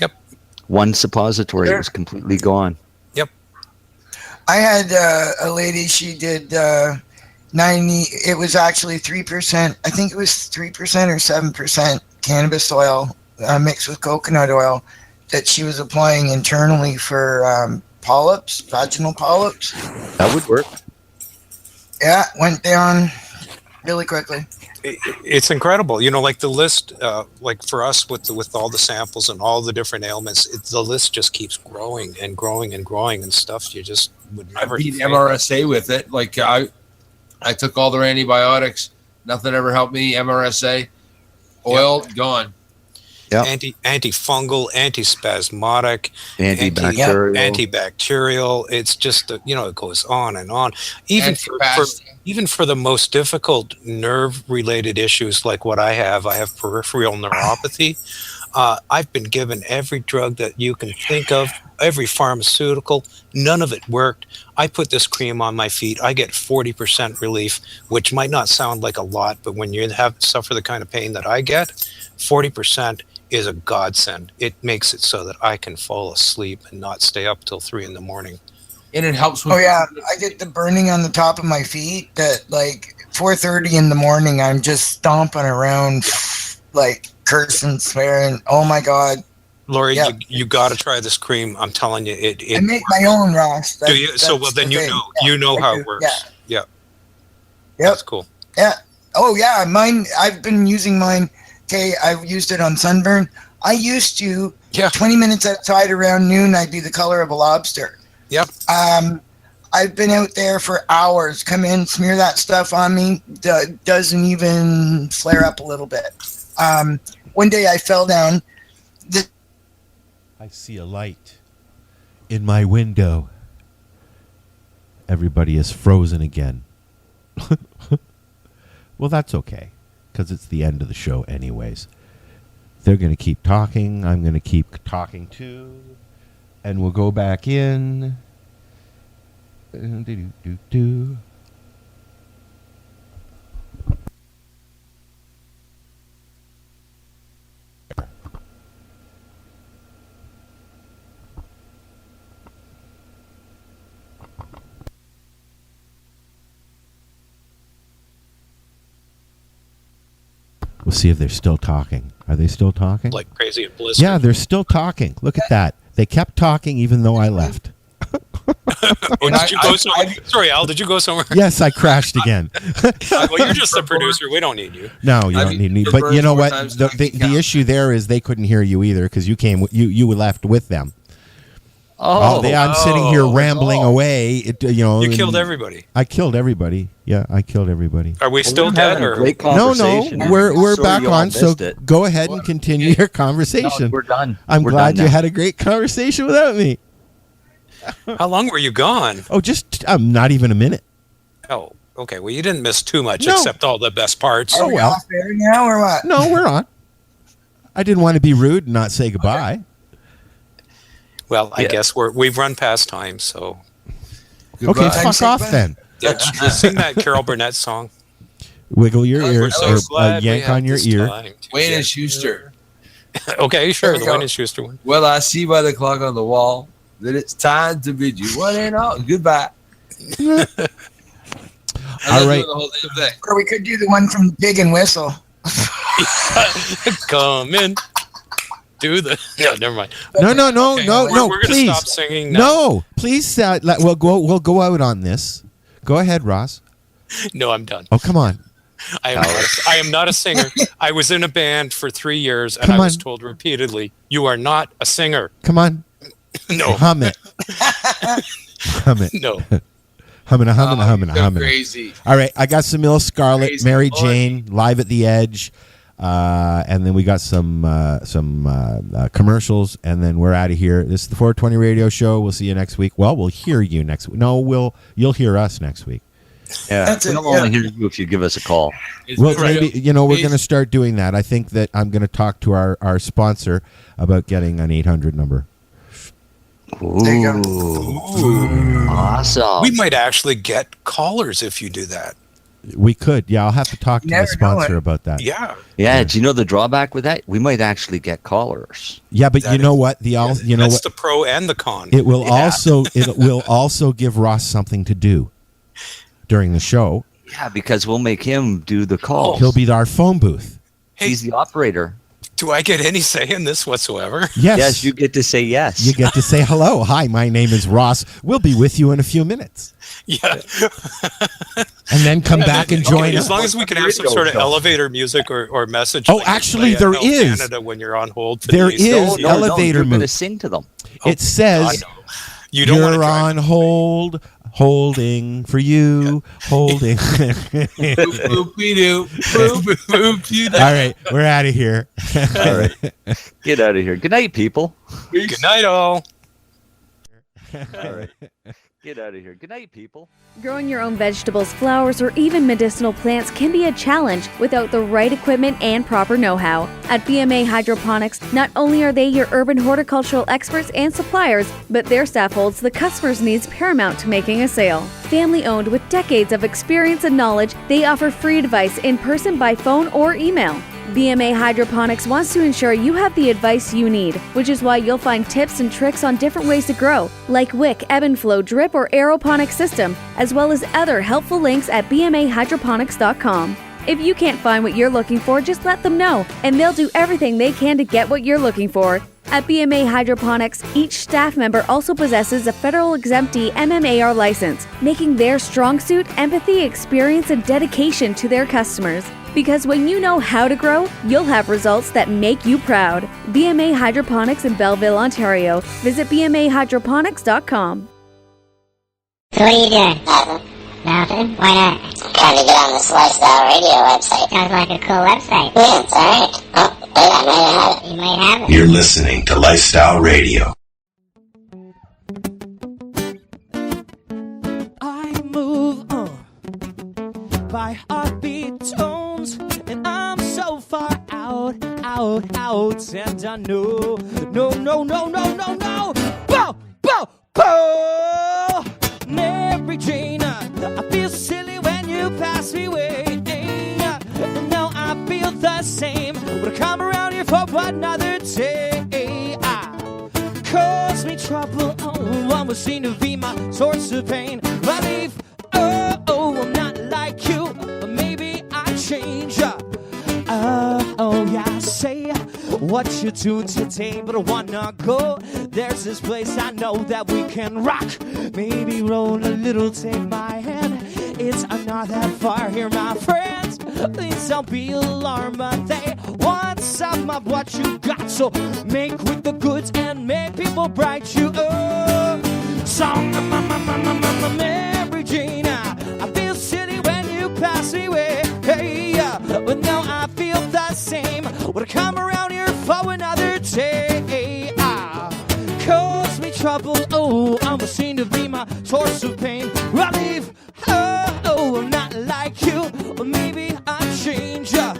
Yep. One suppository was completely gone. Yep. I had a lady. She did 90. It was actually 3%. I think it was 3% or 7% cannabis oil mixed with coconut oil that she was applying internally for polyps, vaginal polyps. That would work. Yeah, went down really quickly. It's incredible. Like the list, like for us with all the samples and all the different ailments, the list just keeps growing and growing and growing and stuff you just would never. I beat MRSA with it. Like I took all their antibiotics. Nothing ever helped me. MRSA, oil, gone. Yep. Antifungal, antispasmodic, antibacterial. It's just it goes on and on. Even for the most difficult nerve-related issues like what I have peripheral neuropathy. I've been given every drug that you can think of, every pharmaceutical. None of it worked. I put this cream on my feet. I get 40% relief, which might not sound like a lot, but when you suffer the kind of pain that I get, 40% is a godsend. It makes it so that I can fall asleep and not stay up till 3 a.m. And it helps with. Oh yeah, I get the burning on the top of my feet. That like 4:30 in the morning, I'm just stomping around, like cursing, swearing. Oh my god, Lori, you got to try this cream. I'm telling you, it. I make my own, Ross. Do you? So well, then you know how it works. Yeah. Yep. That's cool. Yeah, Oh yeah, mine. I've been using mine. Okay, I've used it on sunburn. I used to. 20 minutes outside around noon, I'd be the color of a lobster. Yep. I've been out there for hours. Come in, smear that stuff on me. Doesn't even flare up a little bit. One day I fell down. I see a light in my window. Everybody is frozen again. Well, that's okay, because it's the end of the show anyways. They're going to keep talking. I'm going to keep talking too. And we'll go back in. Do-do-do-do. We'll see if they're still talking. Are they still talking? Like crazy at Blizzard. Yeah, they're still talking. Look at that. They kept talking even though I left. Did you go somewhere? Sorry, Al, did you go somewhere? Yes, I crashed again. Well, you're just the producer. We don't need you. No, you don't need me. But you know what? The issue there is they couldn't hear you either because you came. You left with them. I'm sitting here rambling away. You killed everybody. I killed everybody. Yeah, I killed everybody. Are we still dead? Or No, we're back on. So go ahead and continue your conversation. No, we're done. I'm We're glad done you now. had a great conversation without me. How long were you gone? Oh, just not even a minute. Oh, okay. Well, you didn't miss too much, No. except all the best parts. Are we off air now or what? No, we're on. I didn't want to be rude and not say goodbye. Well, I guess we've run past time, so. Okay, fuck off then. Yeah, sing that Carol Burnett song. Wiggle your ear, We're so or glad we yank have on your this ear. time to Wayne get- and Schuster. Okay, sure, the Wayne and Schuster one. Well, I see by the clock on the wall that it's time to bid you one and all goodbye. All right. The whole damn thing. Or we could do the one from Dig and Whistle. Come in. Do the. No, never mind. No, We're gonna please. stop singing now. No, please. We'll go out on this. Go ahead, Ross. No, I'm done. Oh, come on. I am not a singer. I was in a band for 3 years, and Come I was on. told repeatedly, "You are not a singer." Come on. No. Hum it. Hum it. No. Humming. Crazy. All right, I got some Ill Scarlet, Crazy. Mary Jane, Live at the Edge, and then we got some commercials, and then we're out of here. This is the 420 Radio Show. We'll see you next week. Well, we'll hear you next week. No, you'll hear us next week. Yeah, we'll only hear you if you give us a call. Well, maybe we're going to start doing that. I think that I'm going to talk to our sponsor about getting an 800 number. Ooh. Awesome. We might actually get callers if you do that. We could. Yeah, I'll have to talk to the Never sponsor know it. about that. Yeah. Do you know the drawback with that? We might actually get callers. Yeah, but you know what? That's the pro and the con. It will also give Ross something to do during the show. Yeah, because we'll make him do the calls. He'll be our phone booth. He's the operator. Do I get any say in this whatsoever? Yes. Yes, you get to say yes. You get to say hello. Hi, my name is Ross. We'll be with you in a few minutes. Yeah. And then come back and join Okay, us. as long as we can have some sort of elevator music or message. Oh, that you actually, play at there Health is. Canada when you're on hold. For There these. is elevator You're going to music. sing to them. It says, You don't want to you're on hold, holding for you, holding. All right, we're out of here. All right. Get out of here. Good night, people. Good night, all. All right. Get out of here. Good night, people. Growing your own vegetables, flowers, or even medicinal plants can be a challenge without the right equipment and proper know-how. At BMA Hydroponics, not only are they your urban horticultural experts and suppliers, but their staff holds the customer's needs paramount to making a sale. Family-owned with decades of experience and knowledge, they offer free advice in person, by phone, or email. BMA Hydroponics wants to ensure you have the advice you need, which is why you'll find tips and tricks on different ways to grow, like wick, ebb and flow, drip, or aeroponic system, as well as other helpful links at bmahydroponics.com. If you can't find what you're looking for, just let them know, and they'll do everything they can to get what you're looking for. At BMA Hydroponics, each staff member also possesses a federal exemptee MMAR license, making their strong suit empathy, experience, and dedication to their customers. Because when you know how to grow, you'll have results that make you proud. BMA Hydroponics in Belleville, Ontario. Visit bmahydroponics.com. So what are you doing? Nothing. Why not? Trying to get on this Lifestyle Radio website. Sounds like a cool website. Yeah, it's alright. Oh, wait, I might have it. You might have it. You're listening to Lifestyle Radio. I move by heartbeat tones, and I'm so far out, and I know, no, bow, Mary Jane, I feel silly when you pass me away, and now I feel the same, when I come around here for another day, cause me trouble, one was seen to be my source of pain, relief, I'm not like you, maybe I change, yeah, say what you do today, but I wanna go. There's this place I know that we can rock. Maybe roll a little, take my hand. It's not that far here, my friends. Please don't be alarmed, but they want some of what you got. So make with the goods and make people bright you up. Song, Mary Jane, I feel silly when you pass me away. Hey, but now I feel the same. When I come around here for another day, cause me trouble. I'm a scene to be my source of pain. Relief. I'm not like you. Or maybe I change. Yeah,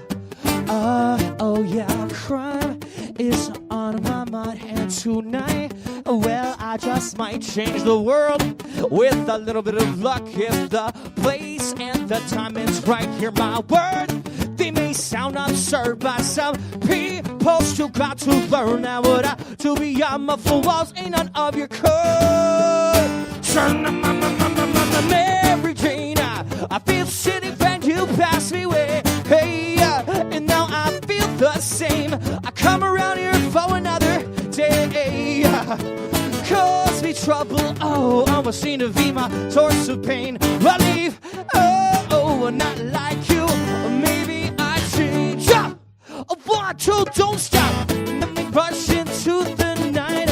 crime is on my mind, and tonight, well, I just might change the world with a little bit of luck. If the place and the time is right, hear my word. They may sound absurd, but some people still got to learn that what I do beyond my four walls ain't none of your code. Turn Mary Jane, I feel silly when you pass me away. Hey, and now I feel the same. I come around here for another day. Cause me trouble, I'm a scene to be my source of pain. Relief, not like you, maybe I change. 1, 2, don't stop. Let me rush into the night.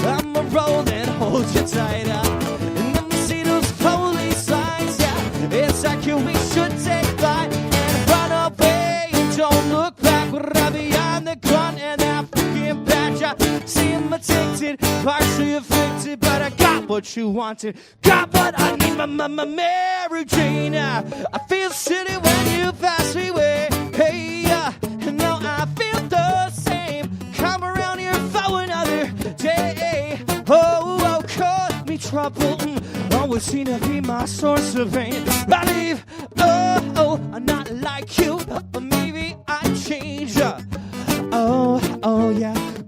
I'm a rolling, hold you tight. And let me see those police signs. Yeah, it's like you, we should take flight and run away. Don't look back, we're beyond the gun and that fucking badge. I see I'm addicted, partially afflicted, but I got what you wanted, got what I need, my Mary Jane. I feel silly when you pass me away. Hey, and now I feel the same. Come around here for another day. Cause me trouble. Always seem to be my source of pain. Relief. I'm not like you, but maybe I change. Yeah,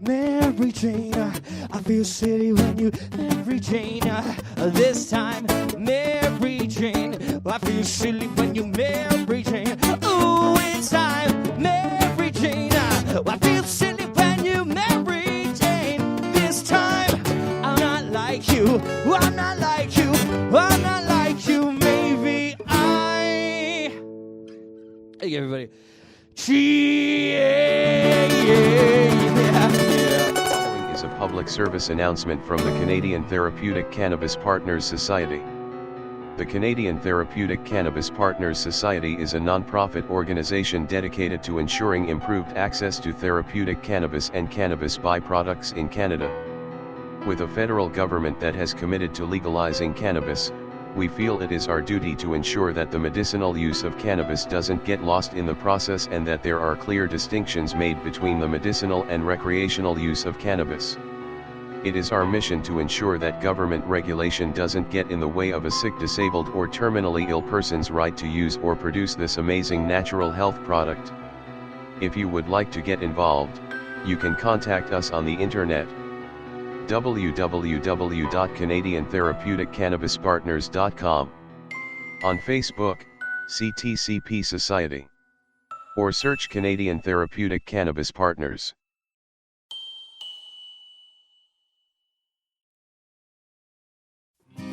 Mary Jane, I feel silly when you, Mary Jane, this time, Mary Jane, I feel silly when you, Mary Jane, ooh, it's time, Mary Jane, I feel silly when you, Mary Jane, this time, I'm not like you, I'm not like you, I'm not like you, maybe I, hey everybody, Is a public service announcement from the Canadian Therapeutic Cannabis Partners Society. The Canadian Therapeutic Cannabis Partners Society is a non-profit organization dedicated to ensuring improved access to therapeutic cannabis and cannabis byproducts in Canada. With a federal government that has committed to legalizing cannabis, we feel it is our duty to ensure that the medicinal use of cannabis doesn't get lost in the process and that there are clear distinctions made between the medicinal and recreational use of cannabis. It is our mission to ensure that government regulation doesn't get in the way of a sick, disabled or terminally ill person's right to use or produce this amazing natural health product. If you would like to get involved, you can contact us on the internet. www.canadiantherapeuticCannabisPartners.com, on Facebook, CTCP Society, or search Canadian Therapeutic Cannabis Partners.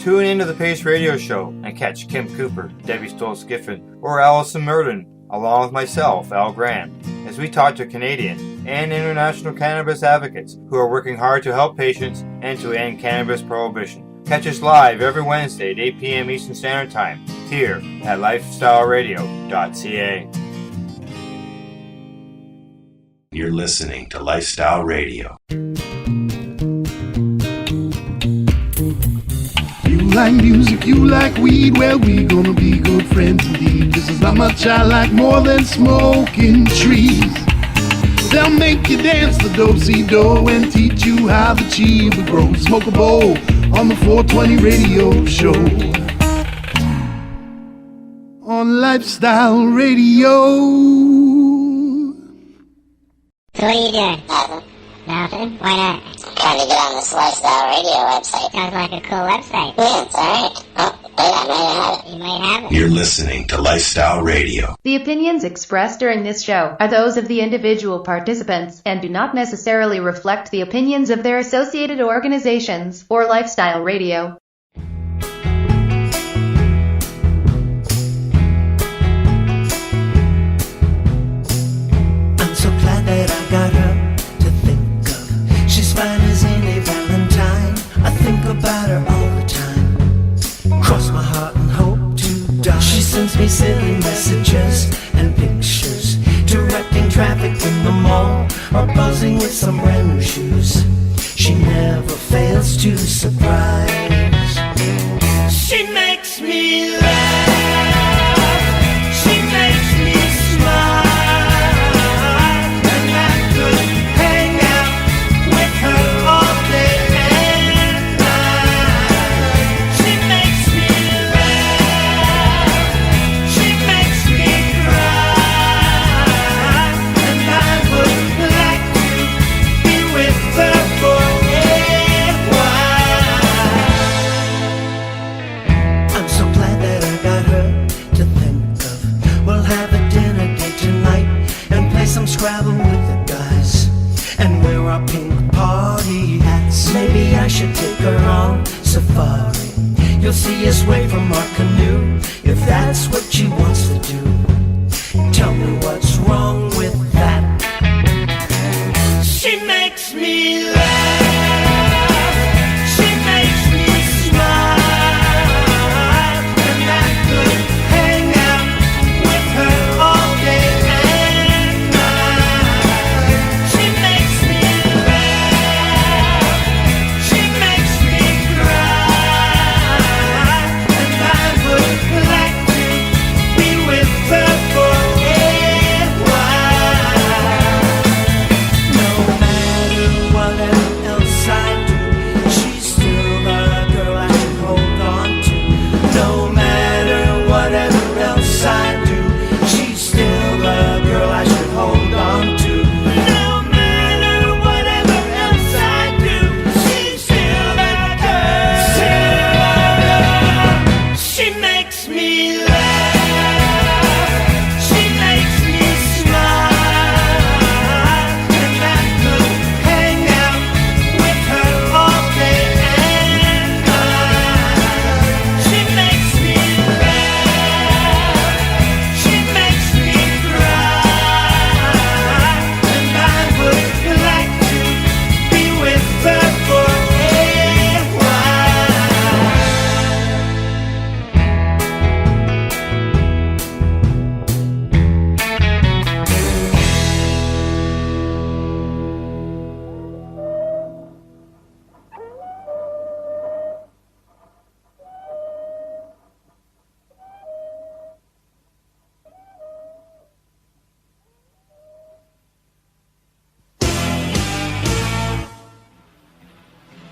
Tune into the Pace Radio Show and catch Kim Cooper, Debbie Stoll-Skiffen, or Allison Murden, along with myself, Al Grant, as we talk to Canadian and international cannabis advocates who are working hard to help patients and to end cannabis prohibition. Catch us live every Wednesday at 8 p.m. Eastern Standard Time here at lifestyleradio.ca. You're listening to Lifestyle Radio. You like music, you like weed, well, we gonna be good friends indeed. This is not much I like more than smoking trees. They'll make you dance the do-si-do and teach you how the chiva grows. Smoke a bowl on the 420 radio show. On Lifestyle Radio. So what are you doing? Nothing? Why not? Trying to get on this Lifestyle Radio website. Sounds like a cool website. Yeah, it's alright. Oh, wait, I might have it. You might have it. You're listening to Lifestyle Radio. The opinions expressed during this show are those of the individual participants and do not necessarily reflect the opinions of their associated organizations or Lifestyle Radio. I'm so glad that I got her to think of. She's fine as any Valentine. I think about her all the time. Cross my heart and hope to die. She sends me silly messages and pictures, directing traffic in the mall or buzzing with some brand new shoes. She never fails to surprise. She makes me laugh. She makes me smile. Scrabble with the guys and wear our pink party hats. Maybe I should take her on safari. You'll see us wave from our canoe if that's what she wants to do.